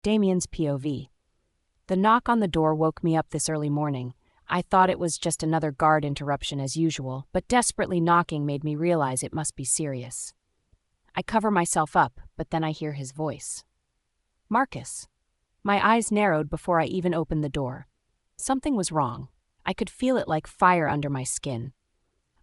Damien's POV. The knock on the door woke me up this early morning. I thought it was just another guard interruption as usual, but desperately knocking made me realize it must be serious. I cover myself up, but then I hear his voice. Marcus. My eyes narrowed before I even opened the door. Something was wrong. I could feel it like fire under my skin.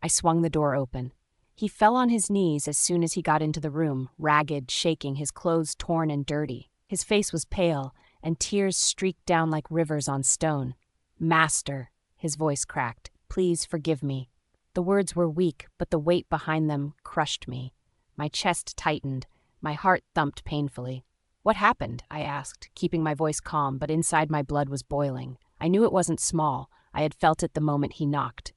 I swung the door open. He fell on his knees as soon as he got into the room, ragged, shaking, his clothes torn and dirty. His face was pale, and tears streaked down like rivers on stone. Master, his voice cracked, please forgive me. The words were weak, but the weight behind them crushed me. My chest tightened. My heart thumped painfully. What happened? I asked, keeping my voice calm, but inside my blood was boiling. I knew it wasn't small. I had felt it the moment he knocked.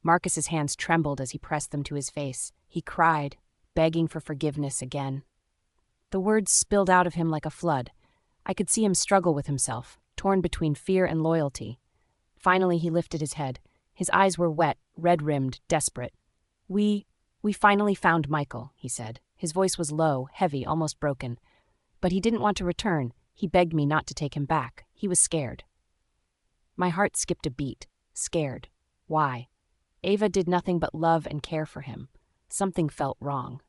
Marcus's hands trembled as he pressed them to his face. He cried, begging for forgiveness again. The words spilled out of him like a flood. I could see him struggle with himself, torn between fear and loyalty. Finally, he lifted his head. His eyes were wet, red-rimmed, desperate. We finally found Michael, he said. His voice was low, heavy, almost broken. But he didn't want to return. He begged me not to take him back. He was scared. My heart skipped a beat. Scared. Why? Ava did nothing but love and care for him. Something felt wrong.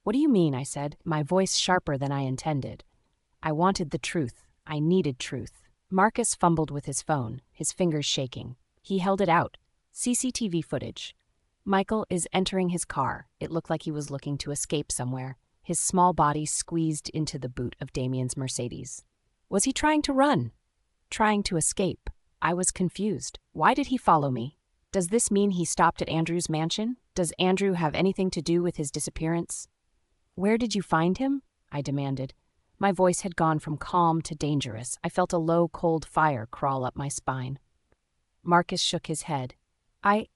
What do you mean? I said, my voice sharper than I intended. I wanted the truth. I needed truth. Marcus fumbled with his phone, his fingers shaking. He held it out. CCTV footage. Michael is entering his car. It looked like he was looking to escape somewhere, his small body squeezed into the boot of Damien's Mercedes. Was he trying to run? Trying to escape? I was confused. Why did he follow me? Does this mean he stopped at Andrew's mansion? Does Andrew have anything to do with his disappearance? Where did you find him? I demanded. My voice had gone from calm to dangerous. I felt a low, cold fire crawl up my spine. Marcus shook his head. I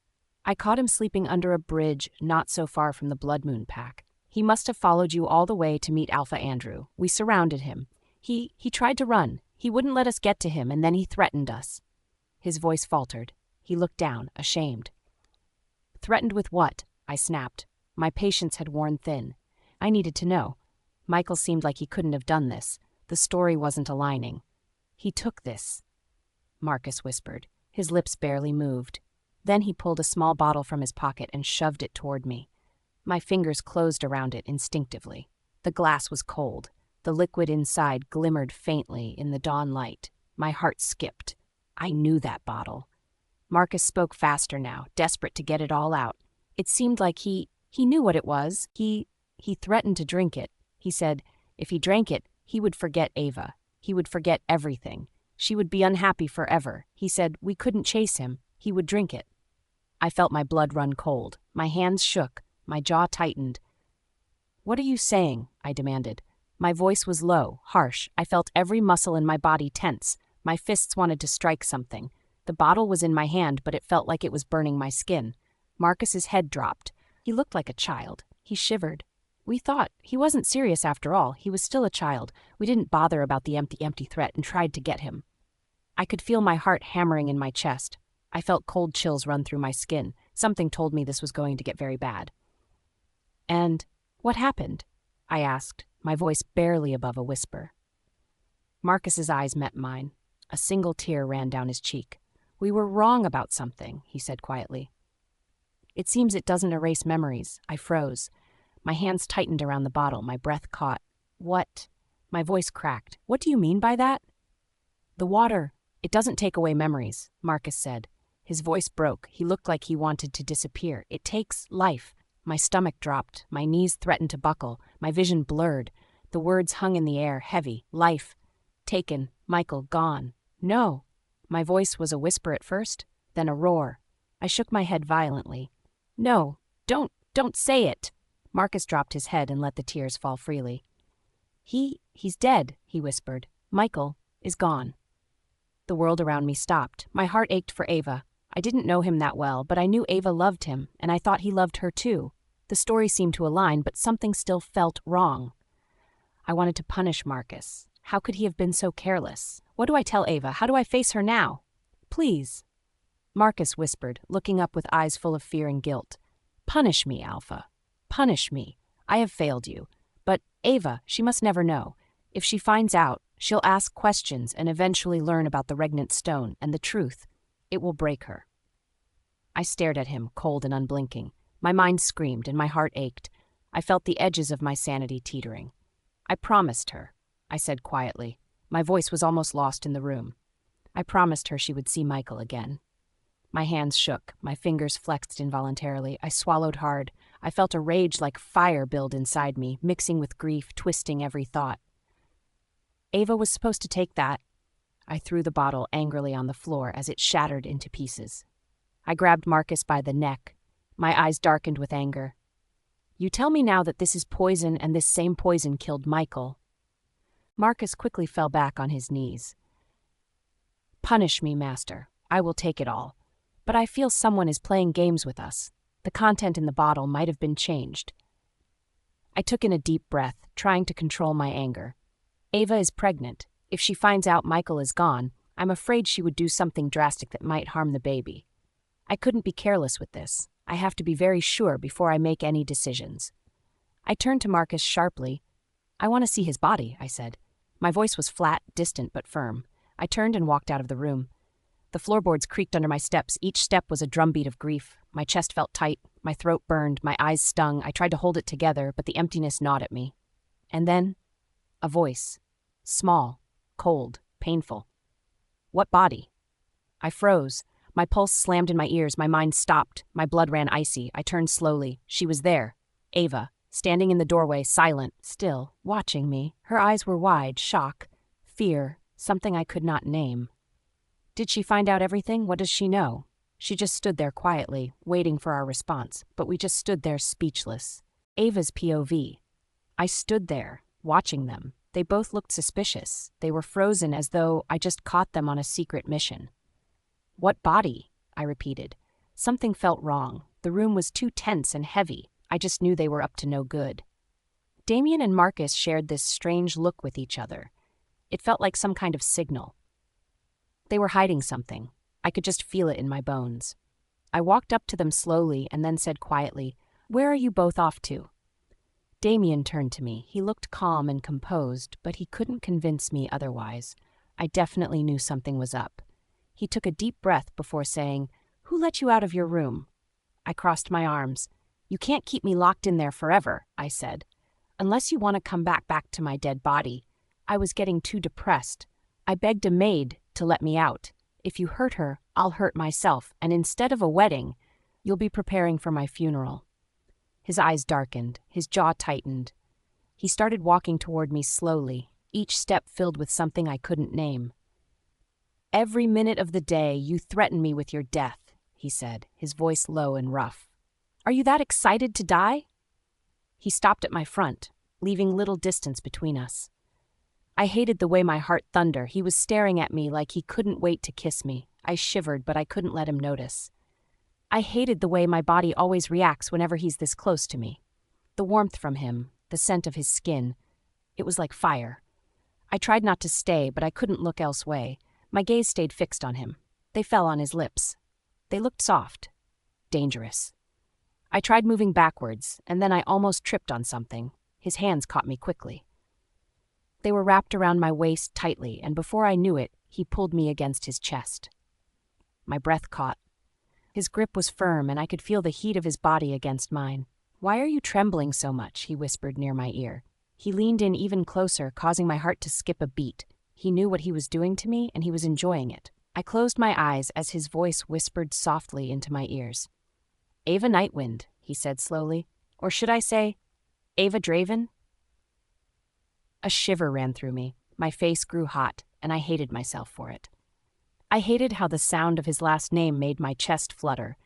caught him sleeping under a bridge not so far from the Blood Moon Pack. He must have followed you all the way to meet Alpha Andrew. We surrounded him. He tried to run. He wouldn't let us get to him, and then he threatened us. His voice faltered. He looked down, ashamed. Threatened with what? I snapped. My patience had worn thin. I needed to know. Michael seemed like he couldn't have done this. The story wasn't aligning. He took this, Marcus whispered. His lips barely moved. Then he pulled a small bottle from his pocket and shoved it toward me. My fingers closed around it instinctively. The glass was cold. The liquid inside glimmered faintly in the dawn light. My heart skipped. I knew that bottle. Marcus spoke faster now, desperate to get it all out. It seemed like he knew what it was. He threatened to drink it. He said if he drank it, he would forget Ava. He would forget everything. She would be unhappy forever. He said we couldn't chase him. He would drink it. I felt my blood run cold. My hands shook. My jaw tightened. What are you saying? I demanded. My voice was low, harsh. I felt every muscle in my body tense. My fists wanted to strike something. The bottle was in my hand, but it felt like it was burning my skin. Marcus's head dropped. He looked like a child. He shivered. We thought he wasn't serious after all. He was still a child. We didn't bother about the empty threat and tried to get him. I could feel my heart hammering in my chest. I felt cold chills run through my skin. Something told me this was going to get very bad. And what happened? I asked, my voice barely above a whisper. Marcus's eyes met mine. A single tear ran down his cheek. We were wrong about something, he said quietly. It seems it doesn't erase memories. I froze. My hands tightened around the bottle. My breath caught. What? My voice cracked. What do you mean by that? The water. It doesn't take away memories, Marcus said. His voice broke. He looked like he wanted to disappear. It takes life. My stomach dropped. My knees threatened to buckle. My vision blurred. The words hung in the air, heavy. Life. Taken. Michael gone. No. My voice was a whisper at first, then a roar. I shook my head violently. No, don't say it. Marcus dropped his head and let the tears fall freely. He's dead, he whispered. Michael is gone. The world around me stopped. My heart ached for Ava. I didn't know him that well, but I knew Ava loved him, and I thought he loved her too. The story seemed to align, but something still felt wrong. I wanted to punish Marcus. How could he have been so careless? What do I tell Ava? How do I face her now? Please. Marcus whispered, looking up with eyes full of fear and guilt. Punish me, Alpha. Punish me. I have failed you. But Ava, she must never know. If she finds out, She'll ask questions and eventually learn about the regnant stone, and the truth, it will break her. I stared at him, cold and unblinking. My mind screamed and my heart ached. I felt the edges of my sanity teetering. I promised her, I said quietly. My voice was almost lost in the room. I promised her she would see Michael again. My hands shook, my fingers flexed involuntarily. I swallowed hard. I felt a rage like fire build inside me, mixing with grief, twisting every thought. Ava was supposed to take that. I threw the bottle angrily on the floor as it shattered into pieces. I grabbed Marcus by the neck. My eyes darkened with anger. You tell me now that this is poison and this same poison killed Michael. Marcus quickly fell back on his knees. Punish me, Master. I will take it all. But I feel someone is playing games with us. The content in the bottle might have been changed. I took in a deep breath, trying to control my anger. Ava is pregnant. If she finds out Michael is gone, I'm afraid she would do something drastic that might harm the baby. I couldn't be careless with this. I have to be very sure before I make any decisions. I turned to Marcus sharply. I want to see his body, I said. My voice was flat, distant, but firm. I turned and walked out of the room. The floorboards creaked under my steps. Each step was a drumbeat of grief. My chest felt tight. My throat burned. My eyes stung. I tried to hold it together, but the emptiness gnawed at me. And then, a voice. Small, cold, painful. What body? I froze. My pulse slammed in my ears. My mind stopped. My blood ran icy. I turned slowly. She was there. Ava, standing in the doorway, silent, still, watching me. Her eyes were wide, shock, fear, something I could not name. Did she find out everything? What does she know? She just stood there quietly, waiting for our response, but we just stood there speechless. Ava's POV. I stood there, watching them. They both looked suspicious. They were frozen as though I just caught them on a secret mission. What body? I repeated. Something felt wrong. The room was too tense and heavy. I just knew they were up to no good. Damien and Marcus shared this strange look with each other. It felt like some kind of signal. They were hiding something. I could just feel it in my bones. I walked up to them slowly and then said quietly, "Where are you both off to?" Damien turned to me. He looked calm and composed, but he couldn't convince me otherwise. I definitely knew something was up. He took a deep breath before saying, "Who let you out of your room?" I crossed my arms. "You can't keep me locked in there forever," I said. "Unless you want to come back to my dead body." I was getting too depressed. I begged a maid to let me out. If you hurt her, I'll hurt myself, and instead of a wedding, you'll be preparing for my funeral. His eyes darkened, his jaw tightened. He started walking toward me slowly, each step filled with something I couldn't name. "Every minute of the day, you threaten me with your death," he said, his voice low and rough. "Are you that excited to die?" He stopped at my front, leaving little distance between us. I hated the way my heart thundered. He was staring at me like he couldn't wait to kiss me. I shivered, but I couldn't let him notice. I hated the way my body always reacts whenever he's this close to me. The warmth from him, the scent of his skin, it was like fire. I tried not to stay, but I couldn't look elsewhere. My gaze stayed fixed on him. They fell on his lips. They looked soft, dangerous. I tried moving backwards, and then I almost tripped on something. His hands caught me quickly. They were wrapped around my waist tightly, and before I knew it, he pulled me against his chest. My breath caught. His grip was firm, and I could feel the heat of his body against mine. "Why are you trembling so much?" he whispered near my ear. He leaned in even closer, causing my heart to skip a beat. He knew what he was doing to me, and he was enjoying it. I closed my eyes as his voice whispered softly into my ears. "Ava Nightwind," he said slowly. "Or should I say, Ava Draven?" A shiver ran through me. My face grew hot, and I hated myself for it. I hated how the sound of his last name made my chest flutter.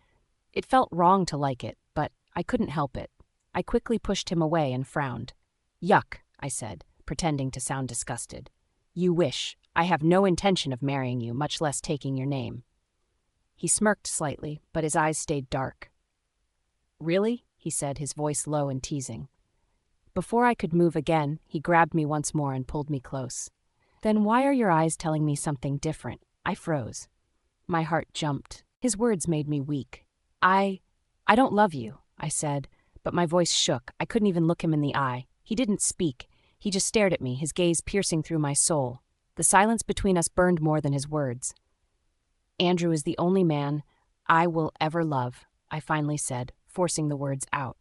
It felt wrong to like it, but I couldn't help it. I quickly pushed him away and frowned. "Yuck," I said, pretending to sound disgusted. "You wish. I have no intention of marrying you, much less taking your name." He smirked slightly, but his eyes stayed dark. "Really?" he said, his voice low and teasing. Before I could move again, he grabbed me once more and pulled me close. "Then why are your eyes telling me something different?" I froze. My heart jumped. His words made me weak. I don't love you," I said, but my voice shook. I couldn't even look him in the eye. He didn't speak. He just stared at me, his gaze piercing through my soul. The silence between us burned more than his words. "Andrew is the only man I will ever love," I finally said, forcing the words out.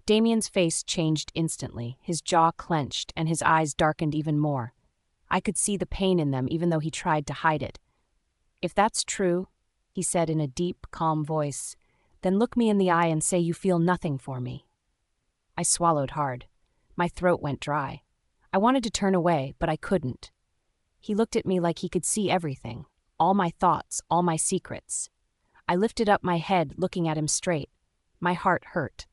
Damien's face changed instantly, his jaw clenched, and his eyes darkened even more. I could see the pain in them even though he tried to hide it. "If that's true," he said in a deep, calm voice, "then look me in the eye and say you feel nothing for me." I swallowed hard. My throat went dry. I wanted to turn away, but I couldn't. He looked at me like he could see everything, all my thoughts, all my secrets. I lifted up my head, looking at him straight. My heart hurt.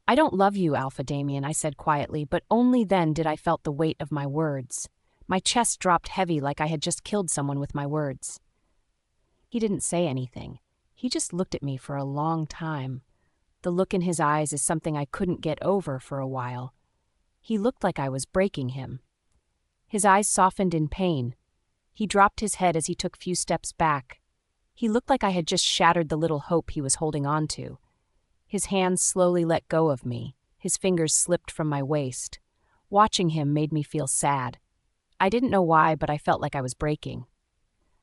"I don't love you, Alpha Damien," I said quietly, but only then did I felt the weight of my words. My chest dropped heavy like I had just killed someone with my words. He didn't say anything. He just looked at me for a long time. The look in his eyes is something I couldn't get over for a while. He looked like I was breaking him. His eyes softened in pain. He dropped his head as he took a few steps back. He looked like I had just shattered the little hope he was holding on to. His hands slowly let go of me. His fingers slipped from my waist. Watching him made me feel sad. I didn't know why, but I felt like I was breaking.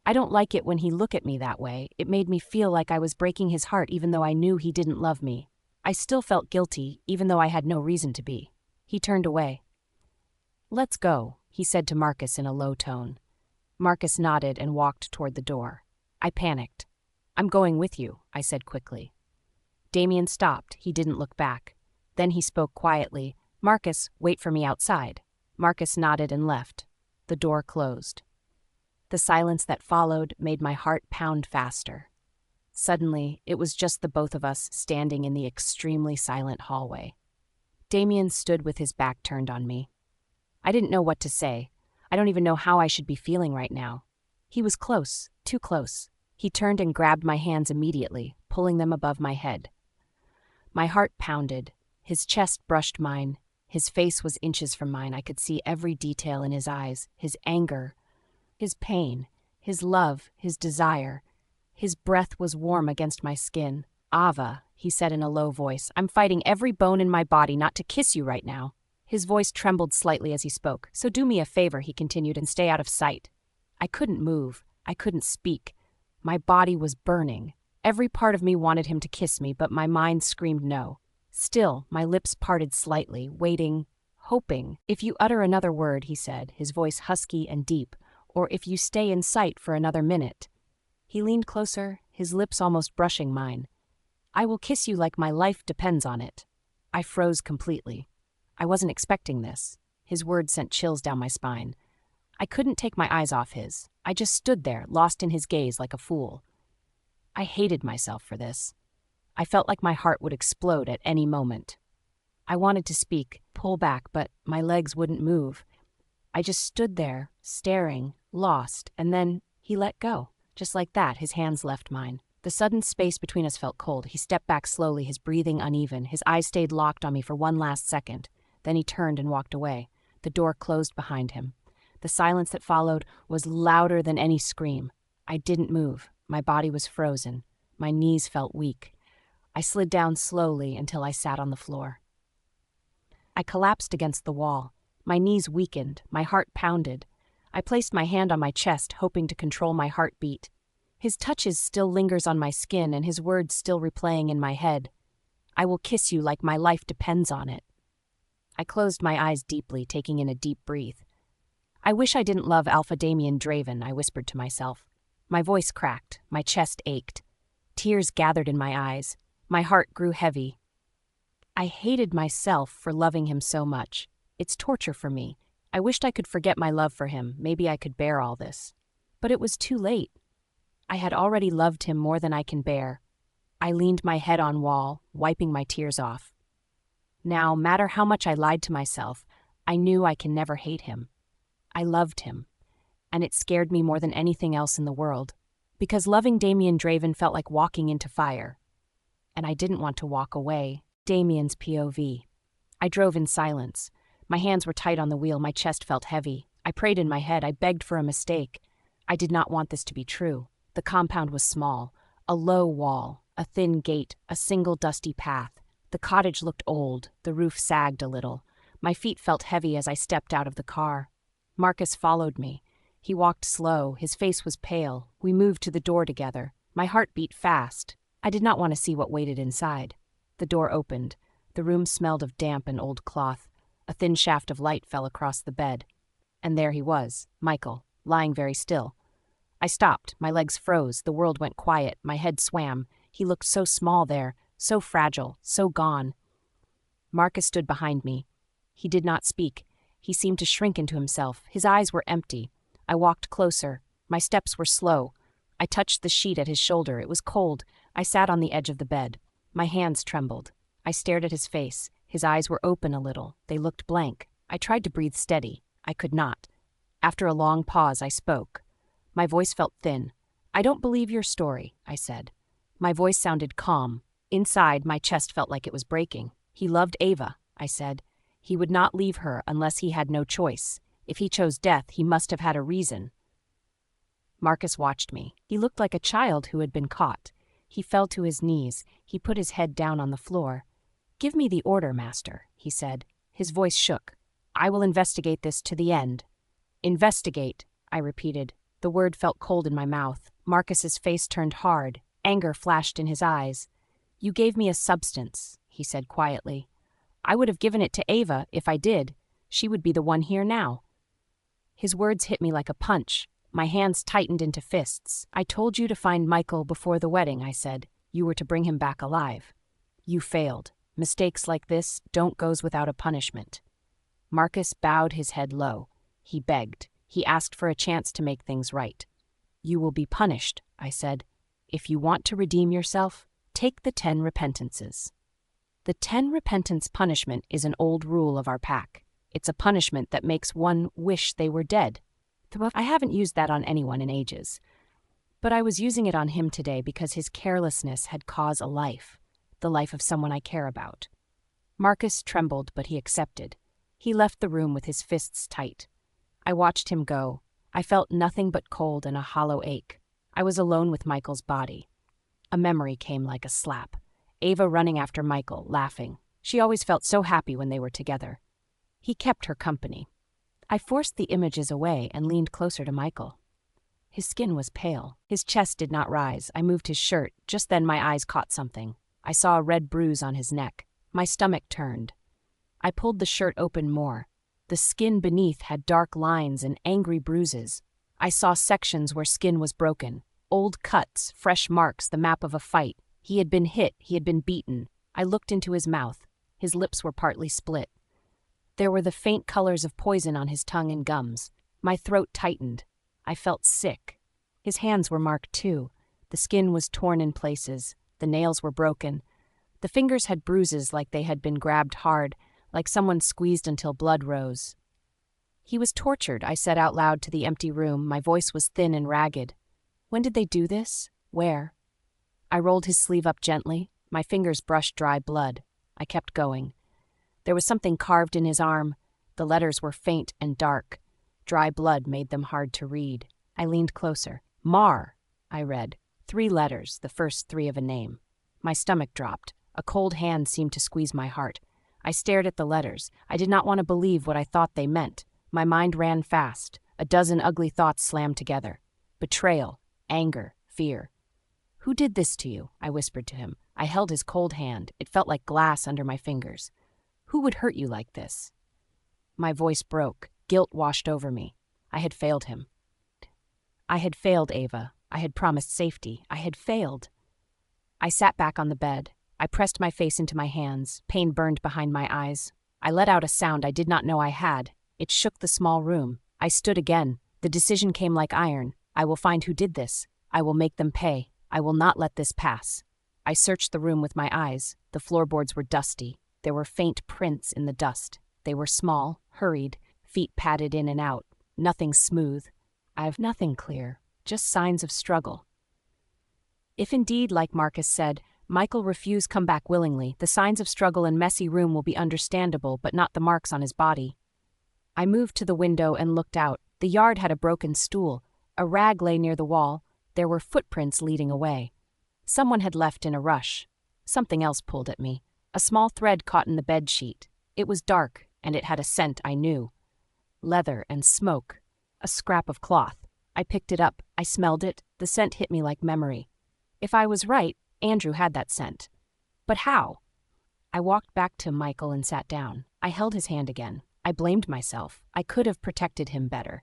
I don't like it when he looked at me that way. It made me feel like I was breaking his heart even though I knew he didn't love me. I still felt guilty, even though I had no reason to be. He turned away. "Let's go," he said to Marcus in a low tone. Marcus nodded and walked toward the door. I panicked. "I'm going with you," I said quickly. Damien stopped. He didn't look back. Then he spoke quietly. "Marcus, wait for me outside." Marcus nodded and left. The door closed. The silence that followed made my heart pound faster. Suddenly, it was just the both of us standing in the extremely silent hallway. Damien stood with his back turned on me. I didn't know what to say. I don't even know how I should be feeling right now. He was close, too close. He turned and grabbed my hands immediately, pulling them above my head. My heart pounded. His chest brushed mine. His face was inches from mine. I could see every detail in his eyes, his anger, his pain, his love, his desire. His breath was warm against my skin. "Ava," he said in a low voice, "I'm fighting every bone in my body not to kiss you right now." His voice trembled slightly as he spoke. "So do me a favor," he continued, "and stay out of sight." I couldn't move. I couldn't speak. My body was burning. Every part of me wanted him to kiss me, but my mind screamed no. Still, my lips parted slightly, waiting, hoping. "If you utter another word," he said, his voice husky and deep, "or if you stay in sight for another minute." He leaned closer, his lips almost brushing mine. "I will kiss you like my life depends on it." I froze completely. I wasn't expecting this. His words sent chills down my spine. I couldn't take my eyes off his. I just stood there, lost in his gaze like a fool. I hated myself for this. I felt like my heart would explode at any moment. I wanted to speak, pull back, but my legs wouldn't move. I just stood there, staring, lost, and then he let go. Just like that, his hands left mine. The sudden space between us felt cold. He stepped back slowly, his breathing uneven. His eyes stayed locked on me for one last second. Then he turned and walked away. The door closed behind him. The silence that followed was louder than any scream. I didn't move. My body was frozen. My knees felt weak. I slid down slowly until I sat on the floor. I collapsed against the wall. My knees weakened. My heart pounded. I placed my hand on my chest, hoping to control my heartbeat. His touches still lingers on my skin, and his words still replaying in my head. "I will kiss you like my life depends on it." I closed my eyes deeply, taking in a deep breath. "I wish I didn't love Alpha Damien Draven," I whispered to myself. My voice cracked. My chest ached. Tears gathered in my eyes. My heart grew heavy. I hated myself for loving him so much. It's torture for me. I wished I could forget my love for him. Maybe I could bear all this. But it was too late. I had already loved him more than I can bear. I leaned my head on wall, wiping my tears off. Now, matter how much I lied to myself, I knew I can never hate him. I loved him, and it scared me more than anything else in the world, because loving Damien Draven felt like walking into fire. And I didn't want to walk away. Damien's POV. I drove in silence. My hands were tight on the wheel, my chest felt heavy. I prayed in my head, I begged for a mistake. I did not want this to be true. The compound was small, a low wall, a thin gate, a single dusty path. The cottage looked old, the roof sagged a little. My feet felt heavy as I stepped out of the car. Marcus followed me. He walked slow, his face was pale. We moved to the door together. My heart beat fast. I did not want to see what waited inside. The door opened. The room smelled of damp and old cloth. A thin shaft of light fell across the bed. And there he was, Michael, lying very still. I stopped, my legs froze, the world went quiet, my head swam. He looked so small there, so fragile, so gone. Marcus stood behind me. He did not speak. He seemed to shrink into himself. His eyes were empty. I walked closer. My steps were slow. I touched the sheet at his shoulder. It was cold. I sat on the edge of the bed. My hands trembled. I stared at his face. His eyes were open a little. They looked blank. I tried to breathe steady. I could not. After a long pause, I spoke. My voice felt thin. "I don't believe your story," I said. My voice sounded calm. Inside, my chest felt like it was breaking. "He loved Ava," I said. "He would not leave her unless he had no choice. If he chose death, he must have had a reason." Marcus watched me. He looked like a child who had been caught. He fell to his knees. He put his head down on the floor. "Give me the order, master," he said. His voice shook. "I will investigate this to the end." "Investigate," I repeated. The word felt cold in my mouth. Marcus's face turned hard. Anger flashed in his eyes. "You gave me a substance," he said quietly. "I would have given it to Ava if I did. She would be the one here now." His words hit me like a punch. My hands tightened into fists. "I told you to find Michael before the wedding," I said. "You were to bring him back alive. You failed. Mistakes like this don't go without a punishment." Marcus bowed his head low. He begged. He asked for a chance to make things right. "You will be punished," I said. "If you want to redeem yourself, take the 10 repentances." The 10 repentance punishment is an old rule of our pack. It's a punishment that makes one wish they were dead. I haven't used that on anyone in ages. But I was using it on him today because his carelessness had caused a life, the life of someone I care about. Marcus trembled, but he accepted. He left the room with his fists tight. I watched him go. I felt nothing but cold and a hollow ache. I was alone with Michael's body. A memory came like a slap. Ava running after Michael, laughing. She always felt so happy when they were together. He kept her company. I forced the images away and leaned closer to Michael. His skin was pale. His chest did not rise. I moved his shirt. Just then my eyes caught something. I saw a red bruise on his neck. My stomach turned. I pulled the shirt open more. The skin beneath had dark lines and angry bruises. I saw sections where skin was broken. Old cuts, fresh marks, the map of a fight. He had been hit, he had been beaten. I looked into his mouth. His lips were partly split. There were the faint colors of poison on his tongue and gums. My throat tightened. I felt sick. His hands were marked too. The skin was torn in places. The nails were broken. The fingers had bruises like they had been grabbed hard, like someone squeezed until blood rose. "He was tortured," I said out loud to the empty room. My voice was thin and ragged. "When did they do this? Where?" I rolled his sleeve up gently. My fingers brushed dry blood. I kept going. There was something carved in his arm. The letters were faint and dark. Dry blood made them hard to read. I leaned closer. "Mar," I read. 3 letters, the first 3 of a name. My stomach dropped. A cold hand seemed to squeeze my heart. I stared at the letters. I did not want to believe what I thought they meant. My mind ran fast. A dozen ugly thoughts slammed together. Betrayal, anger, fear. "Who did this to you?" I whispered to him. I held his cold hand. It felt like glass under my fingers. "Who would hurt you like this?" My voice broke. Guilt washed over me. I had failed him. I had failed Ava. I had promised safety. I had failed. I sat back on the bed. I pressed my face into my hands. Pain burned behind my eyes. I let out a sound I did not know I had. It shook the small room. I stood again. The decision came like iron. I will find who did this. I will make them pay. I will not let this pass. I searched the room with my eyes. The floorboards were dusty. There were faint prints in the dust. They were small, hurried, feet padded in and out. Nothing smooth. I have nothing clear. Just signs of struggle. If indeed, like Marcus said, Michael refused come back willingly, the signs of struggle and messy room will be understandable, but not the marks on his body. I moved to the window and looked out. The yard had a broken stool. A rag lay near the wall. There were footprints leading away. Someone had left in a rush. Something else pulled at me. A small thread caught in the bed sheet. It was dark, and it had a scent I knew. Leather and smoke. A scrap of cloth. I picked it up. I smelled it. The scent hit me like memory. If I was right, Andrew had that scent. But how? I walked back to Michael and sat down. I held his hand again. I blamed myself. I could have protected him better.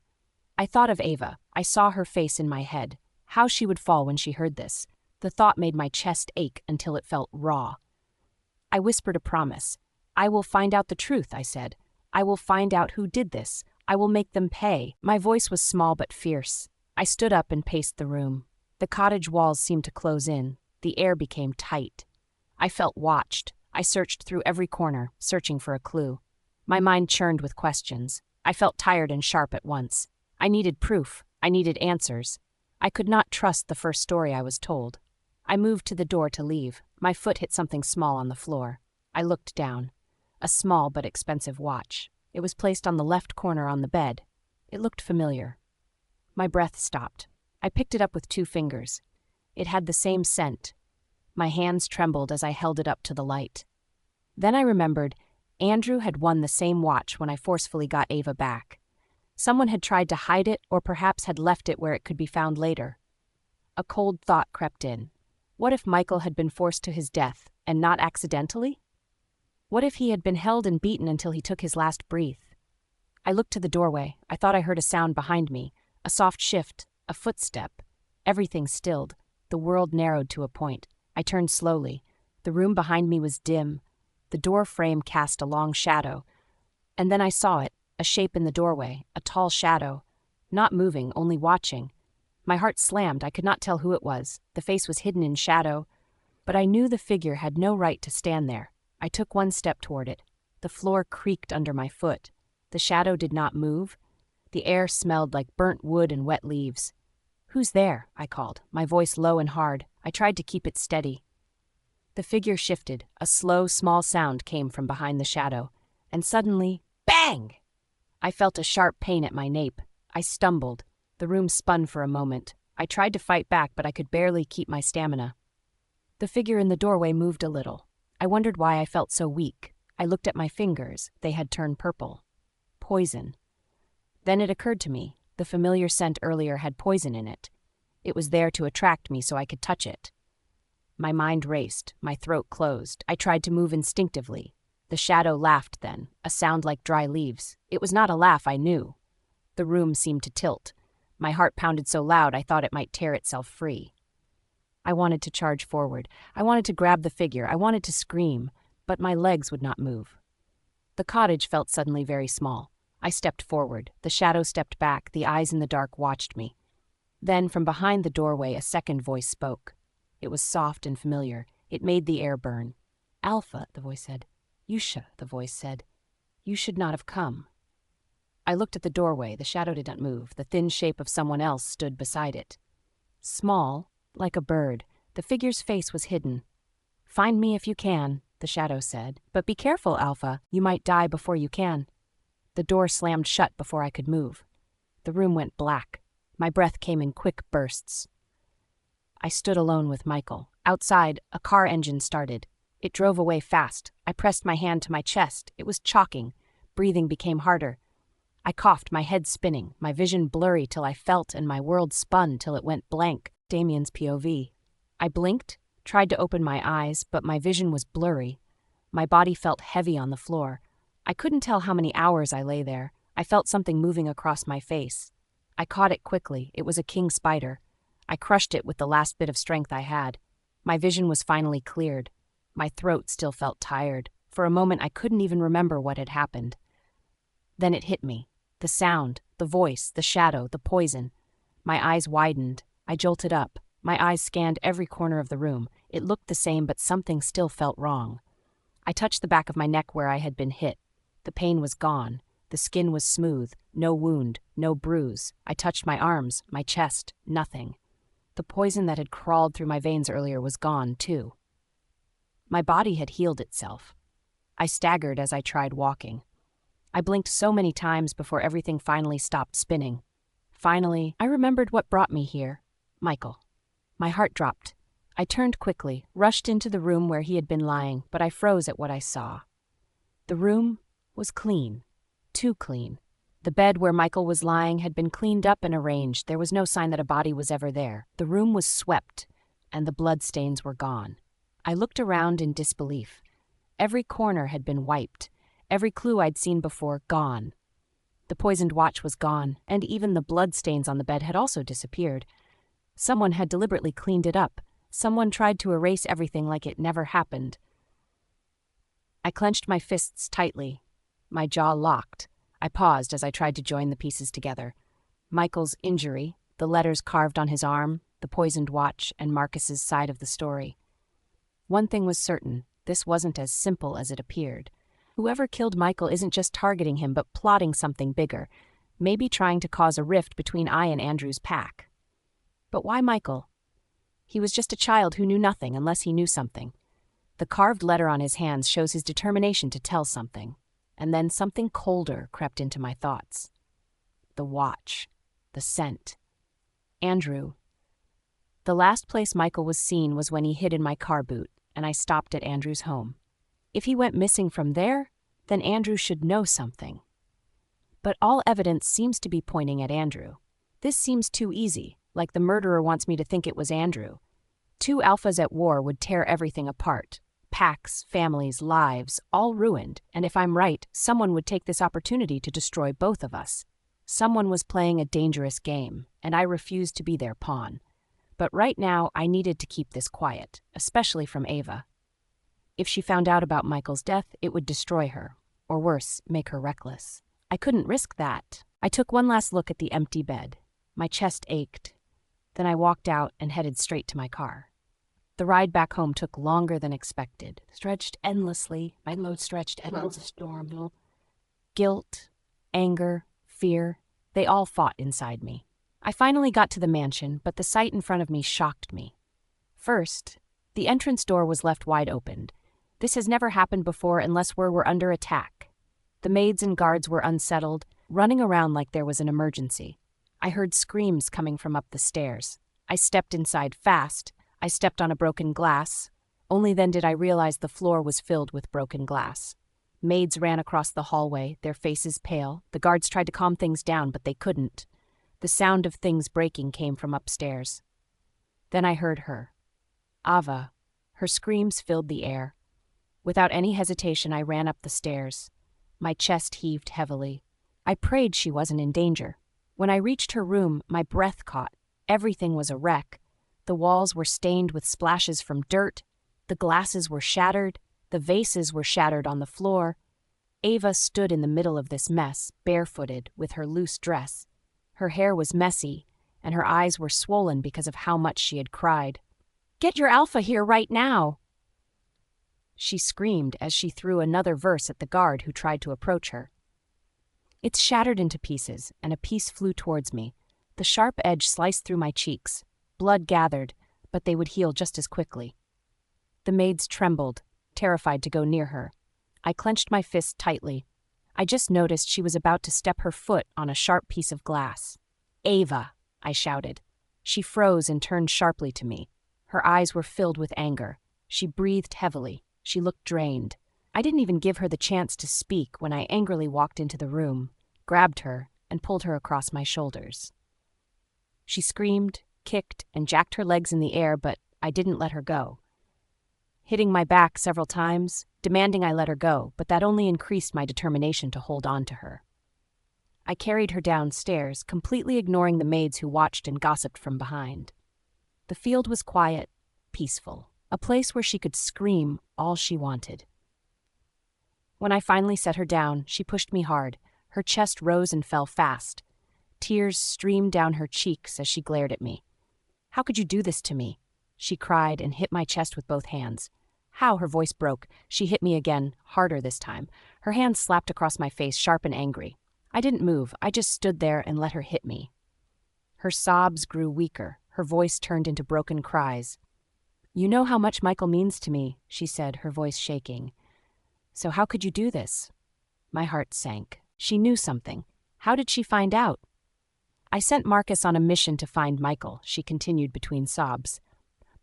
I thought of Ava. I saw her face in my head. How she would fall when she heard this. The thought made my chest ache until it felt raw. I whispered a promise. I will find out the truth, I said. I will find out who did this. I will make them pay. My voice was small but fierce. I stood up and paced the room. The cottage walls seemed to close in. The air became tight. I felt watched. I searched through every corner, searching for a clue. My mind churned with questions. I felt tired and sharp at once. I needed proof. I needed answers. I could not trust the first story I was told. I moved to the door to leave. My foot hit something small on the floor. I looked down. A small but expensive watch. It was placed on the left corner on the bed. It looked familiar. My breath stopped. I picked it up with 2 fingers. It had the same scent. My hands trembled as I held it up to the light. Then I remembered Andrew had won the same watch when I forcefully got Ava back. Someone had tried to hide it or perhaps had left it where it could be found later. A cold thought crept in. What if Michael had been forced to his death, and not accidentally? What if he had been held and beaten until he took his last breath? I looked to the doorway. I thought I heard a sound behind me, a soft shift, a footstep. Everything stilled. The world narrowed to a point. I turned slowly. The room behind me was dim. The door frame cast a long shadow. And then I saw it, a shape in the doorway, a tall shadow. Not moving, only watching. My heart slammed. I could not tell who it was. The face was hidden in shadow. But I knew the figure had no right to stand there. I took 1 step toward it. The floor creaked under my foot. The shadow did not move. The air smelled like burnt wood and wet leaves. "Who's there?" I called, my voice low and hard. I tried to keep it steady. The figure shifted. A slow, small sound came from behind the shadow. And suddenly, bang! I felt a sharp pain at my nape. I stumbled. The room spun for a moment. I tried to fight back, but I could barely keep my stamina. The figure in the doorway moved a little. I wondered why I felt so weak. I looked at my fingers. They had turned purple. Poison. Then it occurred to me. The familiar scent earlier had poison in it. It was there to attract me so I could touch it. My mind raced. My throat closed. I tried to move instinctively. The shadow laughed then, a sound like dry leaves. It was not a laugh, I knew. The room seemed to tilt. My heart pounded so loud I thought it might tear itself free. I wanted to charge forward. I wanted to grab the figure. I wanted to scream, but my legs would not move. The cottage felt suddenly very small. I stepped forward. The shadow stepped back. The eyes in the dark watched me. Then, from behind the doorway, a second voice spoke. It was soft and familiar. It made the air burn. "Alpha," the voice said. "Yusha," the voice said. "You should not have come." I looked at the doorway. The shadow did not move. The thin shape of someone else stood beside it. Small, like a bird, the figure's face was hidden. "Find me if you can," the shadow said. "But be careful, Alpha. You might die before you can." The door slammed shut before I could move. The room went black. My breath came in quick bursts. I stood alone with Michael. Outside, a car engine started. It drove away fast. I pressed my hand to my chest. It was choking. Breathing became harder. I coughed, my head spinning, my vision blurry till I felt and my world spun till it went blank. Damien's POV. I blinked, tried to open my eyes, but my vision was blurry. My body felt heavy on the floor. I couldn't tell how many hours I lay there. I felt something moving across my face. I caught it quickly. It was a king spider. I crushed it with the last bit of strength I had. My vision was finally cleared. My throat still felt tired. For a moment I couldn't even remember what had happened. Then it hit me. The sound, the voice, the shadow, the poison. My eyes widened. I jolted up. My eyes scanned every corner of the room. It looked the same, but something still felt wrong. I touched the back of my neck where I had been hit. The pain was gone. The skin was smooth. No wound, no bruise. I touched my arms, my chest, nothing. The poison that had crawled through my veins earlier was gone, too. My body had healed itself. I staggered as I tried walking. I blinked so many times before everything finally stopped spinning. Finally, I remembered what brought me here. Michael. My heart dropped. I turned quickly, rushed into the room where he had been lying, but I froze at what I saw. The room was clean. Too clean. The bed where Michael was lying had been cleaned up and arranged. There was no sign that a body was ever there. The room was swept, and the bloodstains were gone. I looked around in disbelief. Every corner had been wiped. Every clue I'd seen before, gone. The poisoned watch was gone, and even the bloodstains on the bed had also disappeared. Someone had deliberately cleaned it up. Someone tried to erase everything like it never happened. I clenched my fists tightly. My jaw locked. I paused as I tried to join the pieces together. Michael's injury, the letters carved on his arm, the poisoned watch, and Marcus's side of the story. One thing was certain, this wasn't as simple as it appeared. Whoever killed Michael isn't just targeting him, but plotting something bigger, maybe trying to cause a rift between I and Andrew's pack. But why Michael? He was just a child who knew nothing unless he knew something. The carved letter on his hands shows his determination to tell something. And then something colder crept into my thoughts. The watch. The scent. Andrew. The last place Michael was seen was when he hid in my car boot, and I stopped at Andrew's home. If he went missing from there, then Andrew should know something. But all evidence seems to be pointing at Andrew. This seems too easy, like the murderer wants me to think it was Andrew. Two alphas at war would tear everything apart. Packs, families, lives, all ruined, and if I'm right, someone would take this opportunity to destroy both of us. Someone was playing a dangerous game, and I refused to be their pawn. But right now, I needed to keep this quiet, especially from Ava. If she found out about Michael's death, it would destroy her, or worse, make her reckless. I couldn't risk that. I took one last look at the empty bed. My chest ached. Then I walked out and headed straight to my car. The ride back home took longer than expected, stretched endlessly. My load stretched endlessly. Guilt, anger, fear, they all fought inside me. I finally got to the mansion, but the sight in front of me shocked me. First, the entrance door was left wide open. This has never happened before unless we're under attack. The maids and guards were unsettled, running around like there was an emergency. I heard screams coming from up the stairs. I stepped inside fast. I stepped on a broken glass. Only then did I realize the floor was filled with broken glass. Maids ran across the hallway, their faces pale. The guards tried to calm things down, but they couldn't. The sound of things breaking came from upstairs. Then I heard her. Ava. Her screams filled the air. Without any hesitation, I ran up the stairs. My chest heaved heavily. I prayed she wasn't in danger. When I reached her room, my breath caught. Everything was a wreck. The walls were stained with splashes from dirt. The glasses were shattered. The vases were shattered on the floor. Ava stood in the middle of this mess, barefooted, with her loose dress. Her hair was messy, and her eyes were swollen because of how much she had cried. "Get your alpha here right now!" She screamed as she threw another verse at the guard who tried to approach her. It shattered into pieces, and a piece flew towards me. The sharp edge sliced through my cheeks. Blood gathered, but they would heal just as quickly. The maids trembled, terrified to go near her. I clenched my fist tightly. I just noticed she was about to step her foot on a sharp piece of glass. "Ava!" I shouted. She froze and turned sharply to me. Her eyes were filled with anger. She breathed heavily. She looked drained. I didn't even give her the chance to speak when I angrily walked into the room, grabbed her, and pulled her across my shoulders. She screamed, kicked, and jacked her legs in the air, but I didn't let her go. Hitting my back several times, demanding I let her go, but that only increased my determination to hold on to her. I carried her downstairs, completely ignoring the maids who watched and gossiped from behind. The field was quiet, peaceful, a place where she could scream all she wanted. When I finally set her down, she pushed me hard. Her chest rose and fell fast. Tears streamed down her cheeks as she glared at me. "How could you do this to me?" she cried and hit my chest with both hands. How her voice broke. She hit me again, harder this time. Her hands slapped across my face, sharp and angry. I didn't move. I just stood there and let her hit me. Her sobs grew weaker. Her voice turned into broken cries. "You know how much Michael means to me," she said, her voice shaking. "So how could you do this?" My heart sank. She knew something. How did she find out? "I sent Marcus on a mission to find Michael," she continued between sobs.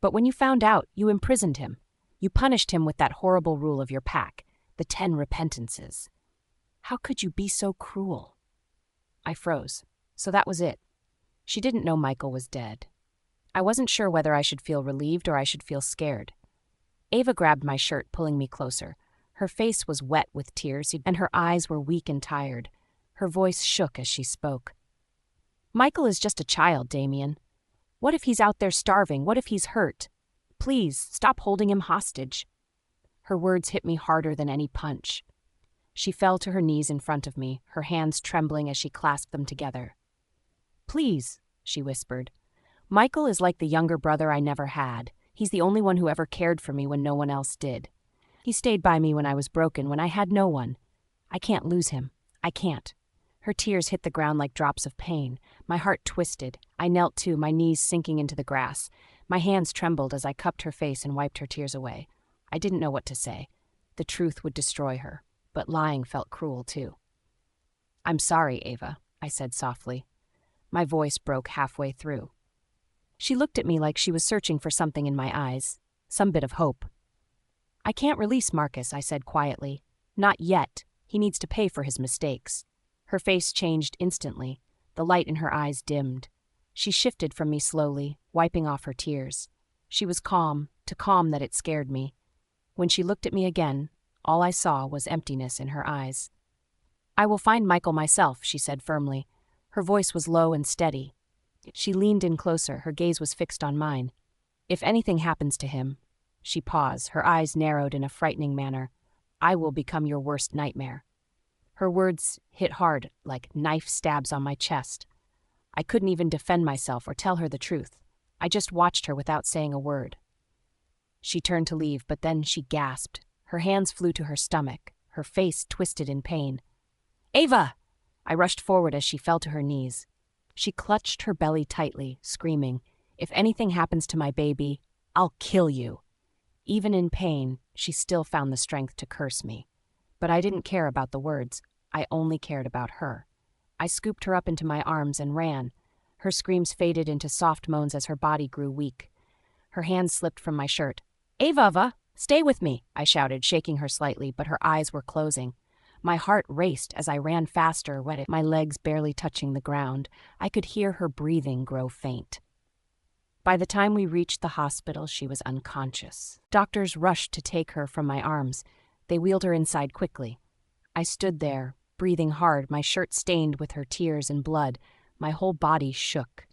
"But when you found out, you imprisoned him. You punished him with that horrible rule of your pack, the 10 repentances. How could you be so cruel?" I froze. So that was it. She didn't know Michael was dead. I wasn't sure whether I should feel relieved or I should feel scared. Ava grabbed my shirt, pulling me closer. Her face was wet with tears, and her eyes were weak and tired. Her voice shook as she spoke. Michael is just a child, Damien. What if he's out there starving? What if he's hurt? Please, stop holding him hostage. Her words hit me harder than any punch. She fell to her knees in front of me, her hands trembling as she clasped them together. Please, she whispered. Michael is like the younger brother I never had. He's the only one who ever cared for me when no one else did. He stayed by me when I was broken, when I had no one. I can't lose him. I can't. Her tears hit the ground like drops of pain. My heart twisted. I knelt too, my knees sinking into the grass. My hands trembled as I cupped her face and wiped her tears away. I didn't know what to say. The truth would destroy her, but lying felt cruel too. I'm sorry, Ava, I said softly. My voice broke halfway through. She looked at me like she was searching for something in my eyes, some bit of hope. I can't release Marcus, I said quietly. Not yet. He needs to pay for his mistakes. Her face changed instantly. The light in her eyes dimmed. She shifted from me slowly, wiping off her tears. She was calm, too calm that it scared me. When she looked at me again, all I saw was emptiness in her eyes. I will find Michael myself, she said firmly. Her voice was low and steady. She leaned in closer, her gaze was fixed on mine. If anything happens to him, she paused, her eyes narrowed in a frightening manner, I will become your worst nightmare. Her words hit hard, like knife stabs on my chest. I couldn't even defend myself or tell her the truth. I just watched her without saying a word. She turned to leave, but then she gasped. Her hands flew to her stomach, her face twisted in pain. Ava! I rushed forward as she fell to her knees. She clutched her belly tightly, screaming, If anything happens to my baby, I'll kill you. Even in pain, she still found the strength to curse me. But I didn't care about the words. I only cared about her. I scooped her up into my arms and ran. Her screams faded into soft moans as her body grew weak. Her hands slipped from my shirt. Ava, stay with me, I shouted, shaking her slightly, but her eyes were closing. My heart raced as I ran faster, my legs barely touching the ground. I could hear her breathing grow faint. By the time we reached the hospital, she was unconscious. Doctors rushed to take her from my arms. They wheeled her inside quickly. I stood there, breathing hard, my shirt stained with her tears and blood. My whole body shook.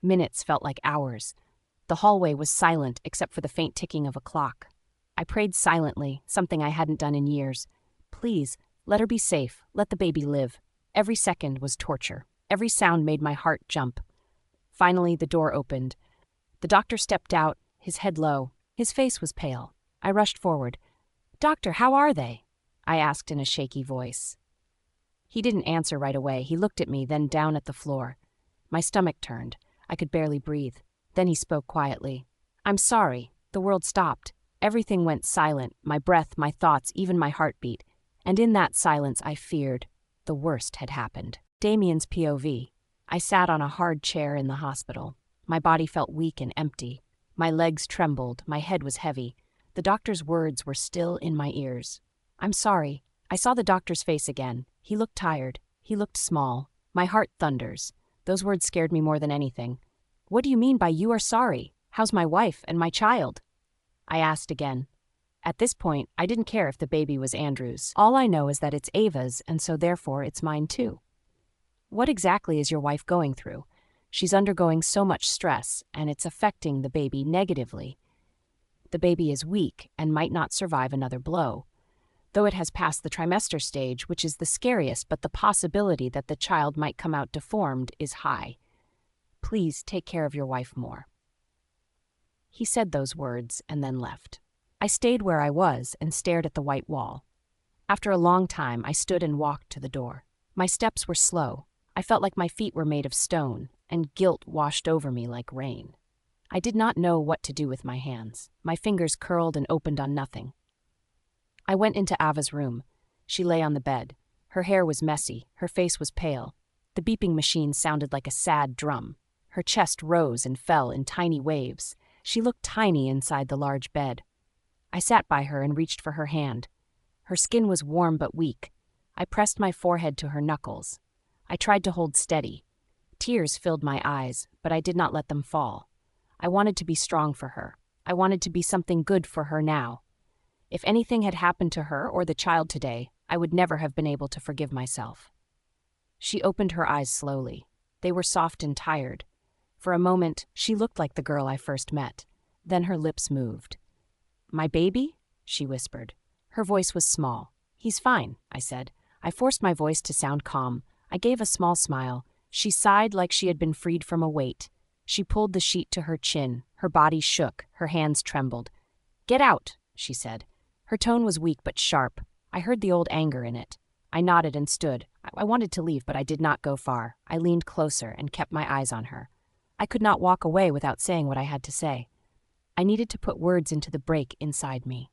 Minutes felt like hours. The hallway was silent except for the faint ticking of a clock. I prayed silently, something I hadn't done in years. Please, let her be safe. Let the baby live. Every second was torture. Every sound made my heart jump. Finally, the door opened. The doctor stepped out, his head low. His face was pale. I rushed forward. Doctor, how are they? I asked in a shaky voice. He didn't answer right away. He looked at me, then down at the floor. My stomach turned. I could barely breathe. Then he spoke quietly. I'm sorry. The world stopped. Everything went silent, my breath, my thoughts, even my heartbeat. And in that silence I feared the worst had happened. Damien's POV. I sat on a hard chair in the hospital. My body felt weak and empty. My legs trembled, my head was heavy. The doctor's words were still in my ears. I'm sorry. I saw the doctor's face again. He looked tired. He looked small. My heart thunders. Those words scared me more than anything. What do you mean by you are sorry? How's my wife and my child? I asked again. At this point, I didn't care if the baby was Andrew's. All I know is that it's Ava's, and so therefore it's mine too. What exactly is your wife going through? She's undergoing so much stress, and it's affecting the baby negatively. The baby is weak and might not survive another blow. Though it has passed the trimester stage, which is the scariest, but the possibility that the child might come out deformed is high. Please take care of your wife more. He said those words and then left. I stayed where I was and stared at the white wall. After a long time, I stood and walked to the door. My steps were slow. I felt like my feet were made of stone, and guilt washed over me like rain. I did not know what to do with my hands. My fingers curled and opened on nothing. I went into Ava's room. She lay on the bed. Her hair was messy. Her face was pale. The beeping machine sounded like a sad drum. Her chest rose and fell in tiny waves. She looked tiny inside the large bed. I sat by her and reached for her hand. Her skin was warm but weak. I pressed my forehead to her knuckles. I tried to hold steady. Tears filled my eyes, but I did not let them fall. I wanted to be strong for her. I wanted to be something good for her now. If anything had happened to her or the child today, I would never have been able to forgive myself. She opened her eyes slowly. They were soft and tired. For a moment, she looked like the girl I first met. Then her lips moved. "My baby?" she whispered. Her voice was small. "He's fine," I said. I forced my voice to sound calm. I gave a small smile. She sighed like she had been freed from a weight. She pulled the sheet to her chin. Her body shook. Her hands trembled. "Get out," she said. Her tone was weak but sharp. I heard the old anger in it. I nodded and stood. I wanted to leave, but I did not go far. I leaned closer and kept my eyes on her. I could not walk away without saying what I had to say. I needed to put words into the break inside me.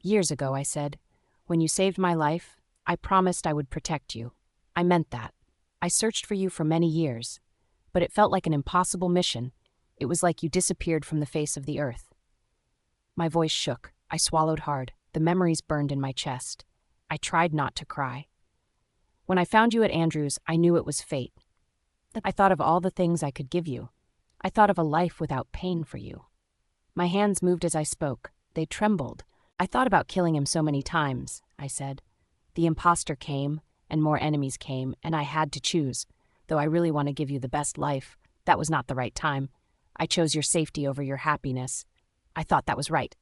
"Years ago," I said, "when you saved my life, I promised I would protect you. I meant that. I searched for you for many years, but it felt like an impossible mission. It was like you disappeared from the face of the earth." My voice shook. I swallowed hard. The memories burned in my chest. I tried not to cry. "When I found you at Andrew's, I knew it was fate. I thought of all the things I could give you. I thought of a life without pain for you." My hands moved as I spoke. They trembled. "I thought about killing him so many times," I said. "The imposter came, and more enemies came, and I had to choose. Though I really want to give you the best life, that was not the right time. I chose your safety over your happiness. I thought that was right."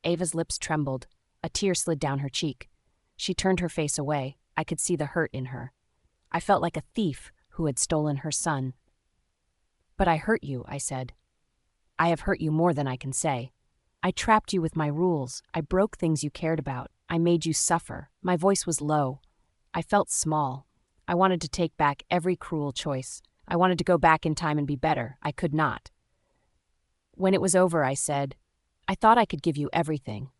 Ava's lips trembled. A tear slid down her cheek. She turned her face away. I could see the hurt in her. I felt like a thief who had stolen her son. "But I hurt you," I said. "I have hurt you more than I can say. I trapped you with my rules. I broke things you cared about. I made you suffer." My voice was low. I felt small. I wanted to take back every cruel choice. I wanted to go back in time and be better. I could not. When it was over, I said, "I thought I could give you everything.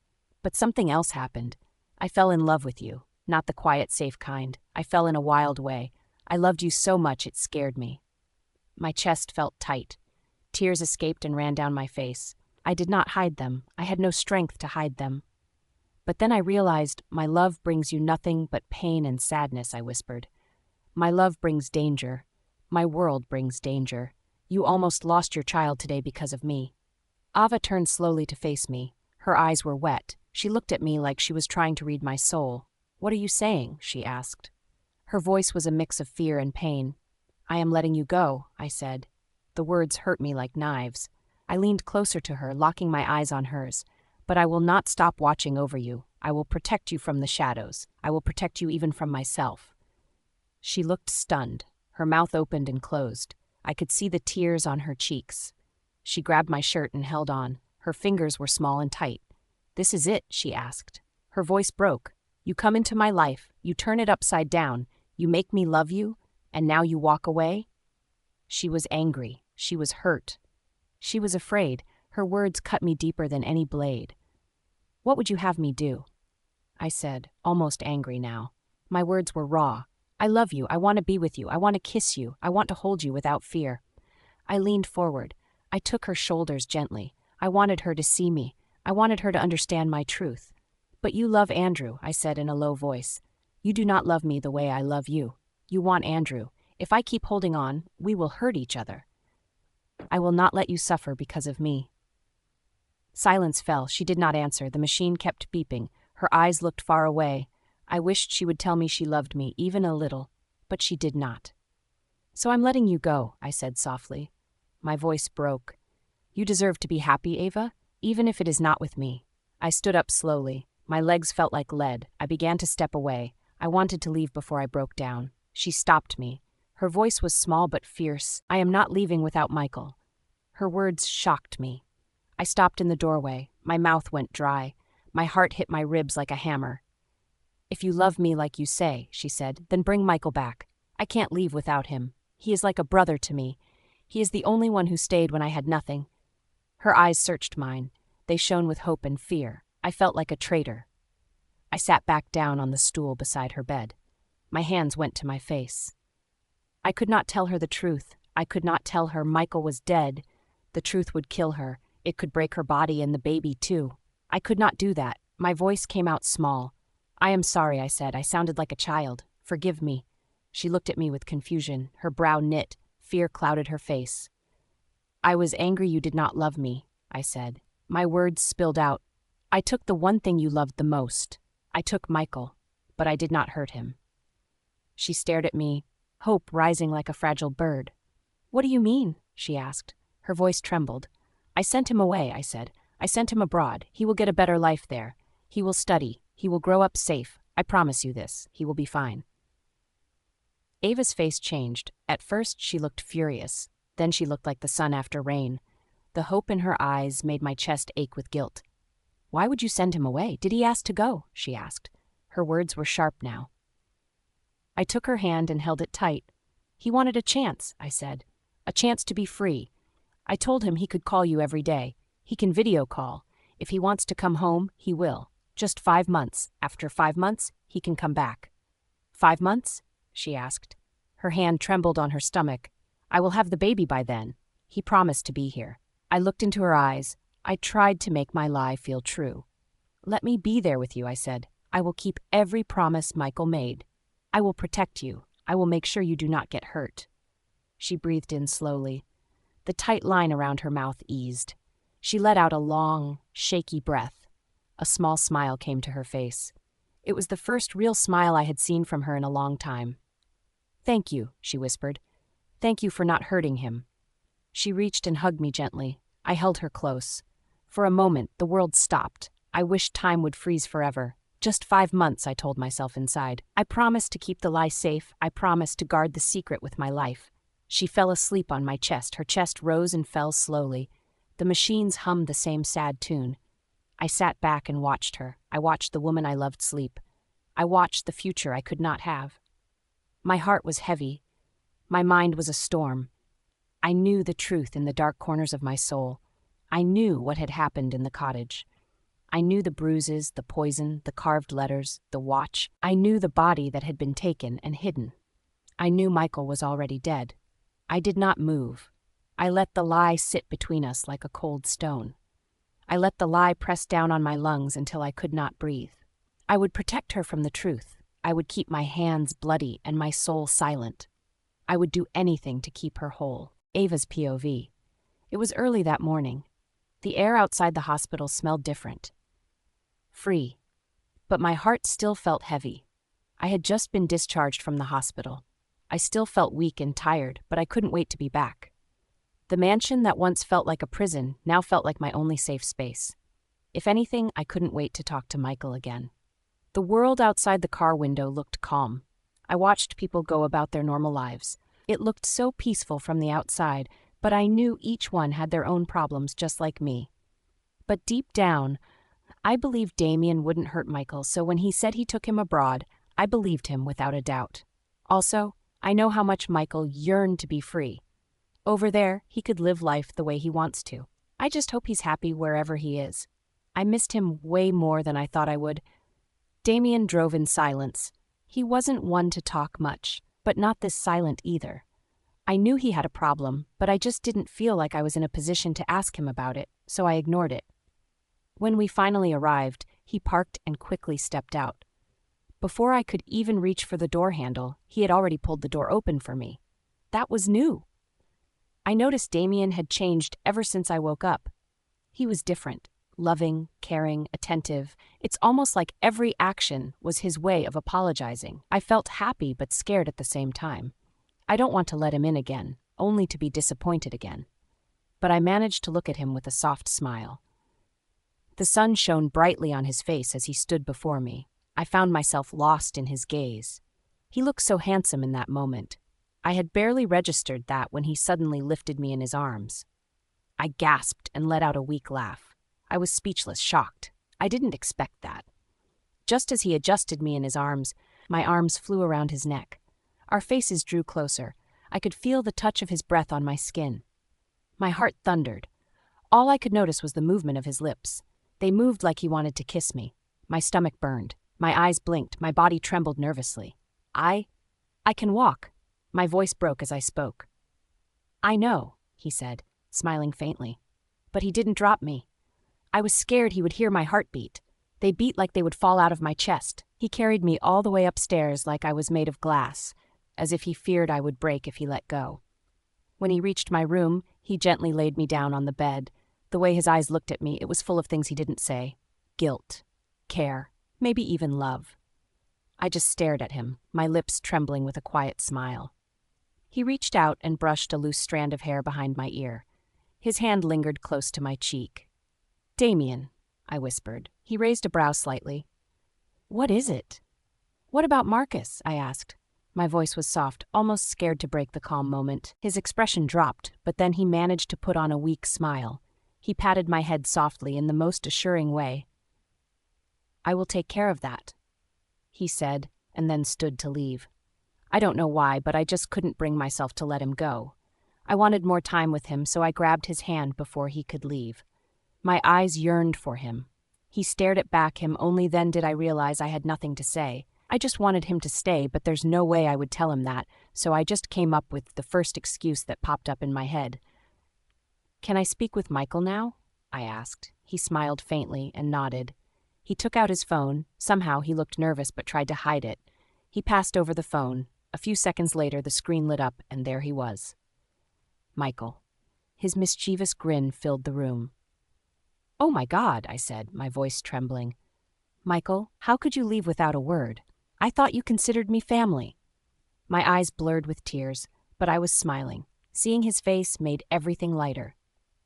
But something else happened. I fell in love with you, not the quiet, safe kind. I fell in a wild way. I loved you so much it scared me." My chest felt tight. Tears escaped and ran down my face. I did not hide them. I had no strength to hide them. "But then I realized my love brings you nothing but pain and sadness," I whispered. "My love brings danger. My world brings danger. You almost lost your child today because of me." Ava turned slowly to face me. Her eyes were wet. She looked at me like she was trying to read my soul. "What are you saying?" she asked. Her voice was a mix of fear and pain. "I am letting you go," I said. The words hurt me like knives. I leaned closer to her, locking my eyes on hers. "But I will not stop watching over you. I will protect you from the shadows. I will protect you even from myself." She looked stunned. Her mouth opened and closed. I could see the tears on her cheeks. She grabbed my shirt and held on. Her fingers were small and tight. "This is it?" she asked. Her voice broke. "You come into my life, you turn it upside down, you make me love you, and now you walk away?" She was angry. She was hurt. She was afraid. Her words cut me deeper than any blade. "What would you have me do?" I said, almost angry now. My words were raw. "I love you. I want to be with you. I want to kiss you. I want to hold you without fear." I leaned forward. I took her shoulders gently. I wanted her to see me. I wanted her to understand my truth. "But you love Andrew," I said in a low voice. "You do not love me the way I love you. You want Andrew. If I keep holding on, we will hurt each other. I will not let you suffer because of me." Silence fell. She did not answer. The machine kept beeping. Her eyes looked far away. I wished she would tell me she loved me, even a little, but she did not. "So I'm letting you go," I said softly. My voice broke. "You deserve to be happy, Ava, even if it is not with me." I stood up slowly. My legs felt like lead. I began to step away. I wanted to leave before I broke down. She stopped me. Her voice was small but fierce. "I am not leaving without Michael." Her words shocked me. I stopped in the doorway. My mouth went dry. My heart hit my ribs like a hammer. "If you love me like you say," she said, "then bring Michael back. I can't leave without him. He is like a brother to me. He is the only one who stayed when I had nothing." Her eyes searched mine. They shone with hope and fear. I felt like a traitor. I sat back down on the stool beside her bed. My hands went to my face. I could not tell her the truth. I could not tell her Michael was dead. The truth would kill her. It could break her body and the baby too. I could not do that. My voice came out small. "I am sorry," I said. "I sounded like a child. Forgive me." She looked at me with confusion, her brow knit, fear clouded her face. I was angry you did not love me, I said. My words spilled out. I took the one thing you loved the most. I took Michael, but I did not hurt him. She stared at me, hope rising like a fragile bird. What do you mean? She asked. Her voice trembled. I sent him away, I said. I sent him abroad. He will get a better life there. He will study. He will grow up safe. I promise you this. He will be fine. Ava's face changed. At first she looked furious. Then she looked like the sun after rain. The hope in her eyes made my chest ache with guilt. Why would you send him away? Did he ask to go? She asked. Her words were sharp now. I took her hand and held it tight. He wanted a chance, I said. A chance to be free. I told him he could call you every day. He can video call. If he wants to come home, he will. Just 5 months. After 5 months, he can come back. 5 months? She asked. Her hand trembled on her stomach. I will have the baby by then. He promised to be here. I looked into her eyes. I tried to make my lie feel true. Let me be there with you, I said. I will keep every promise Michael made. I will protect you. I will make sure you do not get hurt. She breathed in slowly. The tight line around her mouth eased. She let out a long, shaky breath. A small smile came to her face. It was the first real smile I had seen from her in a long time. Thank you, she whispered. Thank you for not hurting him. She reached and hugged me gently. I held her close. For a moment, the world stopped. I wished time would freeze forever. Just 5 months, I told myself inside. I promised to keep the lie safe. I promised to guard the secret with my life. She fell asleep on my chest. Her chest rose and fell slowly. The machines hummed the same sad tune. I sat back and watched her. I watched the woman I loved sleep. I watched the future I could not have. My heart was heavy. My mind was a storm. I knew the truth in the dark corners of my soul. I knew what had happened in the cottage. I knew the bruises, the poison, the carved letters, the watch. I knew the body that had been taken and hidden. I knew Michael was already dead. I did not move. I let the lie sit between us like a cold stone. I let the lie press down on my lungs until I could not breathe. I would protect her from the truth. I would keep my hands bloody and my soul silent. I would do anything to keep her whole. Ava's POV. It was early that morning. The air outside the hospital smelled different. Free. But my heart still felt heavy. I had just been discharged from the hospital. I still felt weak and tired, but I couldn't wait to be back. The mansion that once felt like a prison now felt like my only safe space. If anything, I couldn't wait to talk to Michael again. The world outside the car window looked calm. I watched people go about their normal lives. It looked so peaceful from the outside, but I knew each one had their own problems just like me. But deep down, I believed Damien wouldn't hurt Michael, so when he said he took him abroad, I believed him without a doubt. Also, I know how much Michael yearned to be free. Over there, he could live life the way he wants to. I just hope he's happy wherever he is. I missed him way more than I thought I would. Damien drove in silence. He wasn't one to talk much, but not this silent either. I knew he had a problem, but I just didn't feel like I was in a position to ask him about it, so I ignored it. When we finally arrived, he parked and quickly stepped out. Before I could even reach for the door handle, he had already pulled the door open for me. That was new. I noticed Damien had changed ever since I woke up. He was different, loving, caring, attentive. It's almost like every action was his way of apologizing. I felt happy but scared at the same time. I don't want to let him in again, only to be disappointed again. But I managed to look at him with a soft smile. The sun shone brightly on his face as he stood before me. I found myself lost in his gaze. He looked so handsome in that moment. I had barely registered that when he suddenly lifted me in his arms. I gasped and let out a weak laugh. I was speechless, shocked. I didn't expect that. Just as he adjusted me in his arms, my arms flew around his neck. Our faces drew closer. I could feel the touch of his breath on my skin. My heart thundered. All I could notice was the movement of his lips. They moved like he wanted to kiss me. My stomach burned. My eyes blinked. My body trembled nervously. I can walk. My voice broke as I spoke. I know, he said, smiling faintly. But he didn't drop me. I was scared he would hear my heartbeat. They beat like they would fall out of my chest. He carried me all the way upstairs like I was made of glass. as if he feared I would break if he let go. When he reached my room, he gently laid me down on the bed. The way his eyes looked at me, it was full of things he didn't say. Guilt, care, maybe even love. I just stared at him, my lips trembling with a quiet smile. He reached out and brushed a loose strand of hair behind my ear. His hand lingered close to my cheek. "Damien," I whispered. He raised a brow slightly. "What is it?" "What about Marcus?" I asked. My voice was soft, almost scared to break the calm moment. His expression dropped, but then he managed to put on a weak smile. He patted my head softly in the most assuring way. "I will take care of that," he said, and then stood to leave. I don't know why, but I just couldn't bring myself to let him go. I wanted more time with him, so I grabbed his hand before he could leave. My eyes yearned for him. He stared it back him, only then did I realize I had nothing to say. I just wanted him to stay, but there's no way I would tell him that, so I just came up with the first excuse that popped up in my head. "Can I speak with Michael now?" I asked. He smiled faintly and nodded. He took out his phone. Somehow he looked nervous but tried to hide it. He passed over the phone. A few seconds later, the screen lit up, and there he was. Michael. His mischievous grin filled the room. "Oh my God," I said, my voice trembling. "Michael, how could you leave without a word? I thought you considered me family." My eyes blurred with tears, but I was smiling. Seeing his face made everything lighter.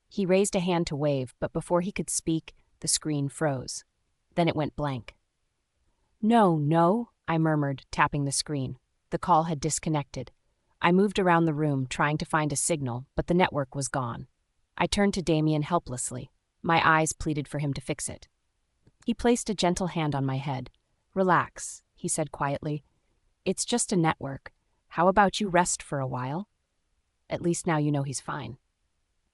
He raised a hand to wave, but before he could speak, the screen froze. Then it went blank. No, I murmured, tapping the screen. The call had disconnected. I moved around the room, trying to find a signal, but the network was gone. I turned to Damien helplessly. My eyes pleaded for him to fix it. He placed a gentle hand on my head. "Relax," he said quietly. "It's just a network. How about you rest for a while? At least now you know he's fine."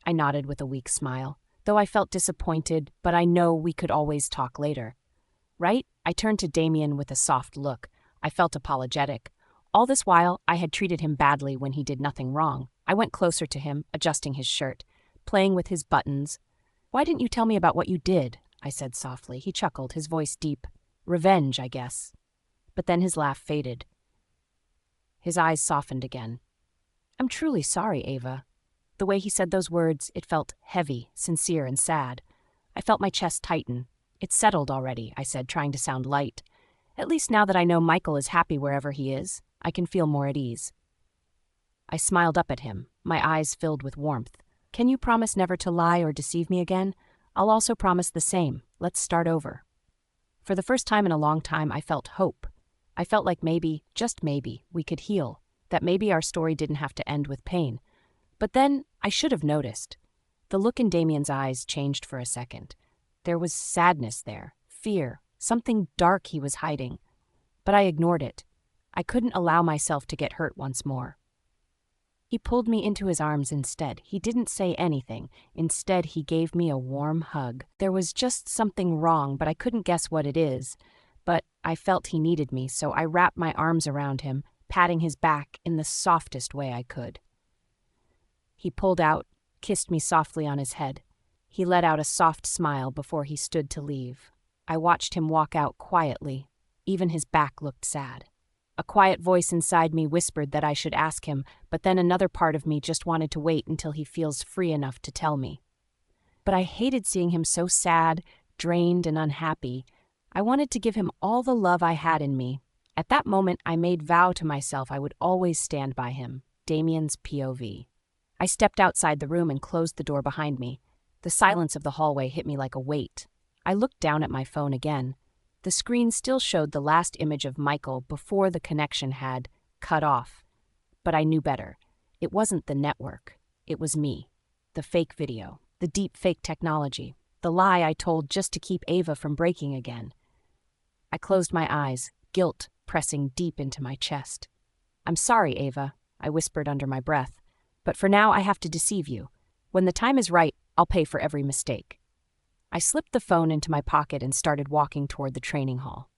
I nodded with a weak smile, though I felt disappointed, but I know we could always talk later. Right? I turned to Damien with a soft look. I felt apologetic. All this while, I had treated him badly when he did nothing wrong. I went closer to him, adjusting his shirt, playing with his buttons. "Why didn't you tell me about what you did?" I said softly. He chuckled, his voice deep. "Revenge, I guess." But then his laugh faded. His eyes softened again. "I'm truly sorry, Ava." The way he said those words, it felt heavy, sincere, and sad. I felt my chest tighten. "It's settled already," I said, trying to sound light. "At least now that I know Michael is happy wherever he is, I can feel more at ease." I smiled up at him, my eyes filled with warmth. "Can you promise never to lie or deceive me again? I'll also promise the same. Let's start over." For the first time in a long time, I felt hope. I felt like maybe, just maybe, we could heal, that maybe our story didn't have to end with pain. But then, I should have noticed. The look in Damien's eyes changed for a second. There was sadness there, fear, something dark he was hiding. But I ignored it. I couldn't allow myself to get hurt once more. He pulled me into his arms instead. He didn't say anything. Instead, he gave me a warm hug. There was just something wrong, but I couldn't guess what it is. But I felt he needed me, so I wrapped my arms around him, patting his back in the softest way I could. He pulled out, kissed me softly on his head. He let out a soft smile before he stood to leave. I watched him walk out quietly. Even his back looked sad. A quiet voice inside me whispered that I should ask him, but then another part of me just wanted to wait until he feels free enough to tell me. But I hated seeing him so sad, drained, and unhappy. I wanted to give him all the love I had in me. At that moment, I made vow to myself I would always stand by him. Damien's POV. I stepped outside the room and closed the door behind me. The silence of the hallway hit me like a weight. I looked down at my phone again. The screen still showed the last image of Michael before the connection had cut off. But I knew better. It wasn't the network. It was me. The fake video. The deep fake technology. The lie I told just to keep Ava from breaking again. I closed my eyes, guilt pressing deep into my chest. "I'm sorry, Ava," I whispered under my breath. "But for now I have to deceive you. When the time is right, I'll pay for every mistake." I slipped the phone into my pocket and started walking toward the training hall.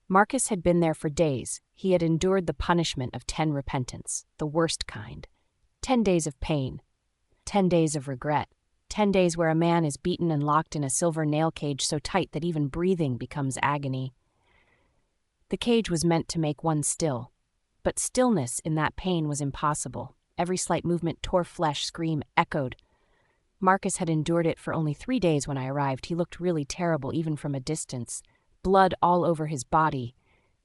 Marcus had been there for days. He had endured the punishment of 10 repentance, the worst kind. 10 days of pain. 10 days of regret. 10 days where a man is beaten and locked in a silver nail cage so tight that even breathing becomes agony. The cage was meant to make one still. But stillness in that pain was impossible. Every slight movement tore flesh, scream echoed. Marcus had endured it for only 3 days when I arrived. He looked really terrible even from a distance. Blood all over his body.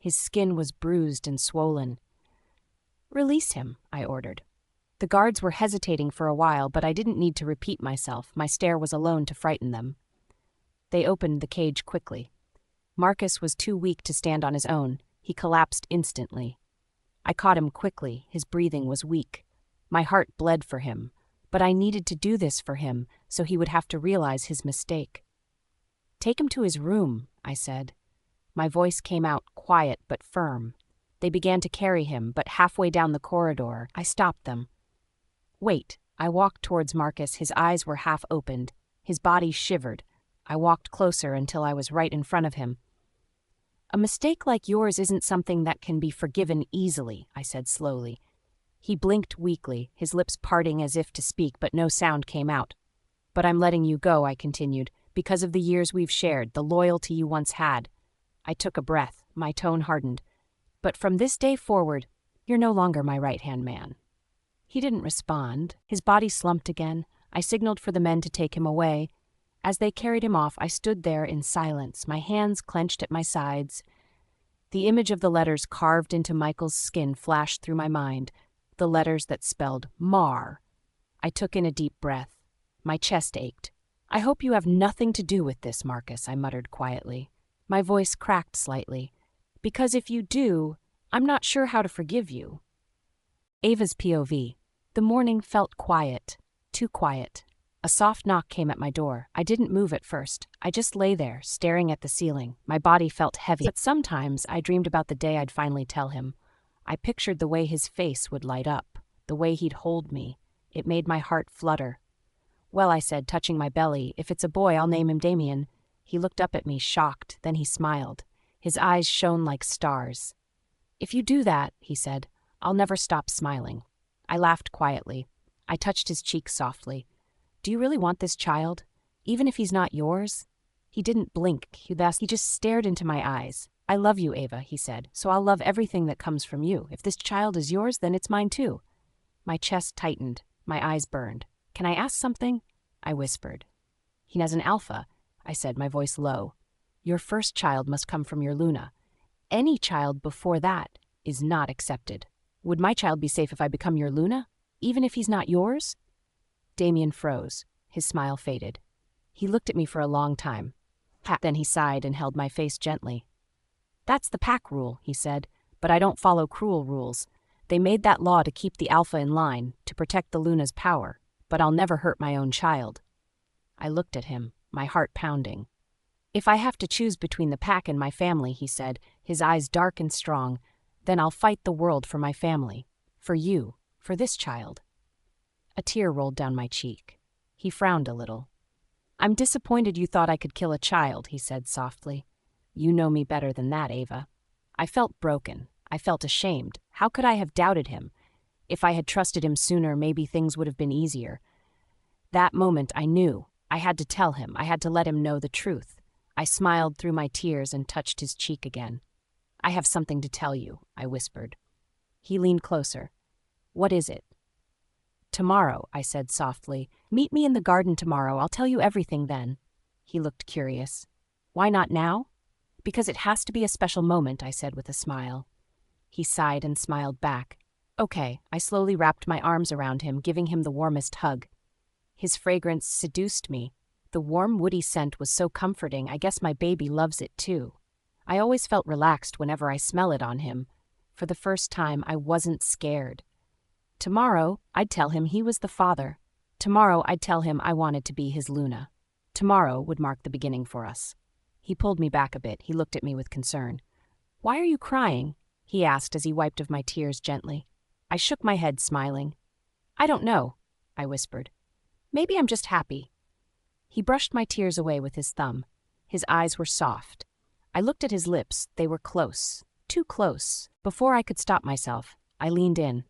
His skin was bruised and swollen. "Release him," I ordered. The guards were hesitating for a while, but I didn't need to repeat myself. My stare was alone to frighten them. They opened the cage quickly. Marcus was too weak to stand on his own. He collapsed instantly. I caught him quickly. His breathing was weak. My heart bled for him. But I needed to do this for him, so he would have to realize his mistake. "Take him to his room," I said. My voice came out quiet but firm. They began to carry him, but halfway down the corridor, I stopped them. "Wait." I walked towards Marcus. His eyes were half opened. His body shivered. I walked closer until I was right in front of him. "A mistake like yours isn't something that can be forgiven easily," I said slowly. He blinked weakly, his lips parting as if to speak, but no sound came out. "But I'm letting you go," I continued, "because of the years we've shared, the loyalty you once had." I took a breath. My tone hardened. "But from this day forward, you're no longer my right-hand man." He didn't respond. His body slumped again. I signaled for the men to take him away. As they carried him off, I stood there in silence, my hands clenched at my sides. The image of the letters carved into Michael's skin flashed through my mind, the letters that spelled Mar. I took in a deep breath. My chest ached. "I hope you have nothing to do with this, Marcus," I muttered quietly. My voice cracked slightly. "Because if you do, I'm not sure how to forgive you." Ava's POV. The morning felt quiet, too quiet. A soft knock came at my door. I didn't move at first. I just lay there, staring at the ceiling. My body felt heavy. But sometimes I dreamed about the day I'd finally tell him. I pictured the way his face would light up, the way he'd hold me. It made my heart flutter. "Well," I said, touching my belly, "if it's a boy, I'll name him Damien." He looked up at me, shocked. Then he smiled. His eyes shone like stars. "If you do that," he said, "I'll never stop smiling." I laughed quietly. I touched his cheek softly. "Do you really want this child? Even if he's not yours?" He didn't blink. He just stared into my eyes. "I love you, Ava," he said, "so I'll love everything that comes from you. If this child is yours, then it's mine too." My chest tightened. My eyes burned. "Can I ask something?" I whispered. "He has an alpha," I said, my voice low. "Your first child must come from your Luna. Any child before that is not accepted. Would my child be safe if I become your Luna, even if he's not yours?" Damien froze. His smile faded. He looked at me for a long time. Then he sighed and held my face gently. "That's the pack rule," he said, "but I don't follow cruel rules. They made that law to keep the alpha in line, to protect the Luna's power, but I'll never hurt my own child." I looked at him, my heart pounding. "If I have to choose between the pack and my family," he said, his eyes dark and strong, "then I'll fight the world for my family, for you, for this child." A tear rolled down my cheek. He frowned a little. "I'm disappointed you thought I could kill a child," he said softly. "You know me better than that, Ava." I felt broken. I felt ashamed. How could I have doubted him? If I had trusted him sooner, maybe things would have been easier. That moment I knew. I had to tell him. I had to let him know the truth. I smiled through my tears and touched his cheek again. "I have something to tell you," I whispered. He leaned closer. "What is it?" "Tomorrow," I said softly. "Meet me in the garden tomorrow. I'll tell you everything then." He looked curious. "Why not now?" "Because it has to be a special moment," I said with a smile. He sighed and smiled back. "Okay." I slowly wrapped my arms around him, giving him the warmest hug. His fragrance seduced me. The warm, woody scent was so comforting. I guess my baby loves it too. I always felt relaxed whenever I smell it on him. For the first time, I wasn't scared. Tomorrow, I'd tell him he was the father. Tomorrow, I'd tell him I wanted to be his Luna. Tomorrow would mark the beginning for us. He pulled me back a bit. He looked at me with concern. "Why are you crying?" he asked as he wiped off my tears gently. I shook my head, smiling. "I don't know," I whispered. "Maybe I'm just happy." He brushed my tears away with his thumb. His eyes were soft. I looked at his lips. They were close, too close. Before I could stop myself, I leaned in.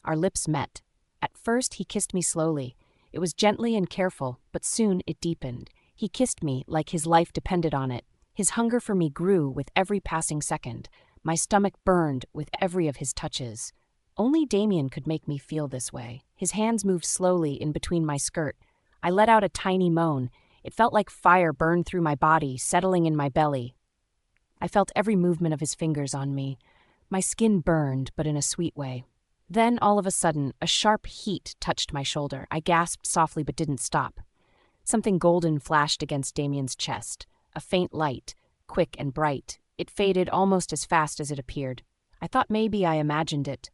Our lips met. At first, he kissed me slowly. It was gently and careful, but soon it deepened. He kissed me like his life depended on it. His hunger for me grew with every passing second. My stomach burned with every of his touches. Only Damien could make me feel this way. His hands moved slowly in between my skirt. I let out a tiny moan. It felt like fire burned through my body, settling in my belly. I felt every movement of his fingers on me. My skin burned, but in a sweet way. Then, all of a sudden, a sharp heat touched my shoulder. I gasped softly but didn't stop. Something golden flashed against Damien's chest. A faint light, quick and bright. It faded almost as fast as it appeared. I thought maybe I imagined it.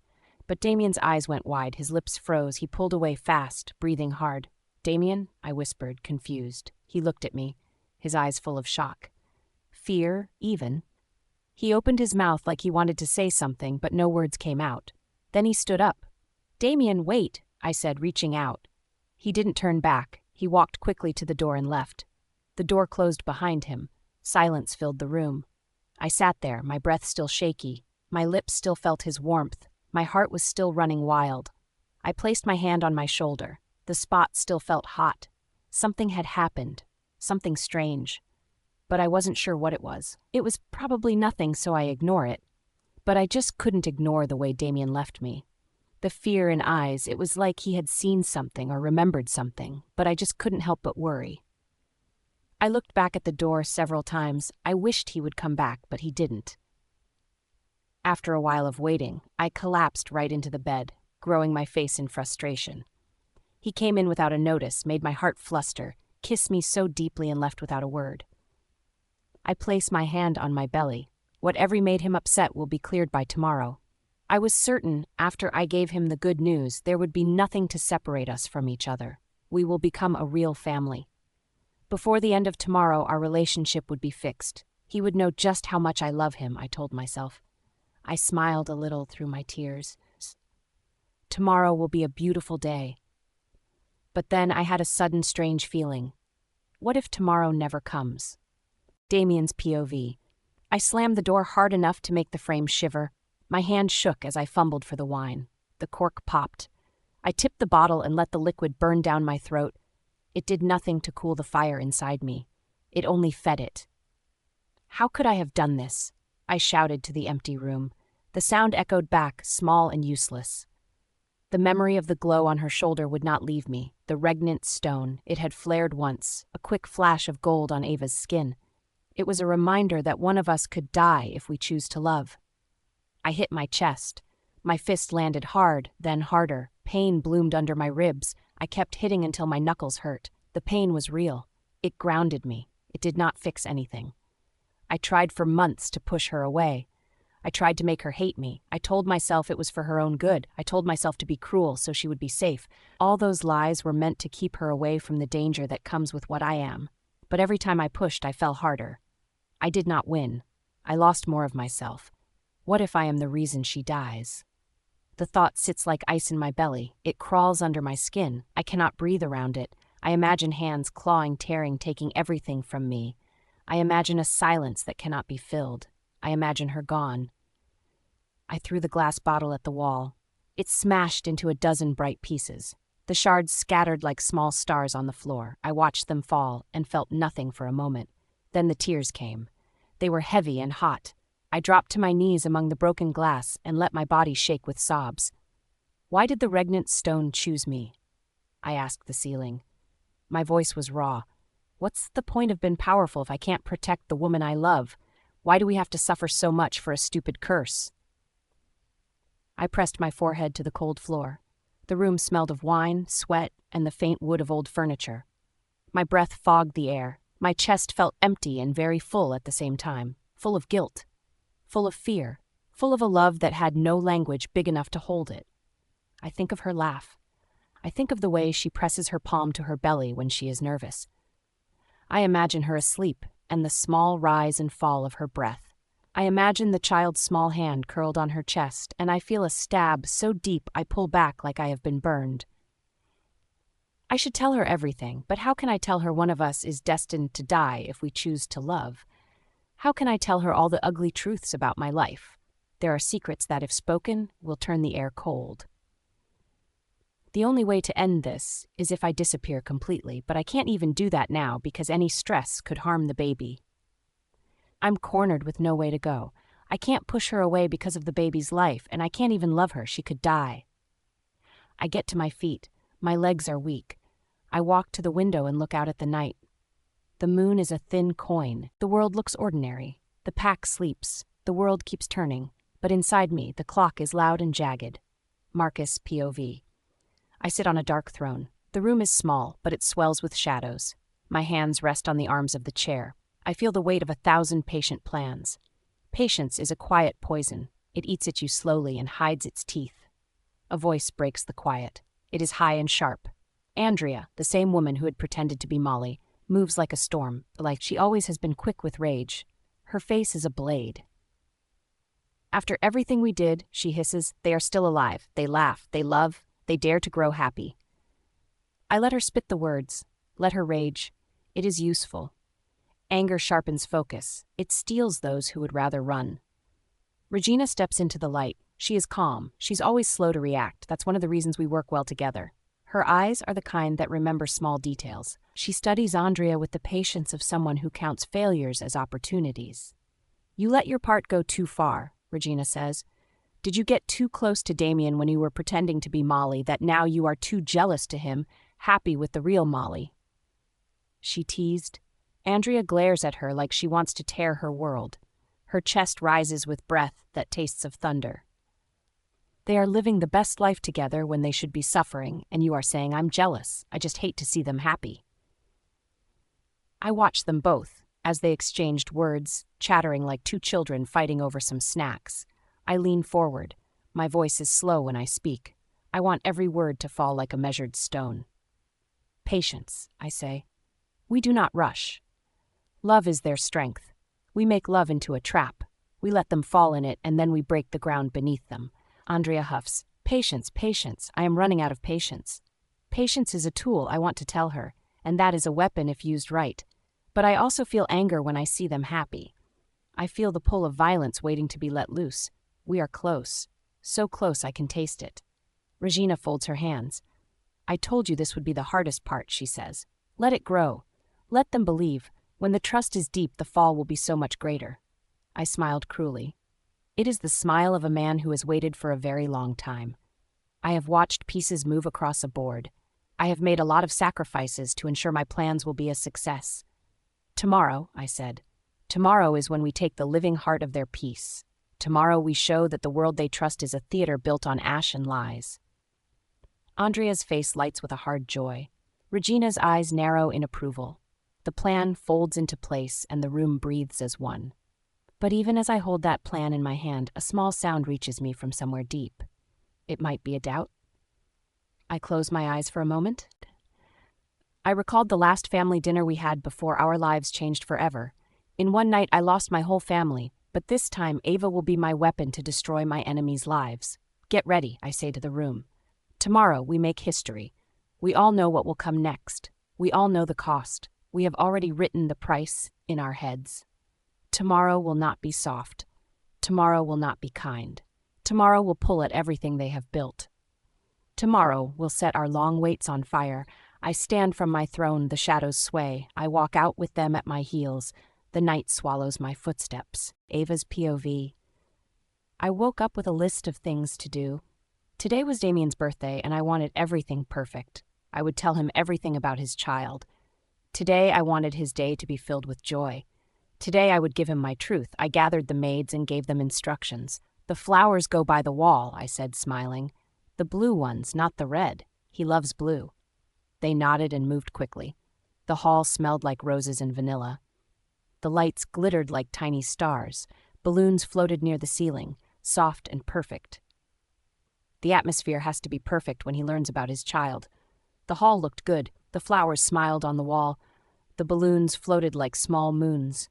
But Damien's eyes went wide, his lips froze, he pulled away fast, breathing hard. "Damien?" I whispered, confused. He looked at me, his eyes full of shock. Fear, even. He opened his mouth like he wanted to say something, but no words came out. Then he stood up. "Damien, wait," I said, reaching out. He didn't turn back. He walked quickly to the door and left. The door closed behind him. Silence filled the room. I sat there, my breath still shaky. My lips still felt his warmth. My heart was still running wild. I placed my hand on my shoulder. The spot still felt hot. Something had happened. Something strange. But I wasn't sure what it was. It was probably nothing, so I ignore it. But I just couldn't ignore the way Damien left me. The fear in eyes, it was like he had seen something or remembered something, but I just couldn't help but worry. I looked back at the door several times. I wished he would come back, but he didn't. After a while of waiting, I collapsed right into the bed, growing my face in frustration. He came in without a notice, made my heart fluster, kissed me so deeply and left without a word. I placed my hand on my belly. Whatever made him upset will be cleared by tomorrow. I was certain, after I gave him the good news, there would be nothing to separate us from each other. We will become a real family. Before the end of tomorrow, our relationship would be fixed. He would know just how much I love him, I told myself. I smiled a little through my tears. Tomorrow will be a beautiful day. But then I had a sudden strange feeling. What if tomorrow never comes? Damien's POV. I slammed the door hard enough to make the frame shiver. My hand shook as I fumbled for the wine. The cork popped. I tipped the bottle and let the liquid burn down my throat. It did nothing to cool the fire inside me. It only fed it. How could I have done this? I shouted to the empty room. The sound echoed back, small and useless. The memory of the glow on her shoulder would not leave me. The regnant stone, it had flared once, a quick flash of gold on Ava's skin. It was a reminder that one of us could die if we choose to love. I hit my chest. My fist landed hard, then harder. Pain bloomed under my ribs. I kept hitting until my knuckles hurt. The pain was real. It grounded me. It did not fix anything. I tried for months to push her away. I tried to make her hate me. I told myself it was for her own good. I told myself to be cruel so she would be safe. All those lies were meant to keep her away from the danger that comes with what I am. But every time I pushed, I fell harder. I did not win. I lost more of myself. What if I am the reason she dies? The thought sits like ice in my belly. It crawls under my skin. I cannot breathe around it. I imagine hands clawing, tearing, taking everything from me. I imagine a silence that cannot be filled. I imagine her gone. I threw the glass bottle at the wall. It smashed into a dozen bright pieces. The shards scattered like small stars on the floor. I watched them fall and felt nothing for a moment. Then the tears came. They were heavy and hot. I dropped to my knees among the broken glass and let my body shake with sobs. Why did the regnant stone choose me? I asked the ceiling. My voice was raw. What's the point of being powerful if I can't protect the woman I love? Why do we have to suffer so much for a stupid curse? I pressed my forehead to the cold floor. The room smelled of wine, sweat, and the faint wood of old furniture. My breath fogged the air. My chest felt empty and very full at the same time, full of guilt, full of fear, full of a love that had no language big enough to hold it. I think of her laugh. I think of the way she presses her palm to her belly when she is nervous. I imagine her asleep and the small rise and fall of her breath. I imagine the child's small hand curled on her chest, and I feel a stab so deep I pull back like I have been burned. I should tell her everything, but how can I tell her one of us is destined to die if we choose to love? How can I tell her all the ugly truths about my life? There are secrets that, if spoken, will turn the air cold. The only way to end this is if I disappear completely, but I can't even do that now because any stress could harm the baby. I'm cornered with no way to go. I can't push her away because of the baby's life, and I can't even love her. She could die. I get to my feet. My legs are weak. I walk to the window and look out at the night. The moon is a thin coin. The world looks ordinary. The pack sleeps. The world keeps turning. But inside me, the clock is loud and jagged. Marcus POV. I sit on a dark throne. The room is small, but it swells with shadows. My hands rest on the arms of the chair. I feel the weight of 1,000 patient plans. Patience is a quiet poison. It eats at you slowly and hides its teeth. A voice breaks the quiet. It is high and sharp. Andrea, the same woman who had pretended to be Molly, moves like a storm, like she always has been quick with rage. Her face is a blade. After everything we did, she hisses, they are still alive. They laugh, they love, they dare to grow happy. I let her spit the words. Let her rage. It is useful. Anger sharpens focus. It steals those who would rather run. Regina steps into the light. She is calm. She's always slow to react. That's one of the reasons we work well together. Her eyes are the kind that remember small details. She studies Andrea with the patience of someone who counts failures as opportunities. You let your part go too far, Regina says. Did you get too close to Damien when you were pretending to be Molly, that now you are too jealous to him, happy with the real Molly? She teased. Andrea glares at her like she wants to tear her world. Her chest rises with breath that tastes of thunder. They are living the best life together when they should be suffering, and you are saying, I'm jealous. I just hate to see them happy. I watched them both, as they exchanged words, chattering like two children fighting over some snacks. I lean forward. My voice is slow when I speak. I want every word to fall like a measured stone. Patience, I say. We do not rush. Love is their strength. We make love into a trap. We let them fall in it, and then we break the ground beneath them. Andrea huffs. Patience, patience. I am running out of patience. Patience is a tool, I want to tell her, and that is a weapon if used right. But I also feel anger when I see them happy. I feel the pull of violence waiting to be let loose. We are close. So close I can taste it. Regina folds her hands. I told you this would be the hardest part, she says. Let it grow. Let them believe. When the trust is deep, the fall will be so much greater. I smiled cruelly. It is the smile of a man who has waited for a very long time. I have watched pieces move across a board. I have made a lot of sacrifices to ensure my plans will be a success. Tomorrow, I said. Tomorrow is when we take the living heart of their peace. Tomorrow we show that the world they trust is a theater built on ash and lies. Andrea's face lights with a hard joy. Regina's eyes narrow in approval. The plan folds into place and the room breathes as one. But even as I hold that plan in my hand, a small sound reaches me from somewhere deep. It might be a doubt. I close my eyes for a moment. I recalled the last family dinner we had before our lives changed forever. In one night I lost my whole family, but this time Ava will be my weapon to destroy my enemies' lives. Get ready, I say to the room. Tomorrow we make history. We all know what will come next. We all know the cost. We have already written the price in our heads. Tomorrow will not be soft. Tomorrow will not be kind. Tomorrow will pull at everything they have built. Tomorrow will set our long waits on fire. I stand from my throne, the shadows sway. I walk out with them at my heels. The night swallows my footsteps. Ava's POV. I woke up with a list of things to do. Today was Damien's birthday, and I wanted everything perfect. I would tell him everything about his child. Today I wanted his day to be filled with joy. Today I would give him my truth. I gathered the maids and gave them instructions. The flowers go by the wall, I said, smiling. The blue ones, not the red. He loves blue. They nodded and moved quickly. The hall smelled like roses and vanilla. The lights glittered like tiny stars. Balloons floated near the ceiling, soft and perfect. The atmosphere has to be perfect when he learns about his child. The hall looked good. The flowers smiled on the wall. The balloons floated like small moons.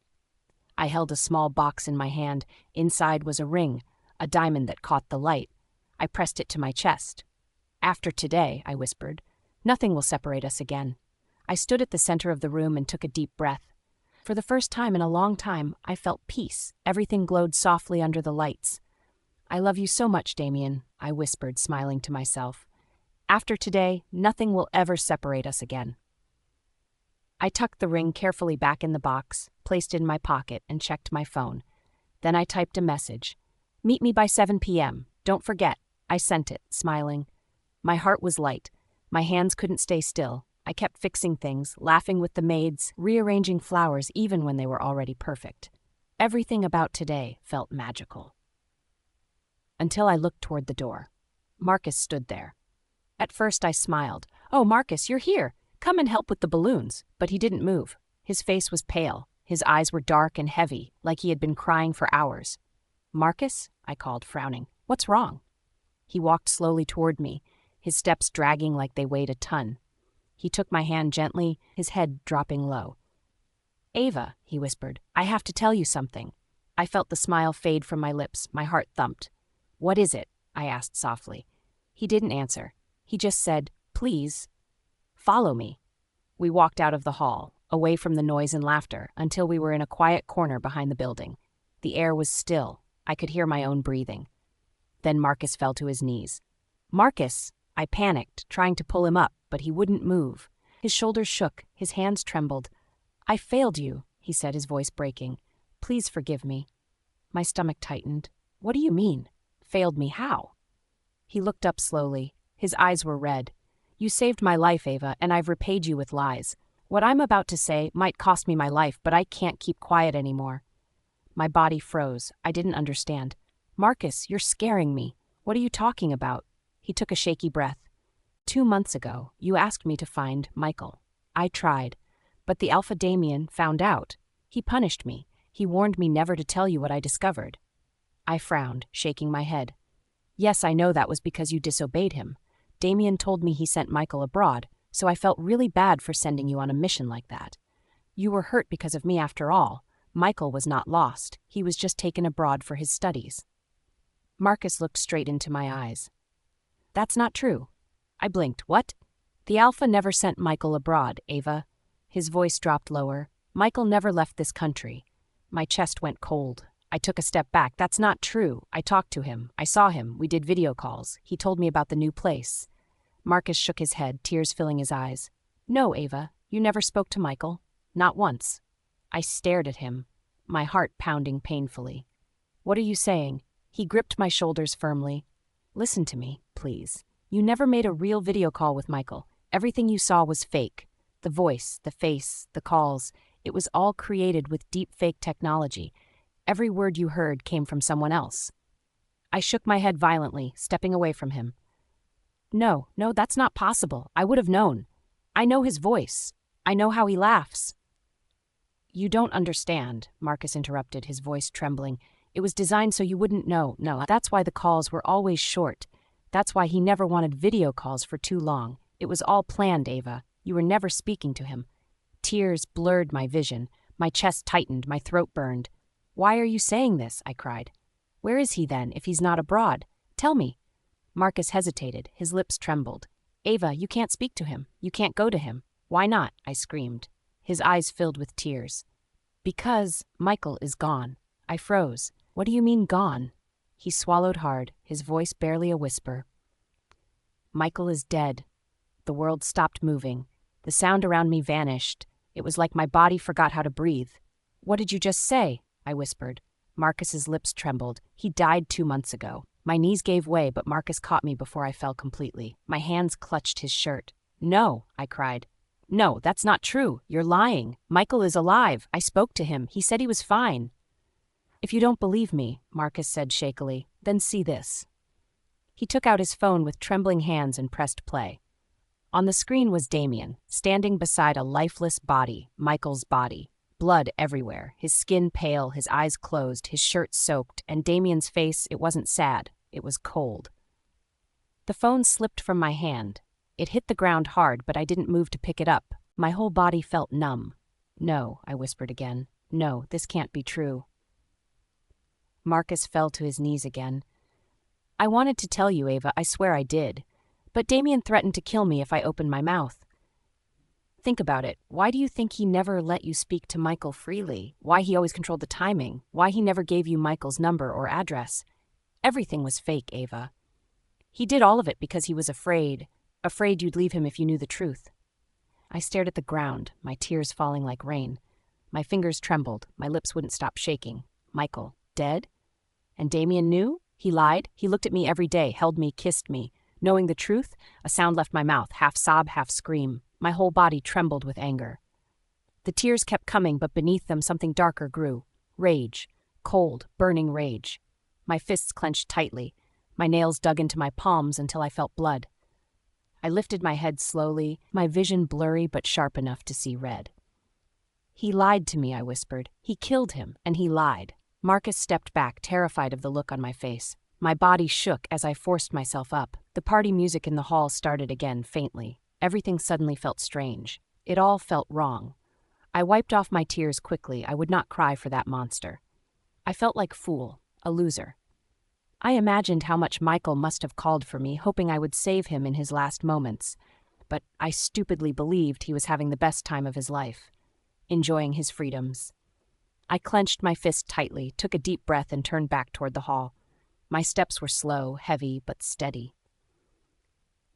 I held a small box in my hand. Inside was a ring, a diamond that caught the light. I pressed it to my chest. After today, I whispered, nothing will separate us again. I stood at the center of the room and took a deep breath. For the first time in a long time, I felt peace. Everything glowed softly under the lights. I love you so much, Damien, I whispered, smiling to myself. After today, nothing will ever separate us again. I tucked the ring carefully back in the box, placed it in my pocket, and checked my phone. Then I typed a message. "Meet me by 7 p.m. Don't forget." I sent it, smiling. My heart was light. My hands couldn't stay still. I kept fixing things, laughing with the maids, rearranging flowers even when they were already perfect. Everything about today felt magical. Until I looked toward the door. Marcus stood there. At first I smiled. "Oh, Marcus, you're here. Come and help with the balloons." But he didn't move. His face was pale. His eyes were dark and heavy, like he had been crying for hours. "Marcus?" I called, frowning. "What's wrong?" He walked slowly toward me, his steps dragging like they weighed a ton. He took my hand gently, his head dropping low. "Ava," he whispered, "I have to tell you something." I felt the smile fade from my lips. My heart thumped. "What is it?" I asked softly. He didn't answer. He just said, "Please, follow me." We walked out of the hall, away from the noise and laughter, until we were in a quiet corner behind the building. The air was still. I could hear my own breathing. Then Marcus fell to his knees. "Marcus!" I panicked, trying to pull him up, but he wouldn't move. His shoulders shook, his hands trembled. "I failed you," he said, his voice breaking. "Please forgive me." My stomach tightened. "What do you mean? Failed me how?" He looked up slowly. His eyes were red. "You saved my life, Ava, and I've repaid you with lies. What I'm about to say might cost me my life, but I can't keep quiet anymore." My body froze. I didn't understand. "Marcus, you're scaring me. What are you talking about?" He took a shaky breath. 2 months ago, you asked me to find Michael. I tried, but the Alpha Damien found out. He punished me. He warned me never to tell you what I discovered. I frowned, shaking my head. "Yes, I know that was because you disobeyed him. Damien told me he sent Michael abroad, so I felt really bad for sending you on a mission like that. You were hurt because of me after all. Michael was not lost. He was just taken abroad for his studies." Marcus looked straight into my eyes. "That's not true." I blinked. "What?" "The Alpha never sent Michael abroad, Ava." His voice dropped lower. "Michael never left this country." My chest went cold. I took a step back. "That's not true. I talked to him. I saw him. We did video calls. He told me about the new place." Marcus shook his head, tears filling his eyes. "No, Ava, you never spoke to Michael. Not once." I stared at him, my heart pounding painfully. "What are you saying?" He gripped my shoulders firmly. "Listen to me, please. You never made a real video call with Michael. Everything you saw was fake. The voice, the face, the calls. It was all created with deep fake technology. Every word you heard came from someone else." I shook my head violently, stepping away from him. No, that's not possible. I would have known. I know his voice. I know how he laughs." "You don't understand," Marcus interrupted, his voice trembling. "It was designed so you wouldn't know. No, that's why the calls were always short. That's why he never wanted video calls for too long. It was all planned, Ava. You were never speaking to him." Tears blurred my vision. My chest tightened, my throat burned. "Why are you saying this?" I cried. "Where is he then, if he's not abroad? Tell me." Marcus hesitated, his lips trembled. "Ava, you can't speak to him. You can't go to him." "Why not?" I screamed. His eyes filled with tears. "Because Michael is gone." I froze. "What do you mean, gone?" He swallowed hard, his voice barely a whisper. "Michael is dead." The world stopped moving. The sound around me vanished. It was like my body forgot how to breathe. "What did you just say?" I whispered. Marcus's lips trembled. "He died 2 months ago." My knees gave way, but Marcus caught me before I fell completely. My hands clutched his shirt. "No," I cried. "No, that's not true. You're lying. Michael is alive. I spoke to him. He said he was fine." "If you don't believe me," Marcus said shakily, "then see this." He took out his phone with trembling hands and pressed play. On the screen was Damien, standing beside a lifeless body, Michael's body. Blood everywhere, his skin pale, his eyes closed, his shirt soaked, and Damien's face, it wasn't sad, it was cold. The phone slipped from my hand. It hit the ground hard, but I didn't move to pick it up. My whole body felt numb. "No," I whispered again. "No, this can't be true." Marcus fell to his knees again. "I wanted to tell you, Ava, I swear I did. But Damien threatened to kill me if I opened my mouth. Think about it. Why do you think he never let you speak to Michael freely? Why he always controlled the timing? Why he never gave you Michael's number or address? Everything was fake, Ava. He did all of it because he was afraid you'd leave him if you knew the truth." I stared at the ground, my tears falling like rain. My fingers trembled, my lips wouldn't stop shaking. Michael. Dead? And Damien knew? He lied? He looked at me every day, held me, kissed me. Knowing the truth, a sound left my mouth, half sob, half scream. My whole body trembled with anger. The tears kept coming, but beneath them something darker grew. Rage. Cold, burning rage. My fists clenched tightly. My nails dug into my palms until I felt blood. I lifted my head slowly, my vision blurry but sharp enough to see red. He lied to me, I whispered. He killed him, and he lied. Marcus stepped back, terrified of the look on my face. My body shook as I forced myself up. The party music in the hall started again, faintly. Everything suddenly felt strange. It all felt wrong. I wiped off my tears quickly. I would not cry for that monster. I felt like fool, a loser. I imagined how much Michael must have called for me, hoping I would save him in his last moments. But I stupidly believed he was having the best time of his life, enjoying his freedoms. I clenched my fist tightly, took a deep breath, and turned back toward the hall. My steps were slow, heavy, but steady.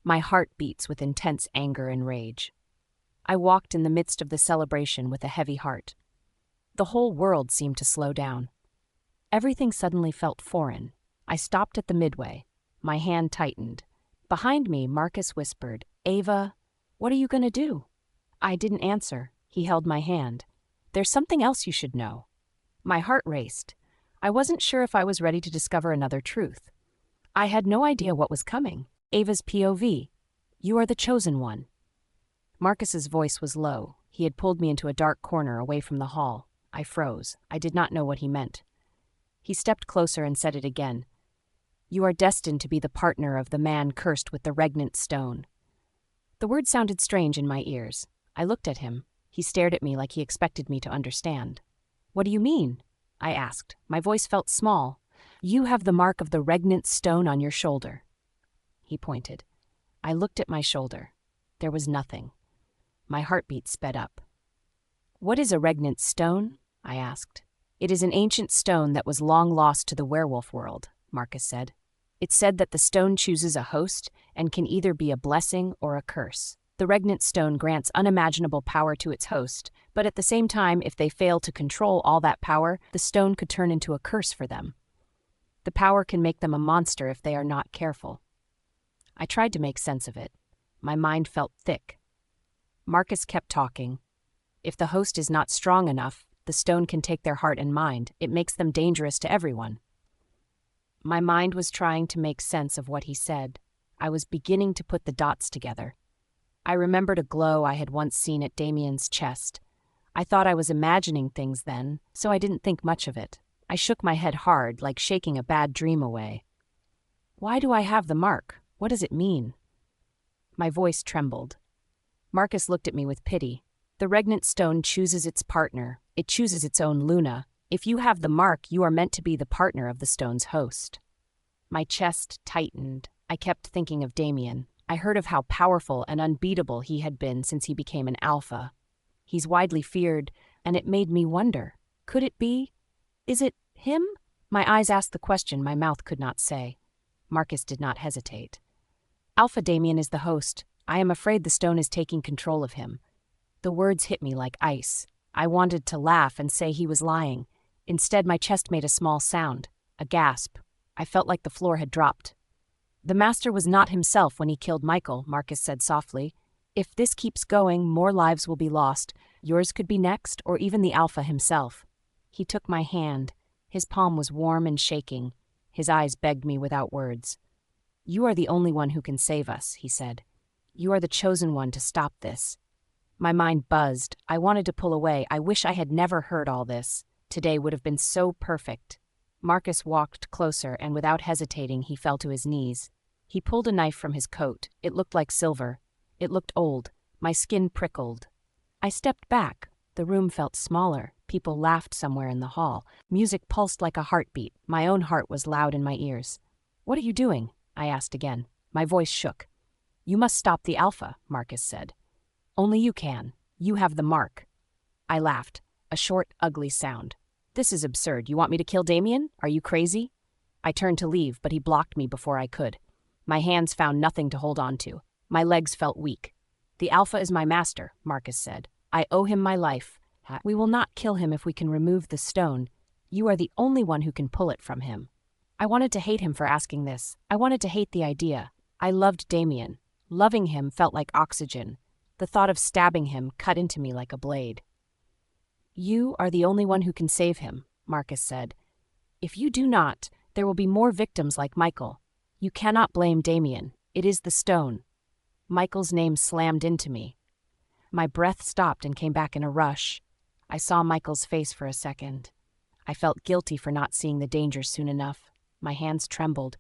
My heart beats with intense anger and rage. I walked in the midst of the celebration with a heavy heart. The whole world seemed to slow down. Everything suddenly felt foreign. I stopped at the midway. My hand tightened. Behind me, Marcus whispered, "Ava, what are you going to do?" I didn't answer. He held my hand. "There's something else you should know." My heart raced. I wasn't sure if I was ready to discover another truth. I had no idea what was coming. Ava's POV. "You are the chosen one." Marcus's voice was low. He had pulled me into a dark corner away from the hall. I froze. I did not know what he meant. He stepped closer and said it again. "You are destined to be the partner of the man cursed with the regnant stone." The word sounded strange in my ears. I looked at him. He stared at me like he expected me to understand. "What do you mean?" I asked. My voice felt small. "You have the mark of the regnant stone on your shoulder." He pointed. I looked at my shoulder. There was nothing. My heartbeat sped up. "What is a regnant stone?" I asked. "It is an ancient stone that was long lost to the werewolf world," Marcus said. "It's said that the stone chooses a host and can either be a blessing or a curse. The regnant stone grants unimaginable power to its host, but at the same time, if they fail to control all that power, the stone could turn into a curse for them. The power can make them a monster if they are not careful." I tried to make sense of it. My mind felt thick. Marcus kept talking. "If the host is not strong enough, the stone can take their heart and mind. It makes them dangerous to everyone." My mind was trying to make sense of what he said. I was beginning to put the dots together. I remembered a glow I had once seen at Damien's chest. I thought I was imagining things then, so I didn't think much of it. I shook my head hard, like shaking a bad dream away. "Why do I have the mark? What does it mean?" My voice trembled. Marcus looked at me with pity. "The regnant stone chooses its partner. It chooses its own Luna. If you have the mark, you are meant to be the partner of the stone's host." My chest tightened. I kept thinking of Damien. I heard of how powerful and unbeatable he had been since he became an alpha. He's widely feared, and it made me wonder. Could it be? Is it him? My eyes asked the question my mouth could not say. Marcus did not hesitate. "Alpha Damien is the host. I am afraid the stone is taking control of him." The words hit me like ice. I wanted to laugh and say he was lying. Instead, my chest made a small sound, a gasp. I felt like the floor had dropped. "The master was not himself when he killed Michael," Marcus said softly. "If this keeps going, more lives will be lost. Yours could be next, or even the Alpha himself." He took my hand. His palm was warm and shaking. His eyes begged me without words. "You are the only one who can save us," he said. "You are the chosen one to stop this." My mind buzzed. I wanted to pull away. I wish I had never heard all this. Today would have been so perfect. Marcus walked closer, and without hesitating, he fell to his knees. He pulled a knife from his coat. It looked like silver. It looked old. My skin prickled. I stepped back. The room felt smaller. People laughed somewhere in the hall. Music pulsed like a heartbeat. My own heart was loud in my ears. "What are you doing?" I asked again. My voice shook. "You must stop the Alpha," Marcus said. "Only you can. You have the mark." I laughed. A short, ugly sound. "This is absurd. You want me to kill Damien? Are you crazy?" I turned to leave, but he blocked me before I could. My hands found nothing to hold on to. My legs felt weak. "The Alpha is my master," Marcus said. "I owe him my life. We will not kill him if we can remove the stone. You are the only one who can pull it from him." I wanted to hate him for asking this. I wanted to hate the idea. I loved Damien. Loving him felt like oxygen. The thought of stabbing him cut into me like a blade. "You are the only one who can save him," Marcus said. "If you do not, there will be more victims like Michael. You cannot blame Damien. It is the stone." Michael's name slammed into me. My breath stopped and came back in a rush. I saw Michael's face for a second. I felt guilty for not seeing the danger soon enough. My hands trembled.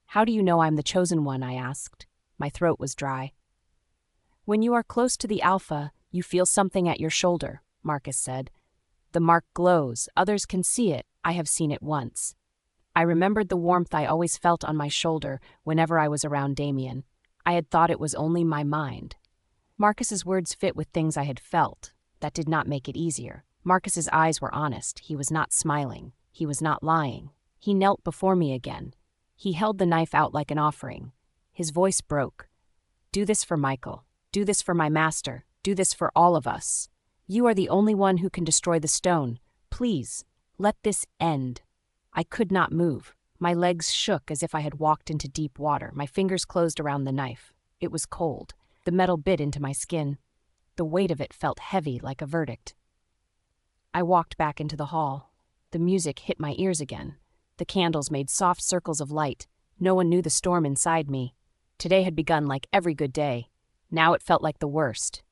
"How do you know I'm the chosen one?" I asked. My throat was dry. "When you are close to the Alpha, you feel something at your shoulder," Marcus said. "The mark glows. Others can see it. I have seen it once." I remembered the warmth I always felt on my shoulder whenever I was around Damien. I had thought it was only my mind. Marcus's words fit with things I had felt. That did not make it easier. Marcus's eyes were honest. He was not smiling. He was not lying. He knelt before me again. He held the knife out like an offering. His voice broke. "Do this for Michael. Do this for my master. Do this for all of us. You are the only one who can destroy the stone. Please, let this end." I could not move. My legs shook as if I had walked into deep water. My fingers closed around the knife. It was cold. The metal bit into my skin. The weight of it felt heavy like a verdict. I walked back into the hall. The music hit my ears again. The candles made soft circles of light. No one knew the storm inside me. Today had begun like every good day. Now it felt like the worst.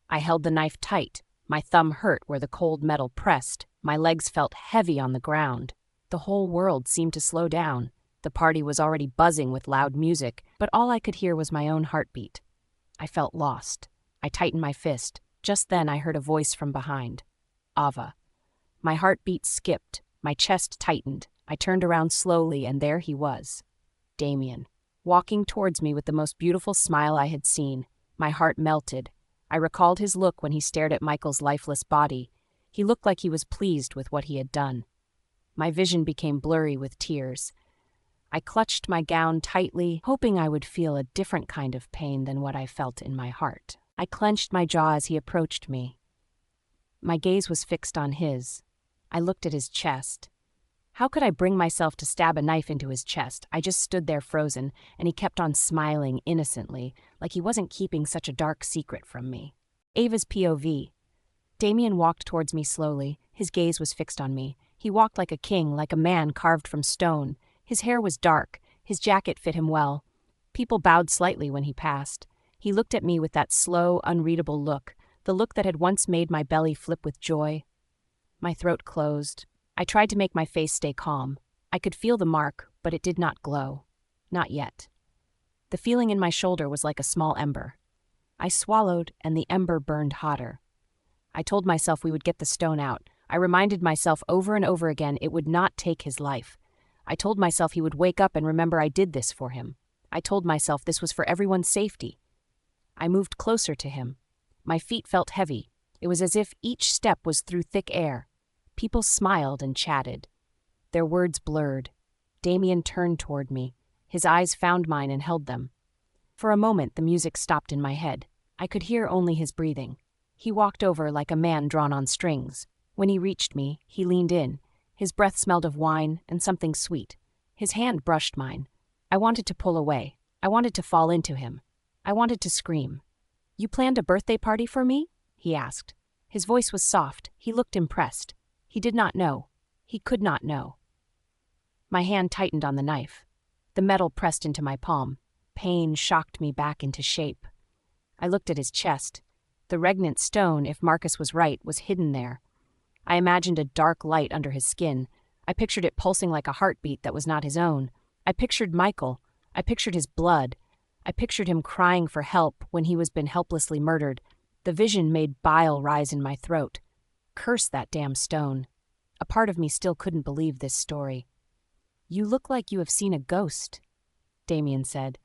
I held the knife tight. My thumb hurt where the cold metal pressed. My legs felt heavy on the ground. The whole world seemed to slow down. The party was already buzzing with loud music, but all I could hear was my own heartbeat. I felt lost. I tightened my fist. Just then I heard a voice from behind. "Ava." My heartbeat skipped. My chest tightened. I turned around slowly, and there he was. Damien, walking towards me with the most beautiful smile I had seen. My heart melted. I recalled his look when he stared at Michael's lifeless body. He looked like he was pleased with what he had done. My vision became blurry with tears. I clutched my gown tightly, hoping I would feel a different kind of pain than what I felt in my heart. I clenched my jaw as he approached me. My gaze was fixed on his. I looked at his chest. How could I bring myself to stab a knife into his chest? I just stood there frozen, and he kept on smiling innocently, like he wasn't keeping such a dark secret from me. Ava's POV. Damien walked towards me slowly. His gaze was fixed on me. He walked like a king, like a man carved from stone. His hair was dark. His jacket fit him well. People bowed slightly when he passed. He looked at me with that slow, unreadable look, the look that had once made my belly flip with joy. My throat closed. I tried to make my face stay calm. I could feel the mark, but it did not glow. Not yet. The feeling in my shoulder was like a small ember. I swallowed, and the ember burned hotter. I told myself we would get the stone out. I reminded myself over and over again it would not take his life. I told myself he would wake up and remember I did this for him. I told myself this was for everyone's safety. I moved closer to him. My feet felt heavy. It was as if each step was through thick air. People smiled and chatted. Their words blurred. Damien turned toward me. His eyes found mine and held them. For a moment, the music stopped in my head. I could hear only his breathing. He walked over like a man drawn on strings. When he reached me, he leaned in. His breath smelled of wine and something sweet. His hand brushed mine. I wanted to pull away. I wanted to fall into him. I wanted to scream. "You planned a birthday party for me?" he asked. His voice was soft. He looked impressed. He did not know. He could not know. My hand tightened on the knife. The metal pressed into my palm. Pain shocked me back into shape. I looked at his chest. The regnant stone, if Marcus was right, was hidden there. I imagined a dark light under his skin. I pictured it pulsing like a heartbeat that was not his own. I pictured Michael. I pictured his blood. I pictured him crying for help when he was been helplessly murdered. The vision made bile rise in my throat. Curse that damn stone. A part of me still couldn't believe this story. "You look like you have seen a ghost," Damien said.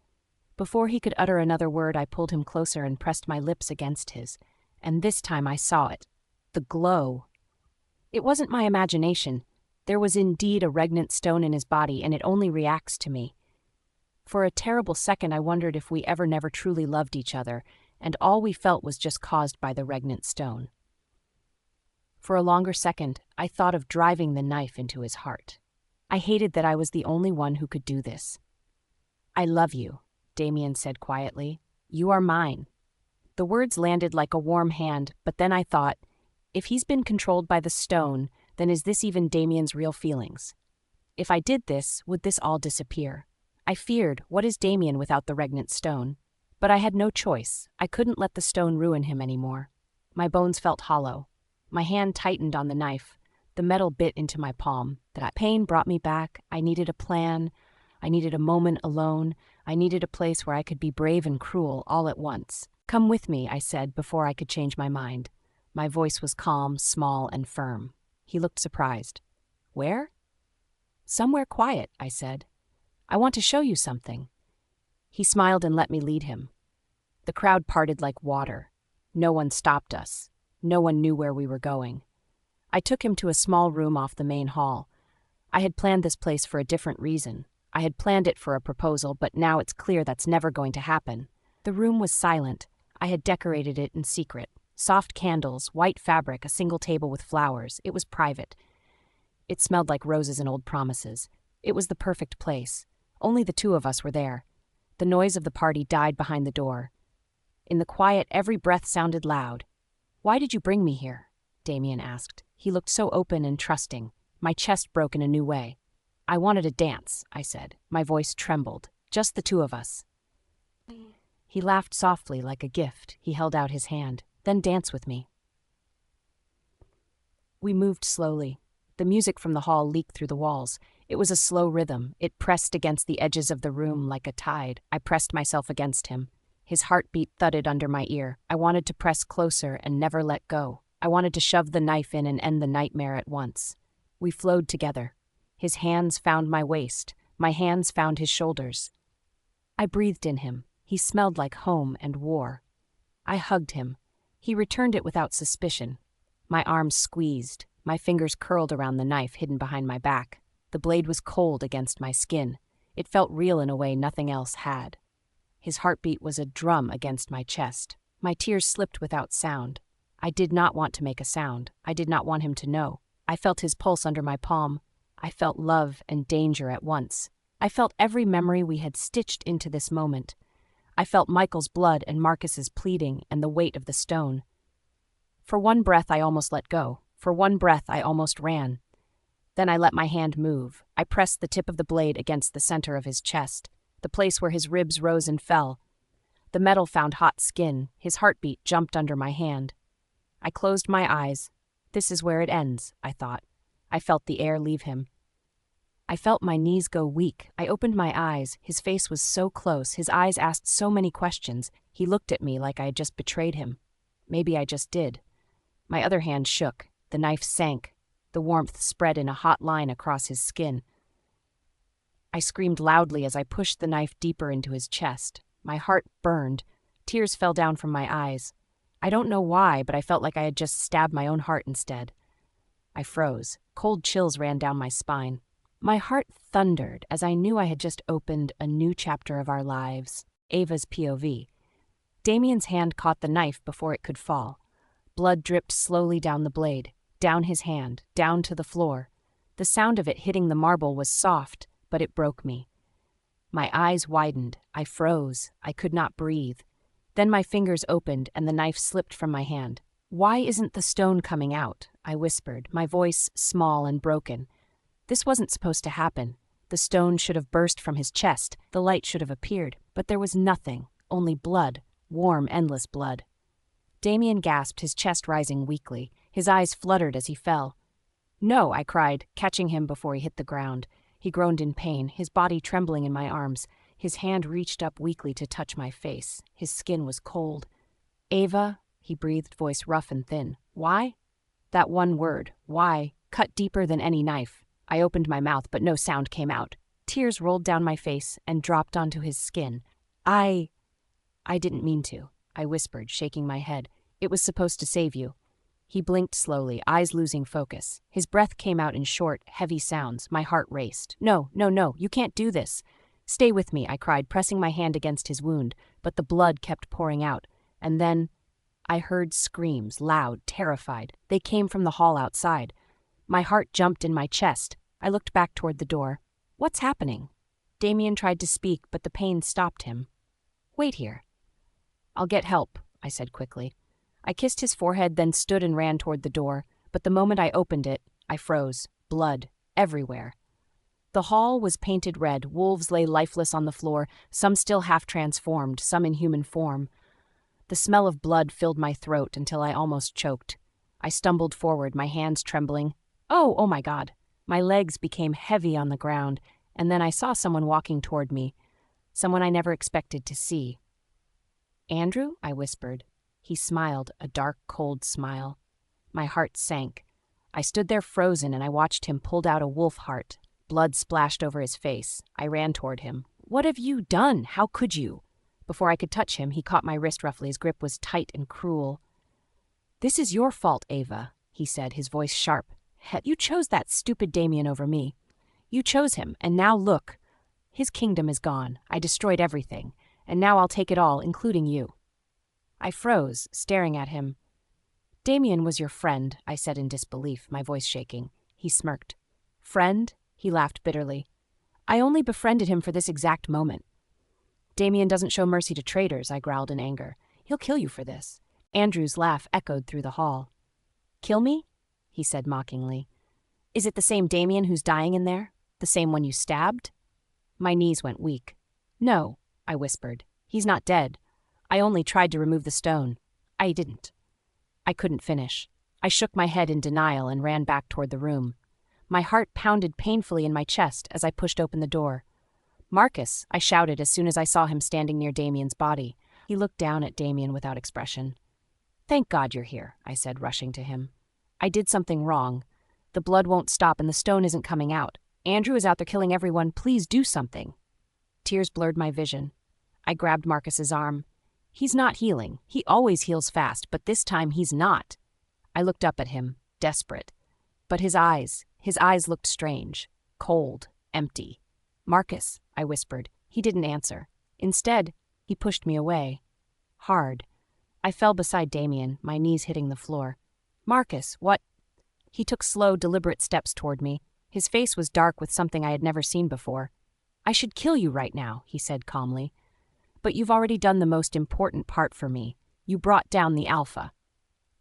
Before he could utter another word, I pulled him closer and pressed my lips against his. And this time I saw it. The glow. It wasn't my imagination. There was indeed a regnant stone in his body, and it only reacts to me. For a terrible second I wondered if we ever never truly loved each other, and all we felt was just caused by the regnant stone. For a longer second, I thought of driving the knife into his heart. I hated that I was the only one who could do this. "I love you," Damien said quietly. "You are mine." The words landed like a warm hand, but then I thought, if he's been controlled by the stone, then is this even Damien's real feelings? If I did this, would this all disappear? I feared, what is Damien without the regnant stone? But I had no choice. I couldn't let the stone ruin him anymore. My bones felt hollow. My hand tightened on the knife. The metal bit into my palm. That pain brought me back. I needed a plan. I needed a moment alone. I needed a place where I could be brave and cruel all at once. "Come with me," I said before I could change my mind. My voice was calm, small, and firm. He looked surprised. "Where?" "Somewhere quiet," I said. "I want to show you something." He smiled and let me lead him. The crowd parted like water. No one stopped us. No one knew where we were going. I took him to a small room off the main hall. I had planned this place for a different reason. I had planned it for a proposal, but now it's clear that's never going to happen. The room was silent. I had decorated it in secret. Soft candles, white fabric, a single table with flowers. It was private. It smelled like roses and old promises. It was the perfect place. Only the two of us were there. The noise of the party died behind the door. In the quiet, every breath sounded loud. "Why did you bring me here?" Damien asked. He looked so open and trusting. My chest broke in a new way. "I wanted to dance," I said. My voice trembled. "Just the two of us." He laughed softly like a gift. He held out his hand. "Then dance with me." We moved slowly. The music from the hall leaked through the walls. It was a slow rhythm. It pressed against the edges of the room like a tide. I pressed myself against him. His heartbeat thudded under my ear. I wanted to press closer and never let go. I wanted to shove the knife in and end the nightmare at once. We flowed together. His hands found my waist. My hands found his shoulders. I breathed in him. He smelled like home and war. I hugged him. He returned it without suspicion. My arms squeezed. My fingers curled around the knife hidden behind my back. The blade was cold against my skin. It felt real in a way nothing else had. His heartbeat was a drum against my chest. My tears slipped without sound. I did not want to make a sound. I did not want him to know. I felt his pulse under my palm. I felt love and danger at once. I felt every memory we had stitched into this moment. I felt Michael's blood and Marcus's pleading and the weight of the stone. For one breath, I almost let go. For one breath, I almost ran. Then I let my hand move. I pressed the tip of the blade against the center of his chest, the place where his ribs rose and fell. The metal found hot skin. His heartbeat jumped under my hand. I closed my eyes. This is where it ends, I thought. I felt the air leave him. I felt my knees go weak. I opened my eyes. His face was so close. His eyes asked so many questions. He looked at me like I had just betrayed him. Maybe I just did. My other hand shook. The knife sank. The warmth spread in a hot line across his skin. I screamed loudly as I pushed the knife deeper into his chest. My heart burned. Tears fell down from my eyes. I don't know why, but I felt like I had just stabbed my own heart instead. I froze. Cold chills ran down my spine. My heart thundered as I knew I had just opened a new chapter of our lives. Ava's POV. Damien's hand caught the knife before it could fall. Blood dripped slowly down the blade, down his hand, down to the floor. The sound of it hitting the marble was soft, but it broke me. My eyes widened. I froze. I could not breathe. Then my fingers opened and the knife slipped from my hand. "Why isn't the stone coming out?" I whispered, my voice small and broken. This wasn't supposed to happen. The stone should have burst from his chest. The light should have appeared. But there was nothing, only blood, warm, endless blood. Damien gasped, his chest rising weakly. His eyes fluttered as he fell. "No," I cried, catching him before he hit the ground. He groaned in pain, his body trembling in my arms. His hand reached up weakly to touch my face. His skin was cold. "Ava," he breathed, voice rough and thin. "Why?" That one word, why, cut deeper than any knife. I opened my mouth, but no sound came out. Tears rolled down my face and dropped onto his skin. I didn't mean to," I whispered, shaking my head. "It was supposed to save you." He blinked slowly, eyes losing focus. His breath came out in short, heavy sounds. My heart raced. No, you can't do this." "Stay with me," I cried, pressing my hand against his wound, but the blood kept pouring out. And then I heard screams, loud, terrified. They came from the hall outside. My heart jumped in my chest. I looked back toward the door. What's happening? Damien tried to speak, but the pain stopped him. Wait here. I'll get help, I said quickly. I kissed his forehead, then stood and ran toward the door, but the moment I opened it, I froze. Blood everywhere. The hall was painted red. Wolves lay lifeless on the floor, some still half transformed, some in human form. The smell of blood filled my throat until I almost choked. I stumbled forward, my hands trembling. Oh my God. My legs became heavy on the ground, and then I saw someone walking toward me, someone I never expected to see. Andrew? I whispered. He smiled, a dark, cold smile. My heart sank. I stood there frozen, and I watched him pull out a wolf heart. Blood splashed over his face. I ran toward him. What have you done? How could you? Before I could touch him, he caught my wrist roughly. His grip was tight and cruel. This is your fault, Ava, he said, his voice sharp. You chose that stupid Damien over me. You chose him, and now look. His kingdom is gone. I destroyed everything, and now I'll take it all, including you. I froze, staring at him. Damien was your friend, I said in disbelief, my voice shaking. He smirked. Friend? He laughed bitterly. I only befriended him for this exact moment. Damien doesn't show mercy to traitors, I growled in anger. He'll kill you for this. Andrew's laugh echoed through the hall. Kill me? He said mockingly. Is it the same Damien who's dying in there? The same one you stabbed? My knees went weak. No, I whispered. He's not dead. I only tried to remove the stone. I didn't. I couldn't finish. I shook my head in denial and ran back toward the room. My heart pounded painfully in my chest as I pushed open the door. Marcus, I shouted as soon as I saw him standing near Damien's body. He looked down at Damien without expression. Thank God you're here, I said, rushing to him. I did something wrong. The blood won't stop and the stone isn't coming out. Andrew is out there killing everyone. Please do something. Tears blurred my vision. I grabbed Marcus's arm. He's not healing. He always heals fast, but this time he's not. I looked up at him, desperate. But his eyes looked strange, cold, empty. Marcus, I whispered. He didn't answer. Instead, he pushed me away. Hard. I fell beside Damien, my knees hitting the floor. Marcus, what? He took slow, deliberate steps toward me. His face was dark with something I had never seen before. I should kill you right now, he said calmly. But you've already done the most important part for me. You brought down the Alpha.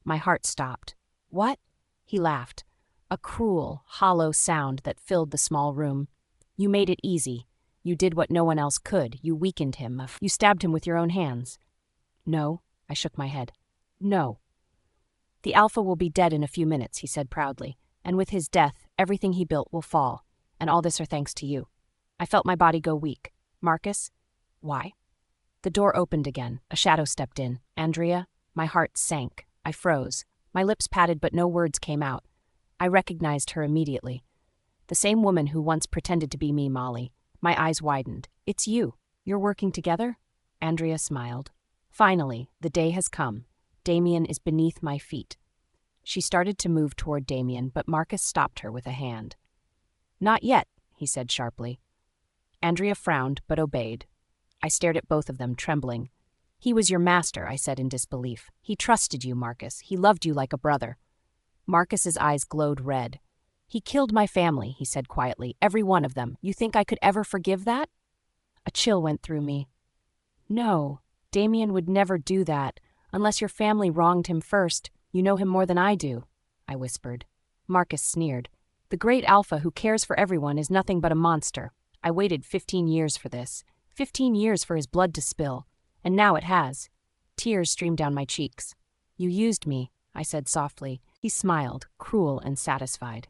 My heart stopped. What? He laughed. A cruel, hollow sound that filled the small room. You made it easy. You did what no one else could. You weakened him. You stabbed him with your own hands. No, I shook my head. No. The Alpha will be dead in a few minutes, he said proudly. And with his death, everything he built will fall. And all this are thanks to you. I felt my body go weak. Marcus? Why? The door opened again. A shadow stepped in. Andrea? My heart sank. I froze. My lips parted, but no words came out. I recognized her immediately. The same woman who once pretended to be me, Molly. My eyes widened. It's you. You're working together? Andrea smiled. Finally, the day has come. Damien is beneath my feet. She started to move toward Damien, but Marcus stopped her with a hand. Not yet, he said sharply. Andrea frowned, but obeyed. I stared at both of them, trembling. He was your master, I said in disbelief. He trusted you, Marcus. He loved you like a brother. Marcus's eyes glowed red. He killed my family, he said quietly. Every one of them. You think I could ever forgive that? A chill went through me. No, Damien would never do that, unless your family wronged him first. You know him more than I do, I whispered. Marcus sneered. The great Alpha who cares for everyone is nothing but a monster. I waited 15 years for this. 15 years for his blood to spill. And now it has. Tears streamed down my cheeks. You used me, I said softly. He smiled, cruel and satisfied.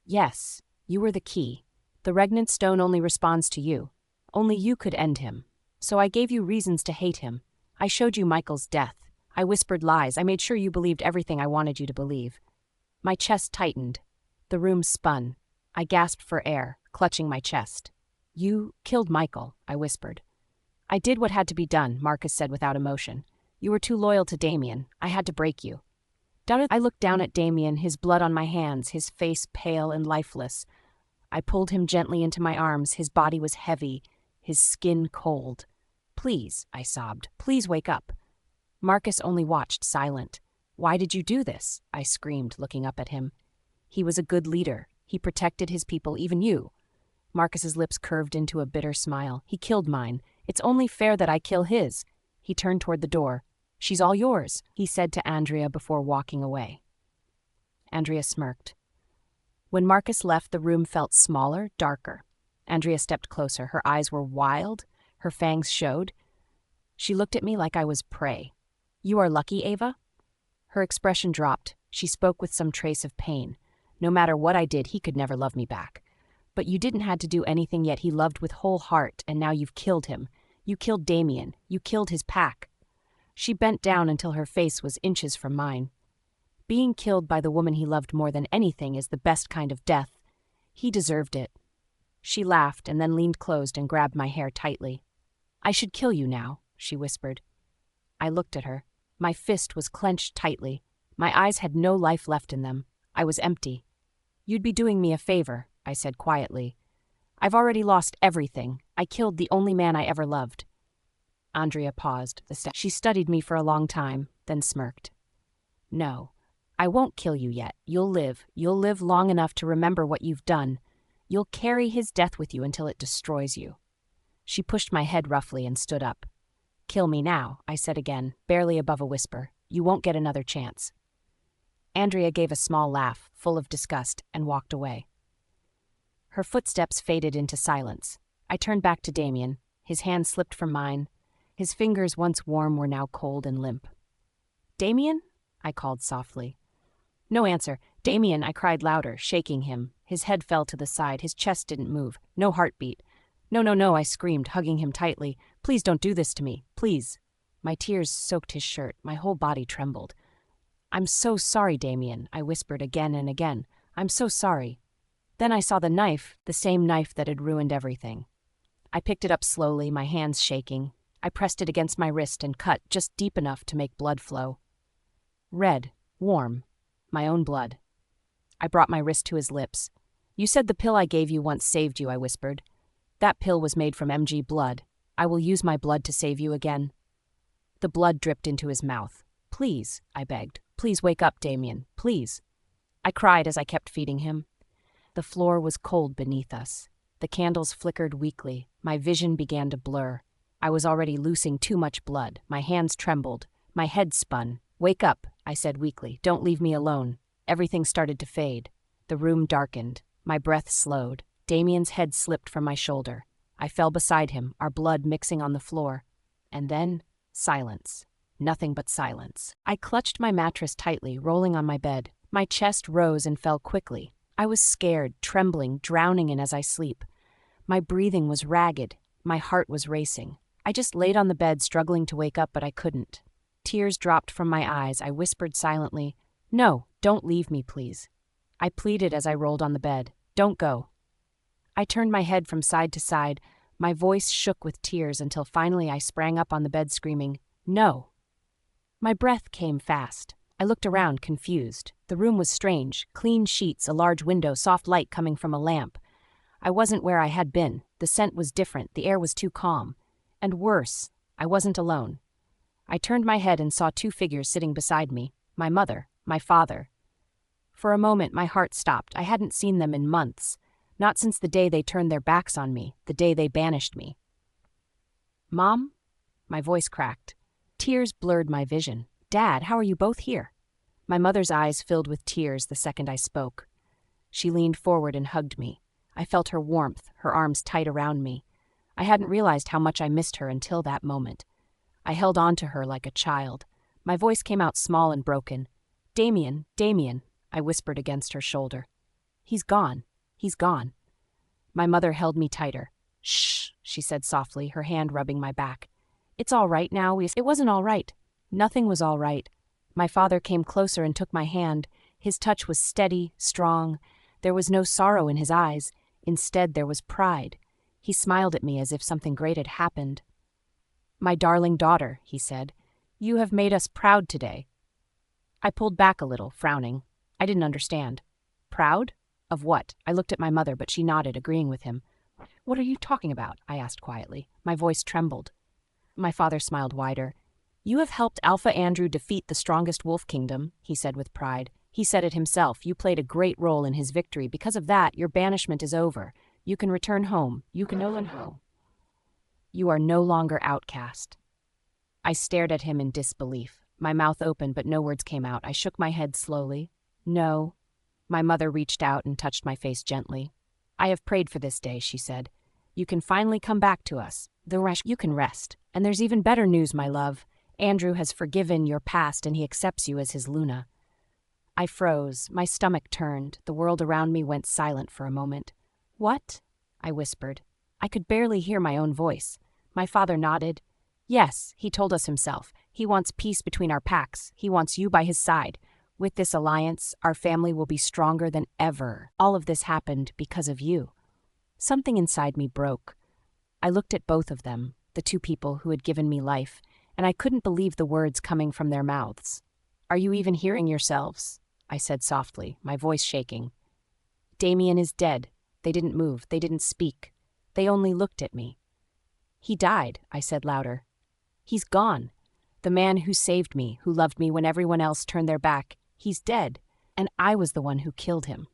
Yes, you were the key. The regnant stone only responds to you. Only you could end him. So I gave you reasons to hate him. I showed you Michael's death. I whispered lies. I made sure you believed everything I wanted you to believe. My chest tightened. The room spun. I gasped for air, clutching my chest. You killed Michael, I whispered. I did what had to be done, Marcus said without emotion. You were too loyal to Damien. I had to break you. I looked down at Damien, his blood on my hands, his face pale and lifeless. I pulled him gently into my arms. His body was heavy, his skin cold. Please, I sobbed. Please wake up. Marcus only watched, silent. "Why did you do this?" I screamed, looking up at him. "He was a good leader. He protected his people, even you." Marcus's lips curved into a bitter smile. "He killed mine. It's only fair that I kill his." He turned toward the door. "She's all yours," he said to Andrea before walking away. Andrea smirked. When Marcus left, the room felt smaller, darker. Andrea stepped closer. Her eyes were wild. Her fangs showed. She looked at me like I was prey. "You are lucky, Ava?" Her expression dropped. She spoke with some trace of pain. "No matter what I did, he could never love me back. But you didn't have to do anything, yet he loved with whole heart, and now you've killed him. You killed Damien. You killed his pack." She bent down until her face was inches from mine. Being killed by the woman he loved more than anything is the best kind of death. He deserved it. She laughed and then leaned close and grabbed my hair tightly. "I should kill you now," she whispered. I looked at her. My fist was clenched tightly. My eyes had no life left in them. I was empty. "You'd be doing me a favor," I said quietly. "I've already lost everything. I killed the only man I ever loved." Andrea paused. She studied me for a long time, then smirked. "No, I won't kill you yet. You'll live. You'll live long enough to remember what you've done. You'll carry his death with you until it destroys you." She pushed my head roughly and stood up. "Kill me now," I said again, barely above a whisper. "You won't get another chance." Andrea gave a small laugh, full of disgust, and walked away. Her footsteps faded into silence. I turned back to Damien. His hand slipped from mine. His fingers, once warm, were now cold and limp. "Damien?" I called softly. No answer. "Damien," I cried louder, shaking him. His head fell to the side. His chest didn't move. No heartbeat. "No, no, no," I screamed, hugging him tightly. "Please don't do this to me. Please." My tears soaked his shirt. My whole body trembled. "I'm so sorry, Damien," I whispered again and again. "I'm so sorry." Then I saw the knife, the same knife that had ruined everything. I picked it up slowly, my hands shaking. I pressed it against my wrist and cut just deep enough to make blood flow. Red, warm, my own blood. I brought my wrist to his lips. "You said the pill I gave you once saved you," I whispered. "That pill was made from MG blood. I will use my blood to save you again." The blood dripped into his mouth. "Please," I begged. "Please wake up, Damien. Please." I cried as I kept feeding him. The floor was cold beneath us. The candles flickered weakly. My vision began to blur. I was already losing too much blood. My hands trembled. My head spun. "Wake up," I said weakly. "Don't leave me alone." Everything started to fade. The room darkened. My breath slowed. Damien's head slipped from my shoulder. I fell beside him, our blood mixing on the floor. And then, silence. Nothing but silence. I clutched my mattress tightly, rolling on my bed. My chest rose and fell quickly. I was scared, trembling, drowning in as I sleep. My breathing was ragged. My heart was racing. I just laid on the bed, struggling to wake up, but I couldn't. Tears dropped from my eyes. I whispered silently, "No, don't leave me, please." I pleaded as I rolled on the bed. "Don't go." I turned my head from side to side. My voice shook with tears until finally I sprang up on the bed screaming, "No." My breath came fast. I looked around, confused. The room was strange. Clean sheets, a large window, soft light coming from a lamp. I wasn't where I had been. The scent was different. The air was too calm. And worse, I wasn't alone. I turned my head and saw two figures sitting beside me. My mother, my father. For a moment, my heart stopped. I hadn't seen them in months. Not since the day they turned their backs on me, the day they banished me. "Mom?" My voice cracked. Tears blurred my vision. "Dad, how are you both here?" My mother's eyes filled with tears the second I spoke. She leaned forward and hugged me. I felt her warmth, her arms tight around me. I hadn't realized how much I missed her until that moment. I held on to her like a child. My voice came out small and broken. "Damien, Damien," I whispered against her shoulder. "He's gone. He's gone." My mother held me tighter. "Shh," she said softly, her hand rubbing my back. "It's all right now." It wasn't all right. Nothing was all right. My father came closer and took my hand. His touch was steady, strong. There was no sorrow in his eyes. Instead, there was pride. He smiled at me as if something great had happened. "My darling daughter," he said, "you have made us proud today." I pulled back a little, frowning. I didn't understand. Proud? Of what? I looked at my mother, but she nodded, agreeing with him. "What are you talking about?" I asked quietly. My voice trembled. My father smiled wider. You have helped Alpha Andrew defeat the strongest wolf kingdom, he said with pride. He said it himself. You played a great role in his victory. Because of that, your banishment is over. You can return home. You can return home. You are no longer outcast. I stared at him in disbelief. My mouth opened, but no words came out. I shook my head slowly. No. My mother reached out and touched my face gently. I have prayed for this day, she said. You can finally come back to us. You can rest. And there's even better news, my love. Andrew has forgiven your past and he accepts you as his Luna. I froze. My stomach turned. The world around me went silent for a moment. What? I whispered. I could barely hear my own voice. My father nodded. Yes, he told us himself. He wants peace between our packs. He wants you by his side. With this alliance, our family will be stronger than ever. All of this happened because of you. Something inside me broke. I looked at both of them, the two people who had given me life, and I couldn't believe the words coming from their mouths. Are you even hearing yourselves? I said softly, my voice shaking. Damien is dead. They didn't move. They didn't speak. They only looked at me. He died, I said louder. He's gone. The man who saved me, who loved me when everyone else turned their back, he's dead, and I was the one who killed him.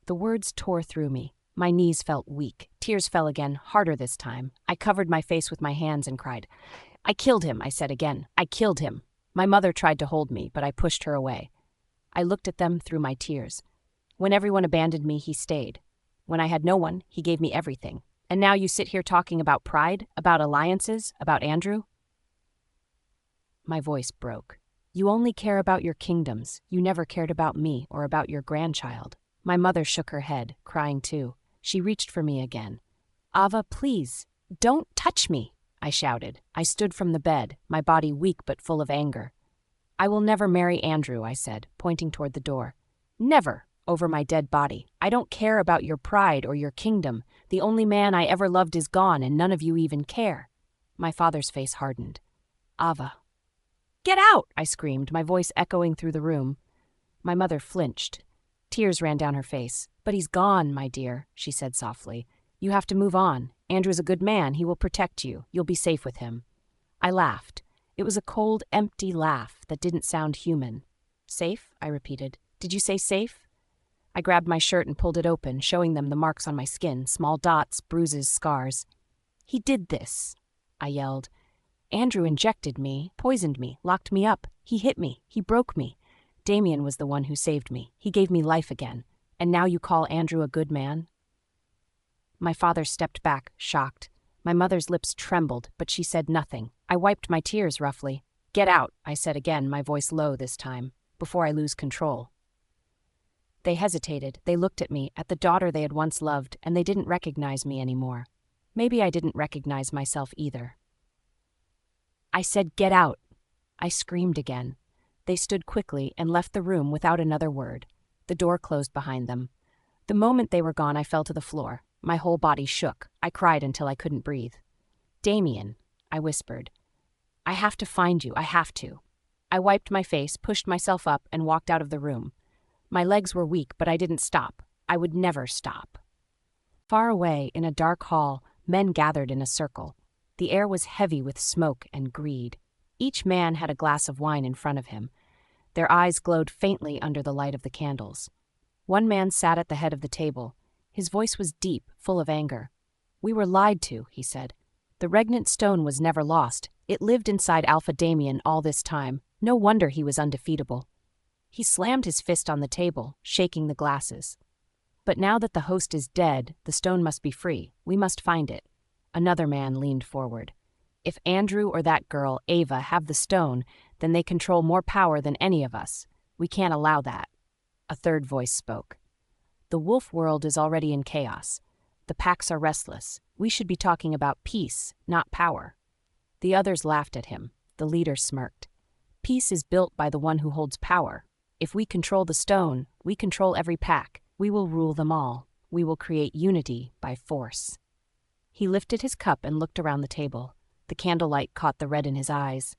The words tore through me. My knees felt weak. Tears fell again, harder this time. I covered my face with my hands and cried. I killed him, I said again. I killed him. My mother tried to hold me, but I pushed her away. I looked at them through my tears. When everyone abandoned me, he stayed. When I had no one, he gave me everything. And now you sit here talking about pride, about alliances, about Andrew? My voice broke. You only care about your kingdoms. You never cared about me or about your grandchild. My mother shook her head, crying too. She reached for me again. Ava, please, don't touch me, I shouted. I stood from the bed, my body weak but full of anger. I will never marry Andrew, I said, pointing toward the door. Never, over my dead body. I don't care about your pride or your kingdom. The only man I ever loved is gone, and none of you even care. My father's face hardened. Ava. Get out, I screamed, my voice echoing through the room. My mother flinched. Tears ran down her face. But he's gone, my dear, she said softly. You have to move on. Andrew's a good man. He will protect you. You'll be safe with him. I laughed. It was a cold, empty laugh that didn't sound human. Safe? I repeated. Did you say safe? I grabbed my shirt and pulled it open, showing them the marks on my skin, small dots, bruises, scars. He did this, I yelled. Andrew injected me, poisoned me, locked me up. He hit me. He broke me. Damien was the one who saved me. He gave me life again. And now you call Andrew a good man? My father stepped back, shocked. My mother's lips trembled, but she said nothing. I wiped my tears roughly. Get out, I said again, my voice low this time, before I lose control. They hesitated. They looked at me, at the daughter they had once loved, and they didn't recognize me anymore. Maybe I didn't recognize myself either. I said, get out. I screamed again. They stood quickly and left the room without another word. The door closed behind them. The moment they were gone, I fell to the floor. My whole body shook. I cried until I couldn't breathe. Damien, I whispered. I have to find you. I have to. I wiped my face, pushed myself up, and walked out of the room. My legs were weak, but I didn't stop. I would never stop. Far away, in a dark hall, men gathered in a circle. The air was heavy with smoke and greed. Each man had a glass of wine in front of him. Their eyes glowed faintly under the light of the candles. One man sat at the head of the table. His voice was deep, full of anger. We were lied to, he said. The regnant stone was never lost. It lived inside Alpha Damien all this time. No wonder he was undefeatable. He slammed his fist on the table, shaking the glasses. But now that the host is dead, the stone must be free. We must find it. Another man leaned forward. If Andrew or that girl, Ava, have the stone, then they control more power than any of us. We can't allow that. A third voice spoke. The wolf world is already in chaos. The packs are restless. We should be talking about peace, not power. The others laughed at him. The leader smirked. Peace is built by the one who holds power. If we control the stone, we control every pack. We will rule them all. We will create unity by force. He lifted his cup and looked around the table. The candlelight caught the red in his eyes.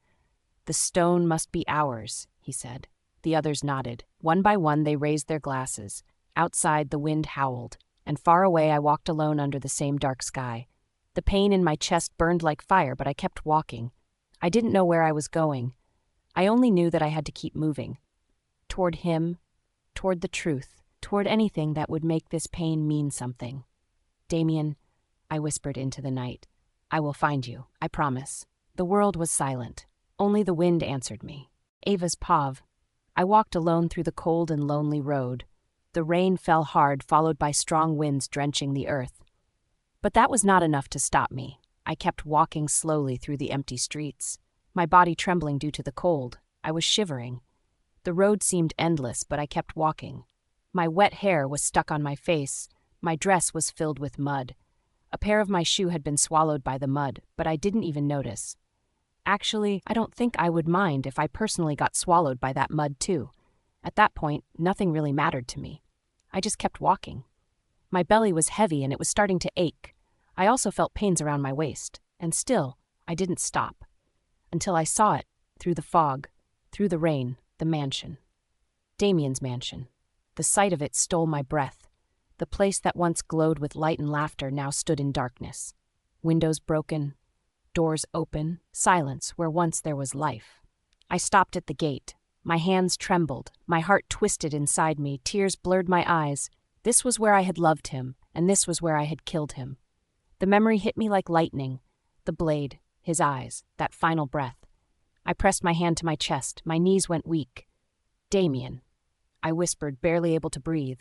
The stone must be ours, he said. The others nodded. One by one they raised their glasses. Outside the wind howled, and far away I walked alone under the same dark sky. The pain in my chest burned like fire, but I kept walking. I didn't know where I was going. I only knew that I had to keep moving. Toward him, toward the truth, toward anything that would make this pain mean something. Damien, I whispered into the night, I will find you, I promise. The world was silent. Only the wind answered me. Ava's Pav. I walked alone through the cold and lonely road. The rain fell hard, followed by strong winds drenching the earth. But that was not enough to stop me. I kept walking slowly through the empty streets, my body trembling due to the cold. I was shivering. The road seemed endless, but I kept walking. My wet hair was stuck on my face. My dress was filled with mud. A pair of my shoe had been swallowed by the mud, but I didn't even notice. Actually, I don't think I would mind if I personally got swallowed by that mud too. At that point, nothing really mattered to me. I just kept walking. My belly was heavy and it was starting to ache. I also felt pains around my waist, and still, I didn't stop. Until I saw it, through the fog, through the rain, the mansion. Damien's mansion. The sight of it stole my breath. The place that once glowed with light and laughter now stood in darkness. Windows broken, doors open, silence where once there was life. I stopped at the gate. My hands trembled, my heart twisted inside me, tears blurred my eyes. This was where I had loved him, and this was where I had killed him. The memory hit me like lightning. The blade, his eyes, that final breath. I pressed my hand to my chest, my knees went weak. Damien, I whispered, barely able to breathe.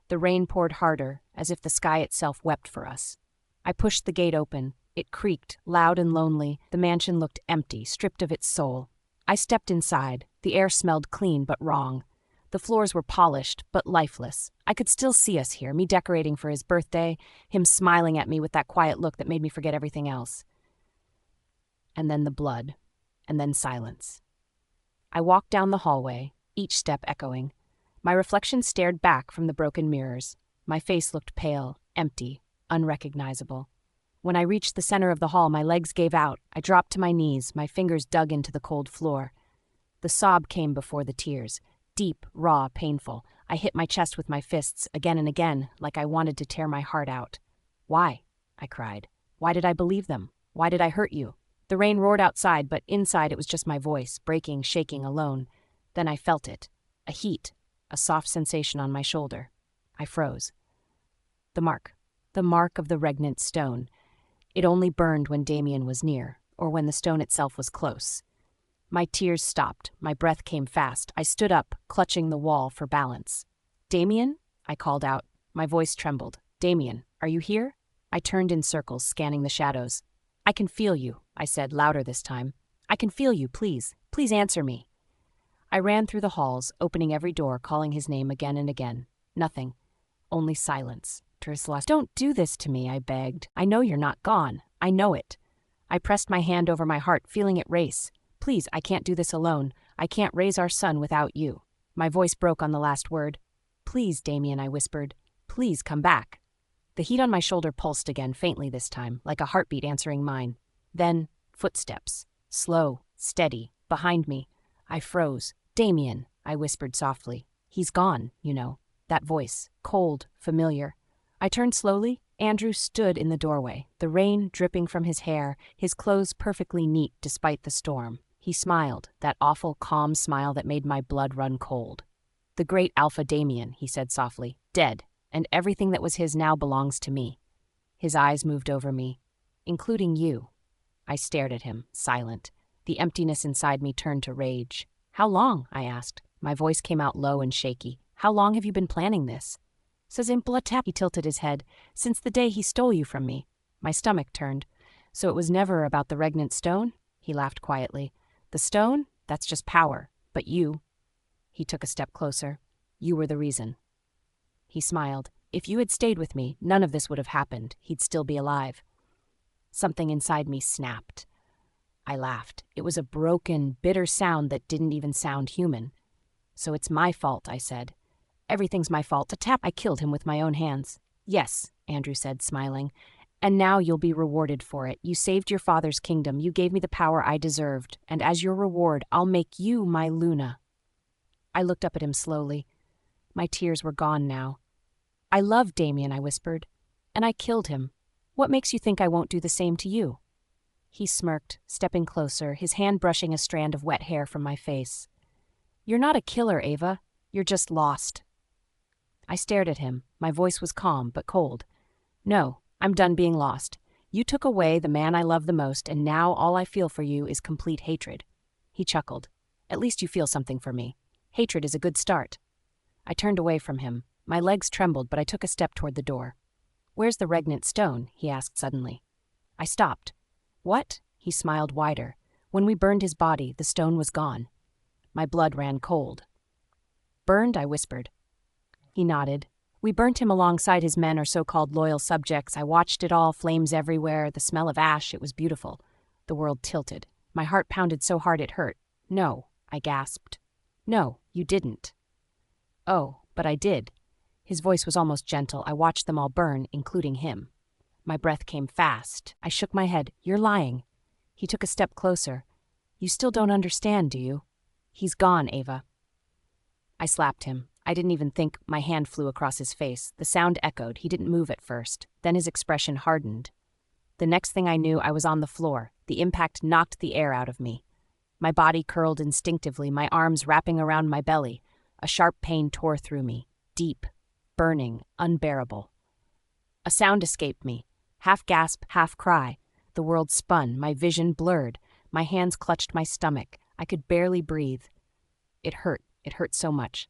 The rain poured harder, as if the sky itself wept for us. I pushed the gate open. It creaked, loud and lonely. The mansion looked empty, stripped of its soul. I stepped inside. The air smelled clean but wrong. The floors were polished, but lifeless. I could still see us here, me decorating for his birthday, him smiling at me with that quiet look that made me forget everything else. And then the blood, and then silence. I walked down the hallway, each step echoing. My reflection stared back from the broken mirrors. My face looked pale, empty, unrecognizable. When I reached the center of the hall, my legs gave out. I dropped to my knees, my fingers dug into the cold floor. The sob came before the tears. Deep, raw, painful. I hit my chest with my fists again and again, like I wanted to tear my heart out. Why? I cried. Why did I believe them? Why did I hurt you? The rain roared outside, but inside it was just my voice, breaking, shaking, alone. Then I felt it. A heat, a soft sensation on my shoulder. I froze. The mark of the regnant stone. It only burned when Damien was near, or when the stone itself was close. My tears stopped. My breath came fast. I stood up, clutching the wall for balance. Damien? I called out. My voice trembled. Damien, are you here? I turned in circles, scanning the shadows. I can feel you, I said, louder this time. I can feel you, please. Please answer me. I ran through the halls, opening every door, calling his name again and again. Nothing. Only silence. Solace, don't do this to me, I begged. I know you're not gone. I know it. I pressed my hand over my heart, feeling it race. Please, I can't do this alone. I can't raise our son without you. My voice broke on the last word. Please, Damien, I whispered. Please come back. The heat on my shoulder pulsed again, faintly this time, like a heartbeat answering mine. Then, footsteps. Slow, steady, behind me. I froze. Damien, I whispered softly. He's gone, you know. That voice, cold, familiar. I turned slowly. Andrew stood in the doorway, the rain dripping from his hair, his clothes perfectly neat despite the storm. He smiled, that awful, calm smile that made my blood run cold. The great Alpha Damien, he said softly, dead, and everything that was his now belongs to me. His eyes moved over me, including you. I stared at him, silent. The emptiness inside me turned to rage. How long? I asked. My voice came out low and shaky. How long have you been planning this? He tilted his head. Since the day he stole you from me. My stomach turned. So it was never about the regnant stone? He laughed quietly. The stone? That's just power. But you. He took a step closer. You were the reason. He smiled. If you had stayed with me, none of this would have happened. He'd still be alive. Something inside me snapped. I laughed. It was a broken, bitter sound that didn't even sound human. So it's my fault, I said. Everything's my fault. I killed him with my own hands. Yes, Andrew said, smiling. And now you'll be rewarded for it. You saved your father's kingdom. You gave me the power I deserved. And as your reward, I'll make you my Luna. I looked up at him slowly. My tears were gone now. I love Damien, I whispered. And I killed him. What makes you think I won't do the same to you? He smirked, stepping closer, his hand brushing a strand of wet hair from my face. "You're not a killer, Ava. You're just lost." I stared at him. My voice was calm but cold. "No, I'm done being lost. You took away the man I love the most, and now all I feel for you is complete hatred." He chuckled. "At least you feel something for me. Hatred is a good start." I turned away from him. My legs trembled, but I took a step toward the door. "Where's the regnant stone?" he asked suddenly. I stopped. "What?" He smiled wider. "When we burned his body, the stone was gone." My blood ran cold. "Burned?" I whispered. He nodded. "We burnt him alongside his men or so-called loyal subjects. I watched it all, flames everywhere, the smell of ash. It was beautiful." The world tilted. My heart pounded so hard it hurt. "No," I gasped. "No, you didn't." "Oh, but I did." His voice was almost gentle. "I watched them all burn, including him." My breath came fast. I shook my head. "You're lying." He took a step closer. "You still don't understand, do you? He's gone, Ava." I slapped him. I didn't even think. My hand flew across his face. The sound echoed. He didn't move at first. Then his expression hardened. The next thing I knew, I was on the floor. The impact knocked the air out of me. My body curled instinctively, my arms wrapping around my belly. A sharp pain tore through me. Deep, burning, unbearable. A sound escaped me. Half gasp, half cry. The world spun. My vision blurred. My hands clutched my stomach. I could barely breathe. It hurt. It hurt so much.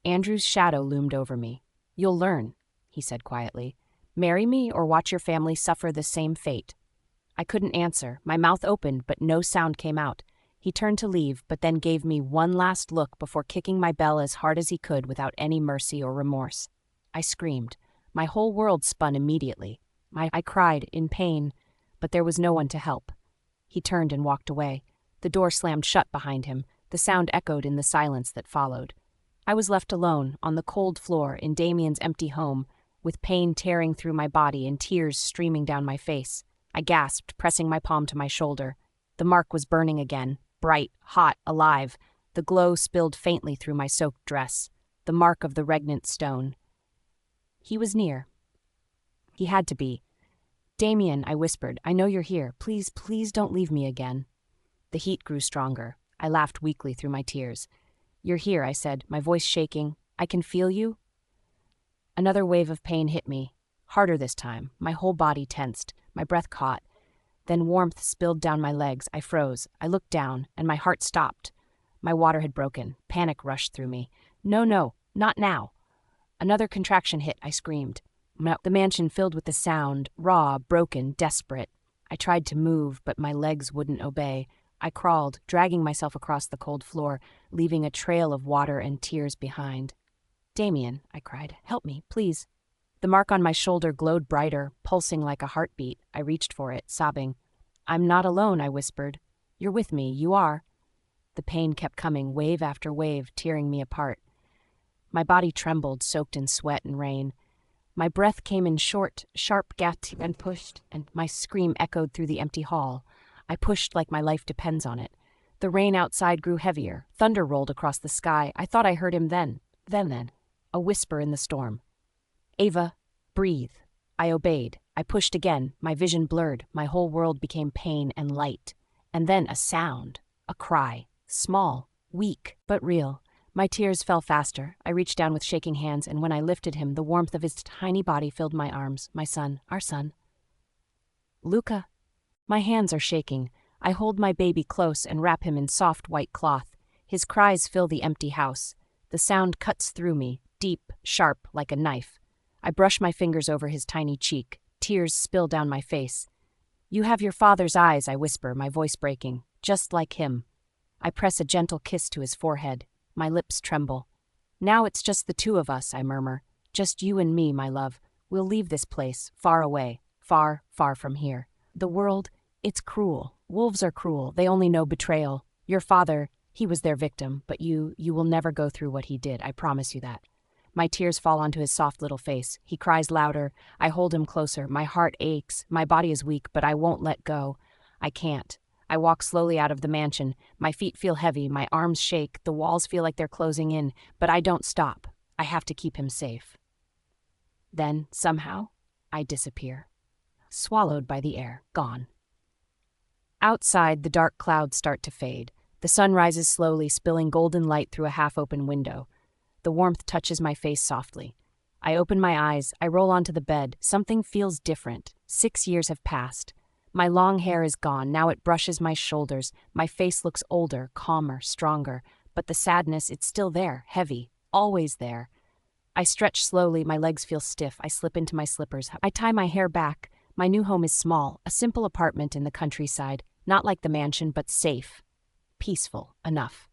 Andrew's shadow loomed over me. "You'll learn," he said quietly. "Marry me or watch your family suffer the same fate." I couldn't answer. My mouth opened, but no sound came out. He turned to leave, but then gave me one last look before kicking my bell as hard as he could without any mercy or remorse. I screamed. My whole world spun immediately. I cried, in pain, but there was no one to help. He turned and walked away. The door slammed shut behind him. The sound echoed in the silence that followed. I was left alone, on the cold floor, in Damien's empty home, with pain tearing through my body and tears streaming down my face. I gasped, pressing my palm to my shoulder. The mark was burning again, bright, hot, alive. The glow spilled faintly through my soaked dress. The mark of the regnant stone. He was near. He had to be. "Damien," I whispered, "I know you're here. Please, please don't leave me again." The heat grew stronger. I laughed weakly through my tears. "You're here," I said, my voice shaking. "I can feel you." Another wave of pain hit me. Harder this time. My whole body tensed. My breath caught. Then warmth spilled down my legs. I froze. I looked down, and my heart stopped. My water had broken. Panic rushed through me. "No, no, not now." Another contraction hit. I screamed. The mansion filled with the sound, raw, broken, desperate. I tried to move, but my legs wouldn't obey. I crawled, dragging myself across the cold floor, leaving a trail of water and tears behind. "Damien," I cried, "help me, please." The mark on my shoulder glowed brighter, pulsing like a heartbeat. I reached for it, sobbing. "I'm not alone," I whispered. "You're with me, you are." The pain kept coming, wave after wave, tearing me apart. My body trembled, soaked in sweat and rain. My breath came in short, sharp gasps and pushed, and my scream echoed through the empty hall. I pushed like my life depends on it. The rain outside grew heavier. Thunder rolled across the sky. I thought I heard him then. A whisper in the storm. "Ava, breathe." I obeyed. I pushed again. My vision blurred. My whole world became pain and light. And then a sound. A cry. Small, weak, but real. My tears fell faster. I reached down with shaking hands, and when I lifted him, the warmth of his tiny body filled my arms. My son, our son. "Luca." My hands are shaking. I hold my baby close and wrap him in soft white cloth. His cries fill the empty house. The sound cuts through me, deep, sharp, like a knife. I brush my fingers over his tiny cheek. Tears spill down my face. "You have your father's eyes," I whisper, my voice breaking. "Just like him." I press a gentle kiss to his forehead. My lips tremble. "Now it's just the two of us," I murmur. "Just you and me, my love. We'll leave this place, far away, far, far from here. The world, it's cruel. Wolves are cruel. They only know betrayal. Your father, he was their victim, but you will never go through what he did. I promise you that." My tears fall onto his soft little face. He cries louder. I hold him closer. My heart aches. My body is weak, but I won't let go. I can't. I walk slowly out of the mansion. My feet feel heavy. My arms shake. The walls feel like they're closing in, but I don't stop. I have to keep him safe. Then, somehow, I disappear. Swallowed by the air. Gone. Outside, the dark clouds start to fade. The sun rises slowly, spilling golden light through a half-open window. The warmth touches my face softly. I open my eyes, I roll onto the bed. Something feels different. 6 years have passed. My long hair is gone, now it brushes my shoulders. My face looks older, calmer, stronger. But the sadness, it's still there, heavy, always there. I stretch slowly, my legs feel stiff. I slip into my slippers. I tie my hair back. My new home is small, a simple apartment in the countryside. Not like the mansion, but safe. Peaceful enough.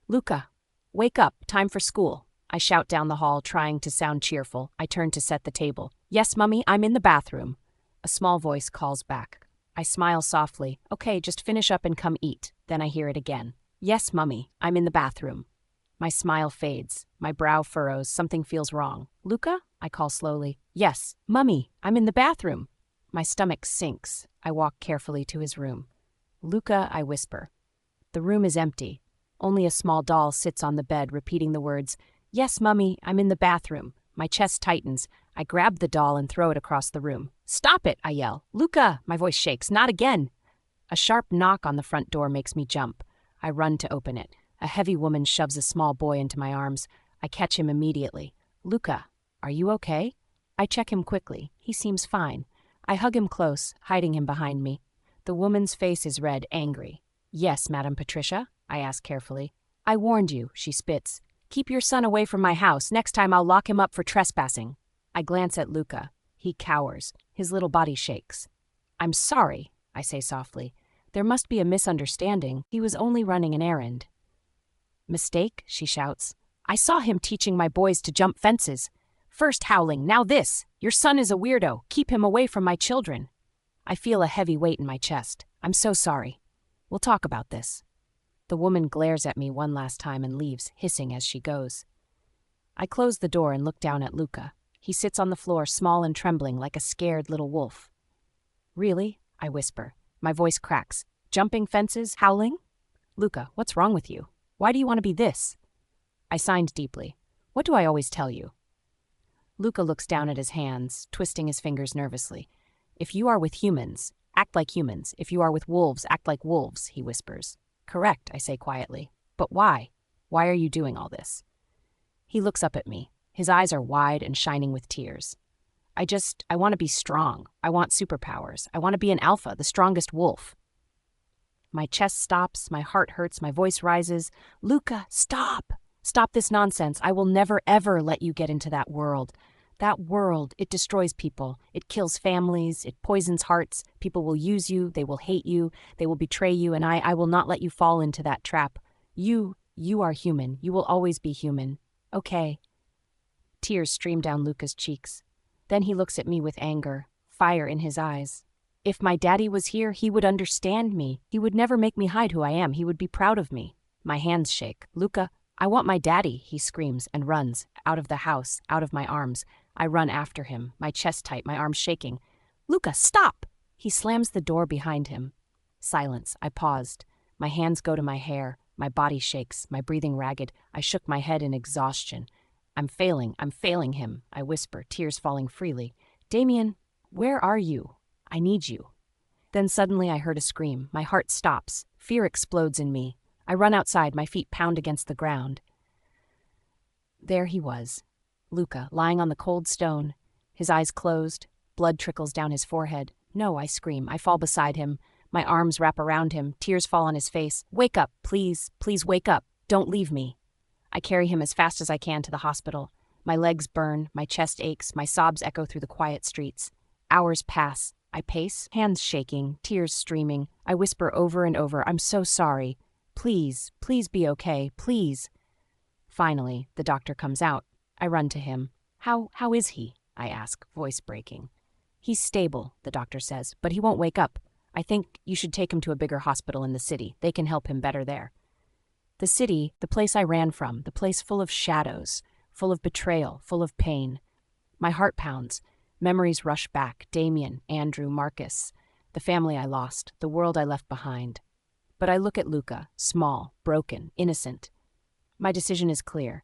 Luca, wake up, time for school. I shout down the hall, trying to sound cheerful. I turn to set the table. Yes, Mummy, I'm in the bathroom. A small voice calls back. I smile softly. Okay, just finish up and come eat. Then I hear it again. Yes, Mummy, I'm in the bathroom. My smile fades. My brow furrows. Something feels wrong. Luca? I call slowly. Yes, Mummy, I'm in the bathroom. My stomach sinks. I walk carefully to his room. Luca, I whisper. The room is empty. Only a small doll sits on the bed, repeating the words, Yes, Mummy, I'm in the bathroom. My chest tightens. I grab the doll and throw it across the room. Stop it, I yell. Luca, my voice shakes. Not again. A sharp knock on the front door makes me jump. I run to open it. A heavy woman shoves a small boy into my arms. I catch him immediately. Luca, are you okay? I check him quickly. He seems fine. I hug him close, hiding him behind me. The woman's face is red, angry. Yes, Madam Patricia, I ask carefully. I warned you, she spits. Keep your son away from my house. Next time I'll lock him up for trespassing. I glance at Luca. He cowers. His little body shakes. I'm sorry, I say softly. There must be a misunderstanding. He was only running an errand. Mistake, she shouts. I saw him teaching my boys to jump fences. First howling, now this. Your son is a weirdo. Keep him away from my children. I feel a heavy weight in my chest. I'm so sorry. We'll talk about this. The woman glares at me one last time and leaves, hissing as she goes. I close the door and look down at Luca. He sits on the floor, small and trembling, like a scared little wolf. Really? I whisper. My voice cracks. Jumping fences? Howling? Luca, what's wrong with you? Why do you want to be this? I signed deeply. What do I always tell you? Luca looks down at his hands, twisting his fingers nervously. If you are with humans, act like humans. If you are with wolves, act like wolves, he whispers. Correct, I say quietly. But why? Why are you doing all this? He looks up at me. His eyes are wide and shining with tears. I want to be strong. I want superpowers. I want to be an alpha, the strongest wolf. My chest stops, my heart hurts, my voice rises. Luca, stop! Stop this nonsense. I will never, ever let you get into that world. That world, it destroys people. It kills families. It poisons hearts. People will use you. They will hate you. They will betray you, and I will not let you fall into that trap. You are human. You will always be human. Okay. Tears stream down Luca's cheeks. Then he looks at me with anger, fire in his eyes. If my daddy was here, he would understand me. He would never make me hide who I am. He would be proud of me. My hands shake. Luca, I want my daddy, he screams and runs, out of the house, out of my arms. I run after him, my chest tight, my arms shaking. Luca, stop! He slams the door behind him. Silence. I paused. My hands go to my hair. My body shakes, my breathing ragged. I shook my head in exhaustion. I'm failing him, I whisper, tears falling freely. Damien, where are you? I need you. Then suddenly I heard a scream. My heart stops. Fear explodes in me. I run outside, my feet pound against the ground. There he was, Luca, lying on the cold stone, his eyes closed, blood trickles down his forehead. No, I scream. I fall beside him. My arms wrap around him. Tears fall on his face. Wake up, please. Please wake up. Don't leave me. I carry him as fast as I can to the hospital. My legs burn, my chest aches, my sobs echo through the quiet streets. Hours pass. I pace, hands shaking, tears streaming. I whisper over and over, I'm so sorry. Please, please be okay, please. Finally, the doctor comes out. I run to him. How is he? I ask, voice breaking. He's stable, the doctor says, but he won't wake up. I think you should take him to a bigger hospital in the city. They can help him better there. The city, the place I ran from, the place full of shadows, full of betrayal, full of pain. My heart pounds. Memories rush back. Damien, Andrew, Marcus, the family I lost, the world I left behind. But I look at Luca, small, broken, innocent. My decision is clear.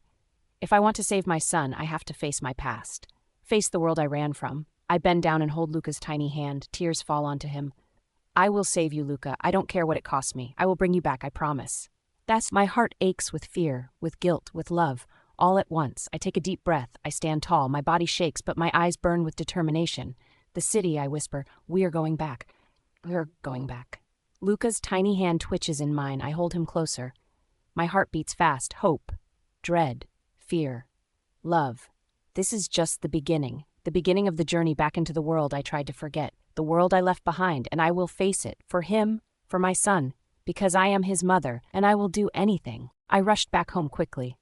If I want to save my son, I have to face my past. Face the world I ran from. I bend down and hold Luca's tiny hand. Tears fall onto him. I will save you, Luca. I don't care what it costs me. I will bring you back, I promise. My heart aches with fear, with guilt, with love, all at once. I take a deep breath. I stand tall. My body shakes, but my eyes burn with determination. The city, I whisper. We are going back. We're going back. Luca's tiny hand twitches in mine. I hold him closer. My heart beats fast. Hope, dread, fear, love. This is just the beginning of the journey back into the world I tried to forget, the world I left behind, and I will face it, for him, for my son, because I am his mother, and I will do anything. I rushed back home quickly.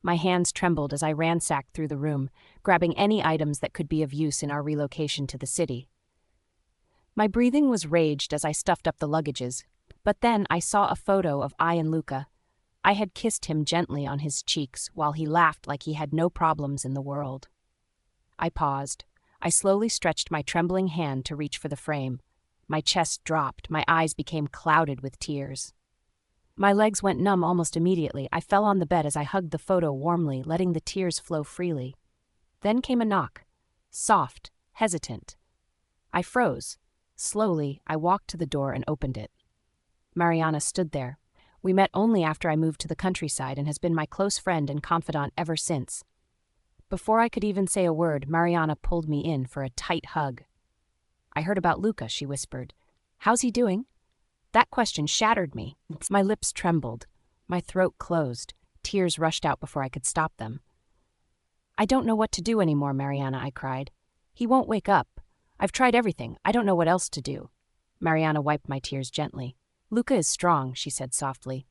My hands trembled as I ransacked through the room, grabbing any items that could be of use in our relocation to the city. My breathing was raged as I stuffed up the luggages, but then I saw a photo of I and Luca. I had kissed him gently on his cheeks while he laughed like he had no problems in the world. I paused. I slowly stretched my trembling hand to reach for the frame. My chest dropped. My eyes became clouded with tears. My legs went numb almost immediately. I fell on the bed as I hugged the photo warmly, letting the tears flow freely. Then came a knock. Soft, hesitant. I froze. Slowly, I walked to the door and opened it. Mariana stood there. We met only after I moved to the countryside and has been my close friend and confidant ever since. Before I could even say a word, Mariana pulled me in for a tight hug. I heard about Luca, she whispered. How's he doing? That question shattered me. My lips trembled. My throat closed. Tears rushed out before I could stop them. I don't know what to do anymore, Mariana, I cried. He won't wake up. I've tried everything. I don't know what else to do. Mariana wiped my tears gently. Luca is strong, she said softly.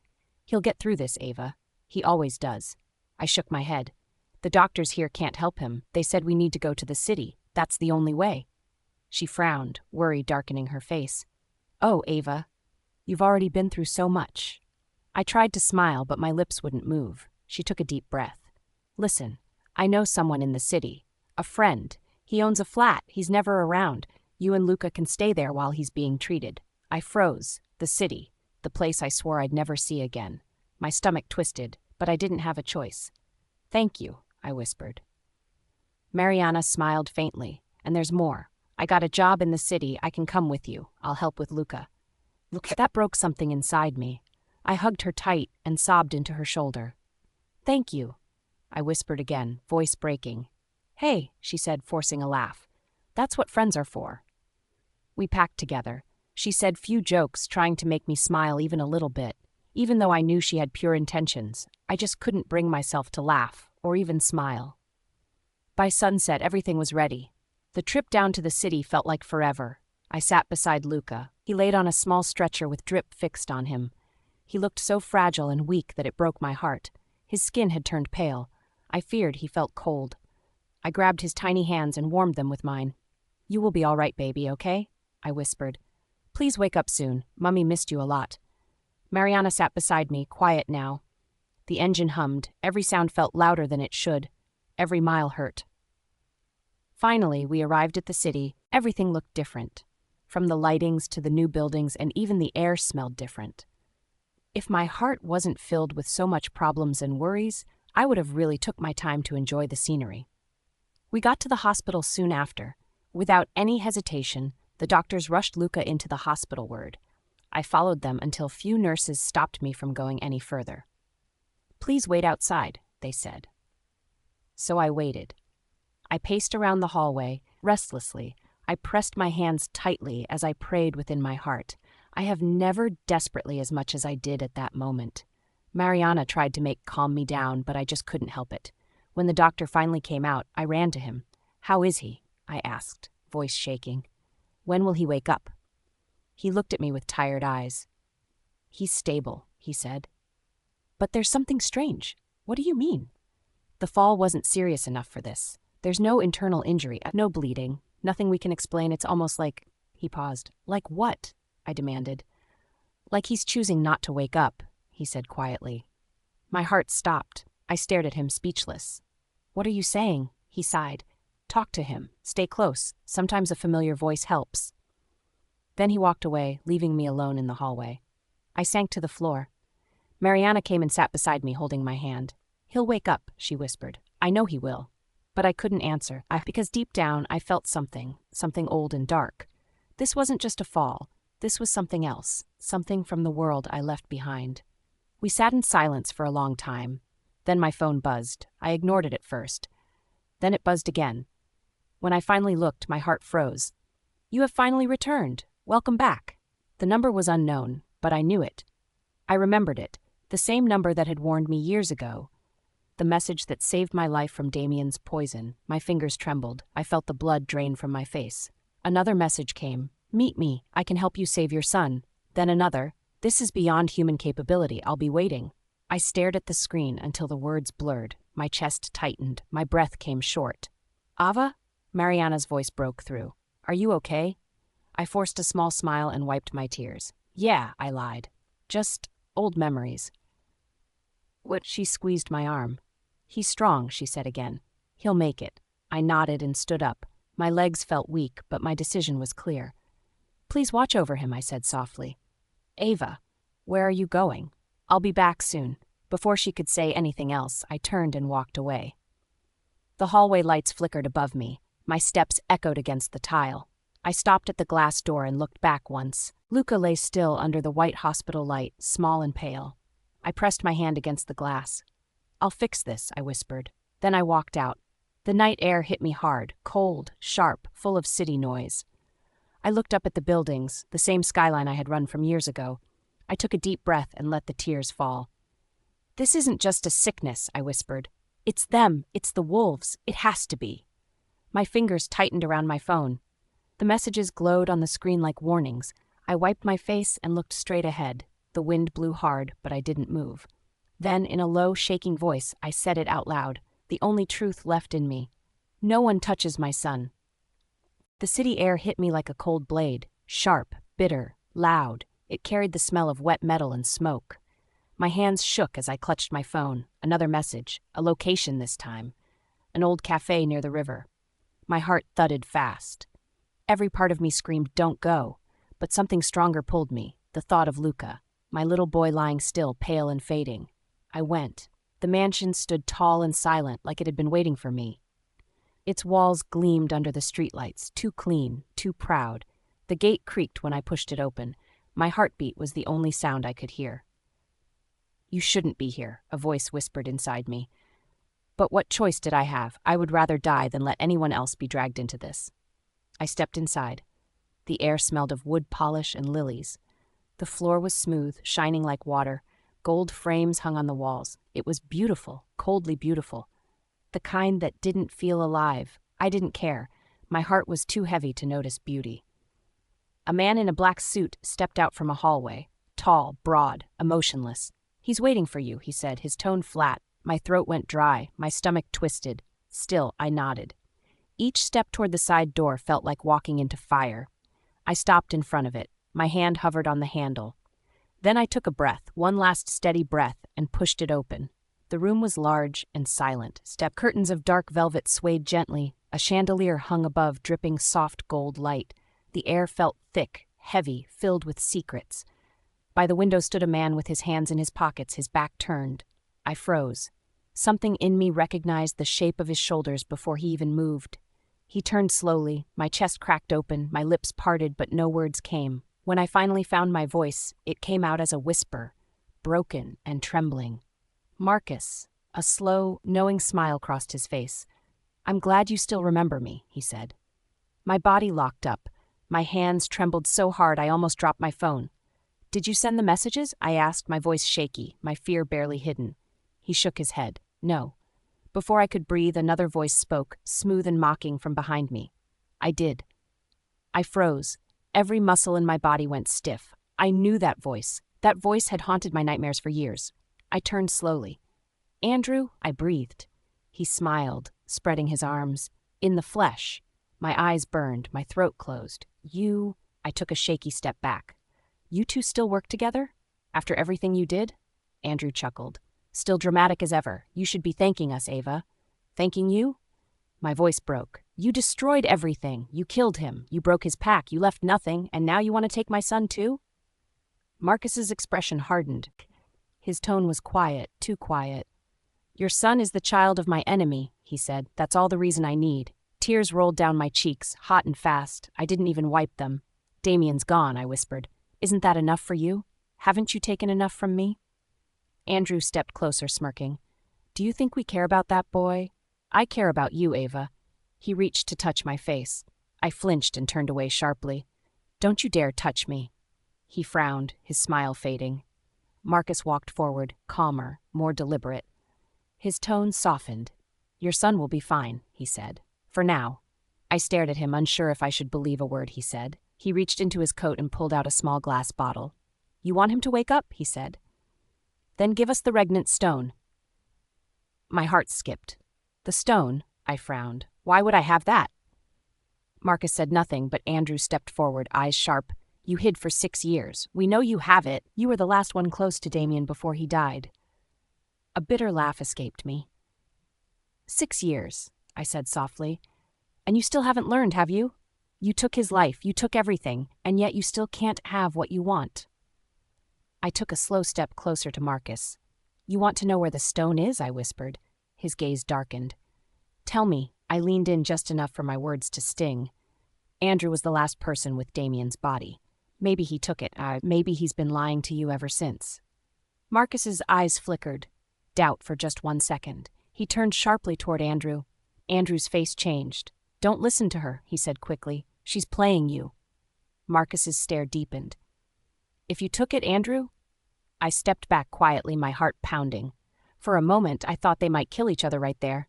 He'll get through this, Ava. He always does. I shook my head. The doctors here can't help him. They said we need to go to the city. That's the only way. She frowned, worry darkening her face. Oh, Ava, you've already been through so much. I tried to smile, but my lips wouldn't move. She took a deep breath. Listen, I know someone in the city. A friend. He owns a flat. He's never around. You and Luca can stay there while he's being treated. I froze. The city. The place I swore I'd never see again. My stomach twisted, but I didn't have a choice. Thank you, I whispered. Mariana smiled faintly. And there's more. I got a job in the city. I can come with you. I'll help with Luca. That broke something inside me. I hugged her tight and sobbed into her shoulder. Thank you, I whispered again, voice breaking. Hey, she said, forcing a laugh. That's what friends are for. We packed together. She said few jokes, trying to make me smile even a little bit. Even though I knew she had pure intentions, I just couldn't bring myself to laugh or even smile. By sunset, everything was ready. The trip down to the city felt like forever. I sat beside Luca. He laid on a small stretcher with drip fixed on him. He looked so fragile and weak that it broke my heart. His skin had turned pale. I feared he felt cold. I grabbed his tiny hands and warmed them with mine. You will be all right, baby, okay? I whispered. Please wake up soon. Mummy missed you a lot. Mariana sat beside me, quiet now. The engine hummed. Every sound felt louder than it should. Every mile hurt. Finally, we arrived at the city. Everything looked different. From the lightings to the new buildings, and even the air smelled different. If my heart wasn't filled with so much problems and worries, I would have really took my time to enjoy the scenery. We got to the hospital soon after. Without any hesitation, the doctors rushed Luca into the hospital ward. I followed them until few nurses stopped me from going any further. Please wait outside, they said. So I waited. I paced around the hallway, restlessly. I pressed my hands tightly as I prayed within my heart. I have never desperately as much as I did at that moment. Mariana tried to calm me down, but I just couldn't help it. When the doctor finally came out, I ran to him. How is he? I asked, voice shaking. When will he wake up? He looked at me with tired eyes. He's stable, he said. But there's something strange. What do you mean? The fall wasn't serious enough for this. There's no internal injury, no bleeding, nothing we can explain. It's almost like... He paused. Like what? I demanded. Like he's choosing not to wake up, he said quietly. My heart stopped. I stared at him, speechless. What are you saying? He sighed. Talk to him. Stay close. Sometimes a familiar voice helps. Then he walked away, leaving me alone in the hallway. I sank to the floor. Mariana came and sat beside me, holding my hand. He'll wake up, she whispered. I know he will. But I couldn't answer, because deep down I felt something old and dark. This wasn't just a fall. This was something else, something from the world I left behind. We sat in silence for a long time. Then my phone buzzed. I ignored it at first. Then it buzzed again. When I finally looked, my heart froze. "You have finally returned. Welcome back." The number was unknown, but I knew it. I remembered it, the same number that had warned me years ago. The message that saved my life from Damien's poison. My fingers trembled. I felt the blood drain from my face. Another message came. "Meet me. I can help you save your son." Then another. "This is beyond human capability. I'll be waiting." I stared at the screen until the words blurred. My chest tightened. My breath came short. "Ava?" Mariana's voice broke through. "Are you okay?" I forced a small smile and wiped my tears. "Yeah," I lied. "Just old memories." What? She squeezed my arm. "He's strong," she said again. "He'll make it." I nodded and stood up. My legs felt weak, but my decision was clear. "Please watch over him," I said softly. "Ava, where are you going?" "I'll be back soon." Before she could say anything else, I turned and walked away. The hallway lights flickered above me. My steps echoed against the tile. I stopped at the glass door and looked back once. Luca lay still under the white hospital light, small and pale. I pressed my hand against the glass. "I'll fix this," I whispered. Then I walked out. The night air hit me hard, cold, sharp, full of city noise. I looked up at the buildings, the same skyline I had run from years ago. I took a deep breath and let the tears fall. "This isn't just a sickness," I whispered. "It's them. It's the wolves. It has to be." My fingers tightened around my phone. The messages glowed on the screen like warnings. I wiped my face and looked straight ahead. The wind blew hard, but I didn't move. Then, in a low, shaking voice, I said it out loud, the only truth left in me. "No one touches my son." The city air hit me like a cold blade, sharp, bitter, loud. It carried the smell of wet metal and smoke. My hands shook as I clutched my phone. Another message, a location this time. An old cafe near the river. My heart thudded fast. Every part of me screamed, "Don't go." But something stronger pulled me, the thought of Luca, my little boy lying still, pale and fading. I went. The mansion stood tall and silent, like it had been waiting for me. Its walls gleamed under the streetlights, too clean, too proud. The gate creaked when I pushed it open. My heartbeat was the only sound I could hear. "You shouldn't be here," a voice whispered inside me. But what choice did I have? I would rather die than let anyone else be dragged into this. I stepped inside. The air smelled of wood polish and lilies. The floor was smooth, shining like water. Gold frames hung on the walls. It was beautiful, coldly beautiful. The kind that didn't feel alive. I didn't care. My heart was too heavy to notice beauty. A man in a black suit stepped out from a hallway. Tall, broad, emotionless. "He's waiting for you," he said, his tone flat. My throat went dry, my stomach twisted. Still, I nodded. Each step toward the side door felt like walking into fire. I stopped in front of it. My hand hovered on the handle. Then I took a breath, one last steady breath, and pushed it open. The room was large and silent. Step curtains of dark velvet swayed gently. A chandelier hung above, dripping soft gold light. The air felt thick, heavy, filled with secrets. By the window stood a man with his hands in his pockets, his back turned. I froze. Something in me recognized the shape of his shoulders before he even moved. He turned slowly. My chest cracked open, my lips parted, but no words came. When I finally found my voice, it came out as a whisper, broken and trembling. "Marcus." A slow, knowing smile crossed his face. "I'm glad you still remember me," he said. My body locked up. My hands trembled so hard I almost dropped my phone. "Did you send the messages?" I asked, my voice shaky, my fear barely hidden. He shook his head. "No." Before I could breathe, another voice spoke, smooth and mocking from behind me. "I did." I froze. Every muscle in my body went stiff. I knew that voice. That voice had haunted my nightmares for years. I turned slowly. "Andrew," I breathed. He smiled, spreading his arms. "In the flesh." My eyes burned, my throat closed. "You—" I took a shaky step back. "You two still work together? After everything you did?" Andrew chuckled. "Still dramatic as ever. You should be thanking us, Ava." "Thanking you?" My voice broke. "You destroyed everything. You killed him. You broke his pack. You left nothing. And now you want to take my son too?" Marcus's expression hardened. His tone was quiet, too quiet. "Your son is the child of my enemy," he said. "That's all the reason I need." Tears rolled down my cheeks, hot and fast. I didn't even wipe them. "Damien's gone," I whispered. Isn't that enough for you? Haven't you taken enough from me?" Andrew stepped closer, smirking. "Do you think we care about that boy? I care about you, Ava." He reached to touch my face. I flinched and turned away sharply. "Don't you dare touch me." He frowned, his smile fading. Marcus walked forward, calmer, more deliberate. His tone softened. "Your son will be fine," he said. "For now." I stared at him, unsure if I should believe a word he said. He reached into his coat and pulled out a small glass bottle. "You want him to wake up?" he said. "Then give us the regnant stone." My heart skipped. "The stone?" I frowned. "Why would I have that?" Marcus said nothing, but Andrew stepped forward, eyes sharp. "You hid for 6 years. We know you have it. You were the last one close to Damien before he died." A bitter laugh escaped me. 6 years, I said softly. "And you still haven't learned, have you? You took his life, you took everything, and yet you still can't have what you want." I took a slow step closer to Marcus. "You want to know where the stone is?" I whispered. His gaze darkened. "Tell me." I leaned in just enough for my words to sting. "Andrew was the last person with Damien's body. Maybe he took it. Maybe he's been lying to you ever since." Marcus's eyes flickered. Doubt for just 1 second. He turned sharply toward Andrew. Andrew's face changed. "Don't listen to her," he said quickly. "She's playing you." Marcus's stare deepened. "If you took it, Andrew?" I stepped back quietly, my heart pounding. For a moment, I thought they might kill each other right there.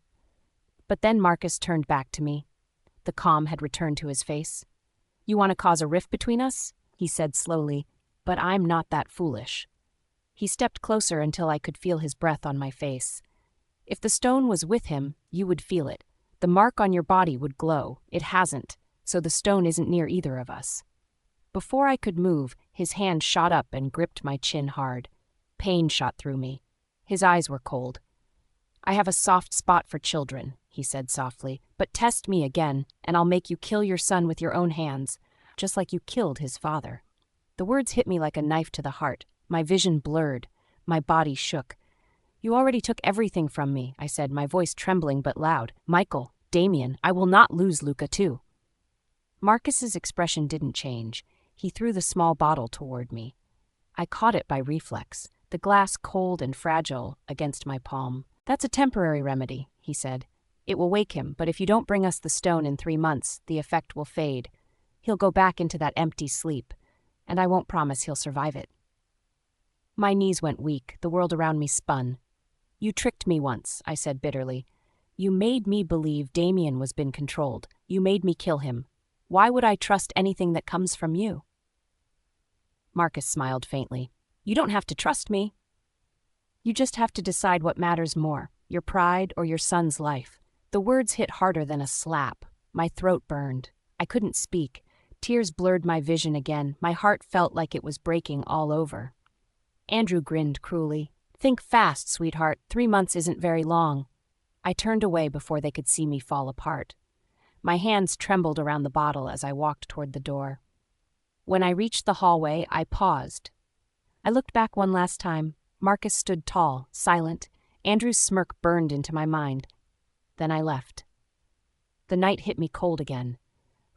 But then Marcus turned back to me. The calm had returned to his face. "You want to cause a rift between us?" he said slowly. "But I'm not that foolish." He stepped closer until I could feel his breath on my face. "If the stone was with him, you would feel it. The mark on your body would glow. It hasn't, so the stone isn't near either of us." Before I could move, his hand shot up and gripped my chin hard. Pain shot through me. His eyes were cold. "I have a soft spot for children," he said softly, "but test me again, and I'll make you kill your son with your own hands, just like you killed his father." The words hit me like a knife to the heart. My vision blurred. My body shook. "You already took everything from me," I said, my voice trembling but loud. "Michael, Damien, I will not lose Luca too." Marcus's expression didn't change. He threw the small bottle toward me. I caught it by reflex, the glass cold and fragile against my palm. "That's a temporary remedy," he said. "It will wake him, but if you don't bring us the stone in 3 months, the effect will fade. He'll go back into that empty sleep, and I won't promise he'll survive it." My knees went weak, the world around me spun. "You tricked me once," I said bitterly. "You made me believe Damien was been controlled. You made me kill him. Why would I trust anything that comes from you?" Marcus smiled faintly. "You don't have to trust me. You just have to decide what matters more, your pride or your son's life." The words hit harder than a slap. My throat burned. I couldn't speak. Tears blurred my vision again. My heart felt like it was breaking all over. Andrew grinned cruelly. "Think fast, sweetheart. 3 months isn't very long." I turned away before they could see me fall apart. My hands trembled around the bottle as I walked toward the door. When I reached the hallway, I paused. I looked back one last time. Marcus stood tall, silent. Andrew's smirk burned into my mind. Then I left. The night hit me cold again.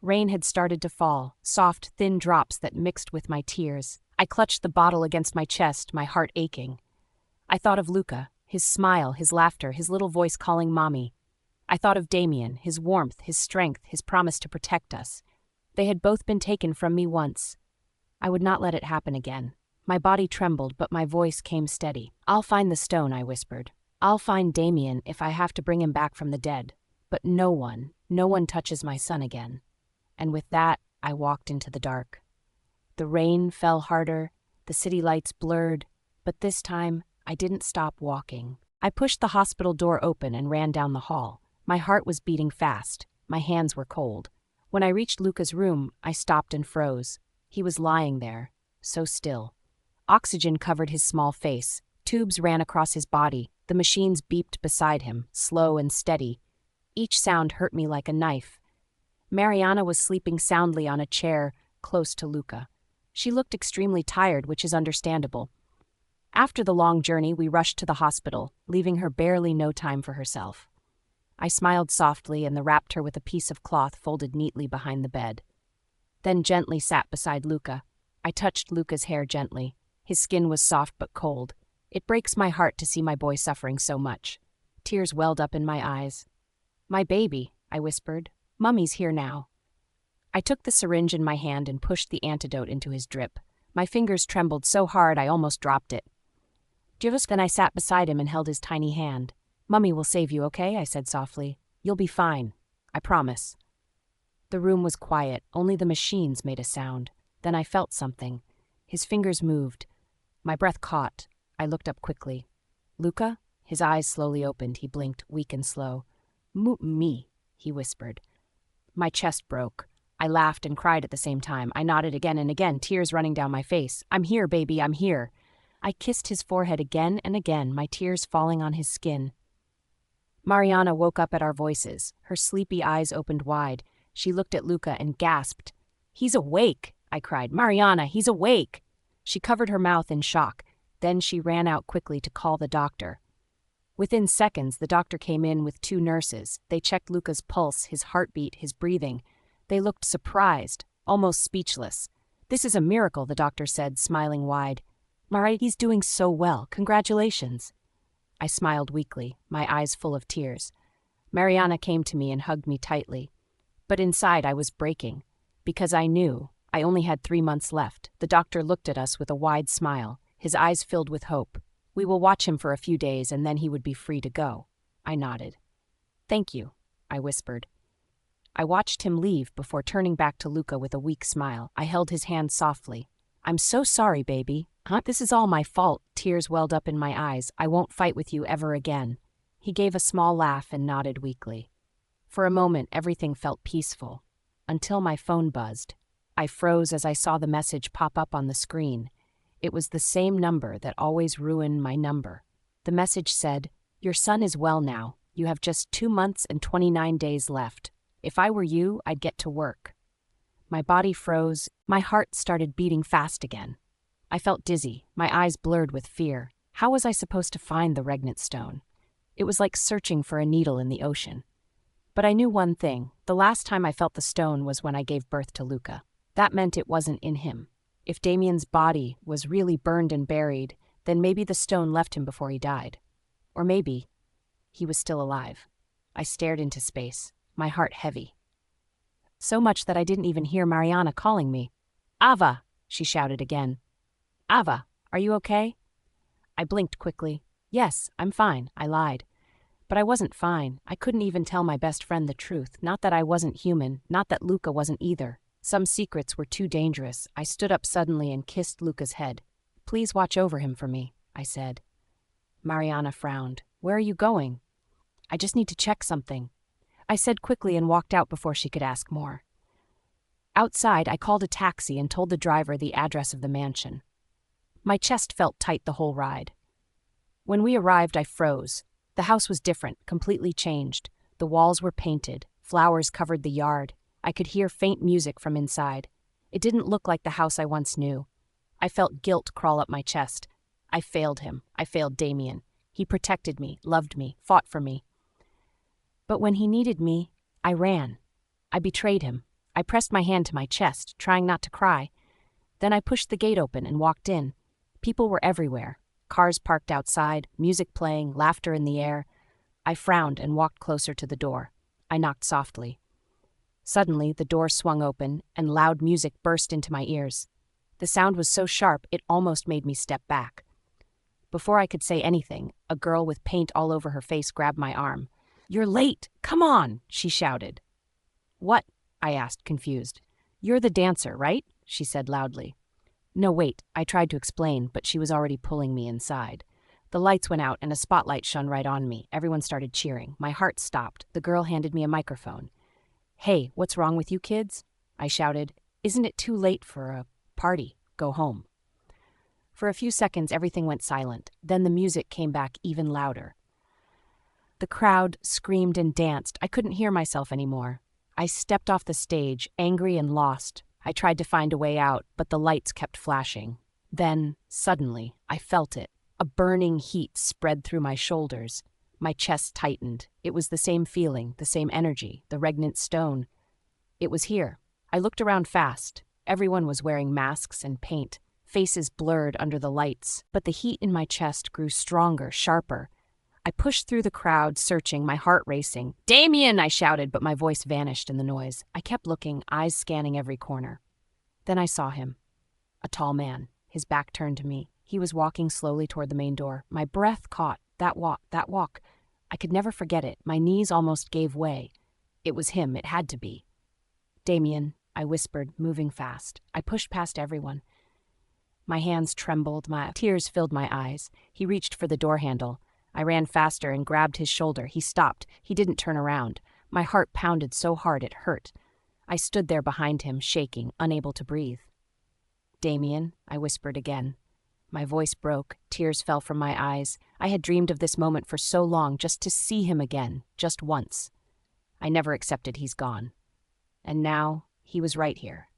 Rain had started to fall, soft, thin drops that mixed with my tears. I clutched the bottle against my chest, my heart aching. I thought of Luca, his smile, his laughter, his little voice calling Mommy. I thought of Damien, his warmth, his strength, his promise to protect us. They had both been taken from me once. I would not let it happen again. My body trembled, but my voice came steady. "I'll find the stone," I whispered. "I'll find Damien if I have to bring him back from the dead. But no one touches my son again." And with that, I walked into the dark. The rain fell harder, the city lights blurred, but this time, I didn't stop walking. I pushed the hospital door open and ran down the hall. My heart was beating fast. My hands were cold. When I reached Luca's room, I stopped and froze. He was lying there, so still. Oxygen covered his small face. Tubes ran across his body. The machines beeped beside him, slow and steady. Each sound hurt me like a knife. Mariana was sleeping soundly on a chair close to Luca. She looked extremely tired, which is understandable. After the long journey, we rushed to the hospital, leaving her barely no time for herself. I smiled softly and wrapped her with a piece of cloth folded neatly behind the bed. Then gently sat beside Luca. I I touched Luca's hair gently. His skin was soft but cold. It breaks my heart to see my boy suffering so much. Tears welled up in my eyes. "My baby," I whispered. "Mummy's here now." I took the syringe in my hand and pushed the antidote into his drip. My fingers trembled so hard I almost dropped it. Then I sat beside him and held his tiny hand. "Mummy will save you, okay?" I said softly. "You'll be fine. I promise." The room was quiet, only the machines made a sound. Then I felt something. His fingers moved. My breath caught. I looked up quickly. "Luca?" His eyes slowly opened. He blinked, weak and slow. Me," he whispered. My chest broke. I laughed and cried at the same time. I nodded again and again, tears running down my face. "I'm here, baby, I'm here." I kissed his forehead again and again, my tears falling on his skin. Mariana woke up at our voices. Her sleepy eyes opened wide. She looked at Luca and gasped. "He's awake!" I cried. "Mariana, he's awake!" She covered her mouth in shock. Then she ran out quickly to call the doctor. Within seconds, the doctor came in with 2 nurses. They checked Luca's pulse, his heartbeat, his breathing. They looked surprised, almost speechless. "This is a miracle," the doctor said, smiling wide. "Mari, he's doing so well. Congratulations." I smiled weakly, my eyes full of tears. Mariana came to me and hugged me tightly. But inside I was breaking, because I knew I only had 3 months left. The doctor looked at us with a wide smile, his eyes filled with hope. "We will watch him for a few days and then he would be free to go." I nodded. "Thank you," I whispered. I watched him leave before turning back to Luca with a weak smile. I held his hand softly. "I'm so sorry, baby. This is all my fault." Tears welled up in my eyes. "I won't fight with you ever again." He gave a small laugh and nodded weakly. For a moment, everything felt peaceful, until my phone buzzed. I froze as I saw the message pop up on the screen. It was the same number that always ruined my number. The message said, "Your son is well now. You have just 2 months and 29 days left. If I were you, I'd get to work." My body froze. My heart started beating fast again. I felt dizzy, my eyes blurred with fear. How was I supposed to find the regnant stone? It was like searching for a needle in the ocean. But I knew one thing. The last time I felt the stone was when I gave birth to Luca. That meant it wasn't in him. If Damien's body was really burned and buried, then maybe the stone left him before he died. Or maybe he was still alive. I stared into space, my heart heavy. So much that I didn't even hear Mariana calling me. "Ava!" she shouted again. "Ava, are you okay?" I blinked quickly. "Yes, I'm fine," I lied. But I wasn't fine. I couldn't even tell my best friend the truth. Not that I wasn't human, not that Luca wasn't either. Some secrets were too dangerous. I stood up suddenly and kissed Luca's head. "Please watch over him for me," I said. Mariana frowned. "Where are you going?" "I just need to check something," I said quickly and walked out before she could ask more. Outside, I called a taxi and told the driver the address of the mansion. My chest felt tight the whole ride. When we arrived, I froze. The house was different, completely changed. The walls were painted. Flowers covered the yard. I could hear faint music from inside. It didn't look like the house I once knew. I felt guilt crawl up my chest. I failed him. I failed Damien. He protected me, loved me, fought for me. But when he needed me, I ran. I betrayed him. I pressed my hand to my chest, trying not to cry. Then I pushed the gate open and walked in. People were everywhere. Cars parked outside, music playing, laughter in the air. I frowned and walked closer to the door. I knocked softly. Suddenly, the door swung open, and loud music burst into my ears. The sound was so sharp, it almost made me step back. Before I could say anything, a girl with paint all over her face grabbed my arm. "You're late! Come on!" she shouted. "What?" I asked, confused. "You're the dancer, right?" she said loudly. "No, wait," I tried to explain, but she was already pulling me inside. The lights went out and a spotlight shone right on me. Everyone started cheering. My heart stopped. The girl handed me a microphone. "Hey, what's wrong with you kids?" I shouted. "Isn't it too late for a party? Go home." For a few seconds, everything went silent. Then the music came back even louder. The crowd screamed and danced. I couldn't hear myself anymore. I stepped off the stage, angry and lost. I tried to find a way out, but the lights kept flashing. Then, suddenly, I felt it. A burning heat spread through my shoulders. My chest tightened. It was the same feeling, the same energy, the regnant stone. It was here. I looked around fast. Everyone was wearing masks and paint, faces blurred under the lights, but the heat in my chest grew stronger, sharper. I pushed through the crowd, searching, my heart racing. "Damien!" I shouted, but my voice vanished in the noise. I kept looking, eyes scanning every corner. Then I saw him. A tall man, his back turned to me. He was walking slowly toward the main door. My breath caught. That walk. I could never forget it. My knees almost gave way. It was him. It had to be. "Damien," I whispered, moving fast. I pushed past everyone. My hands trembled. My tears filled my eyes. He reached for the door handle. I ran faster and grabbed his shoulder. He stopped. He didn't turn around. My heart pounded so hard it hurt. I stood there behind him, shaking, unable to breathe. "Damien," I whispered again. My voice broke. Tears fell from my eyes. I had dreamed of this moment for so long, just to see him again, just once. I never accepted he's gone. And now, he was right here.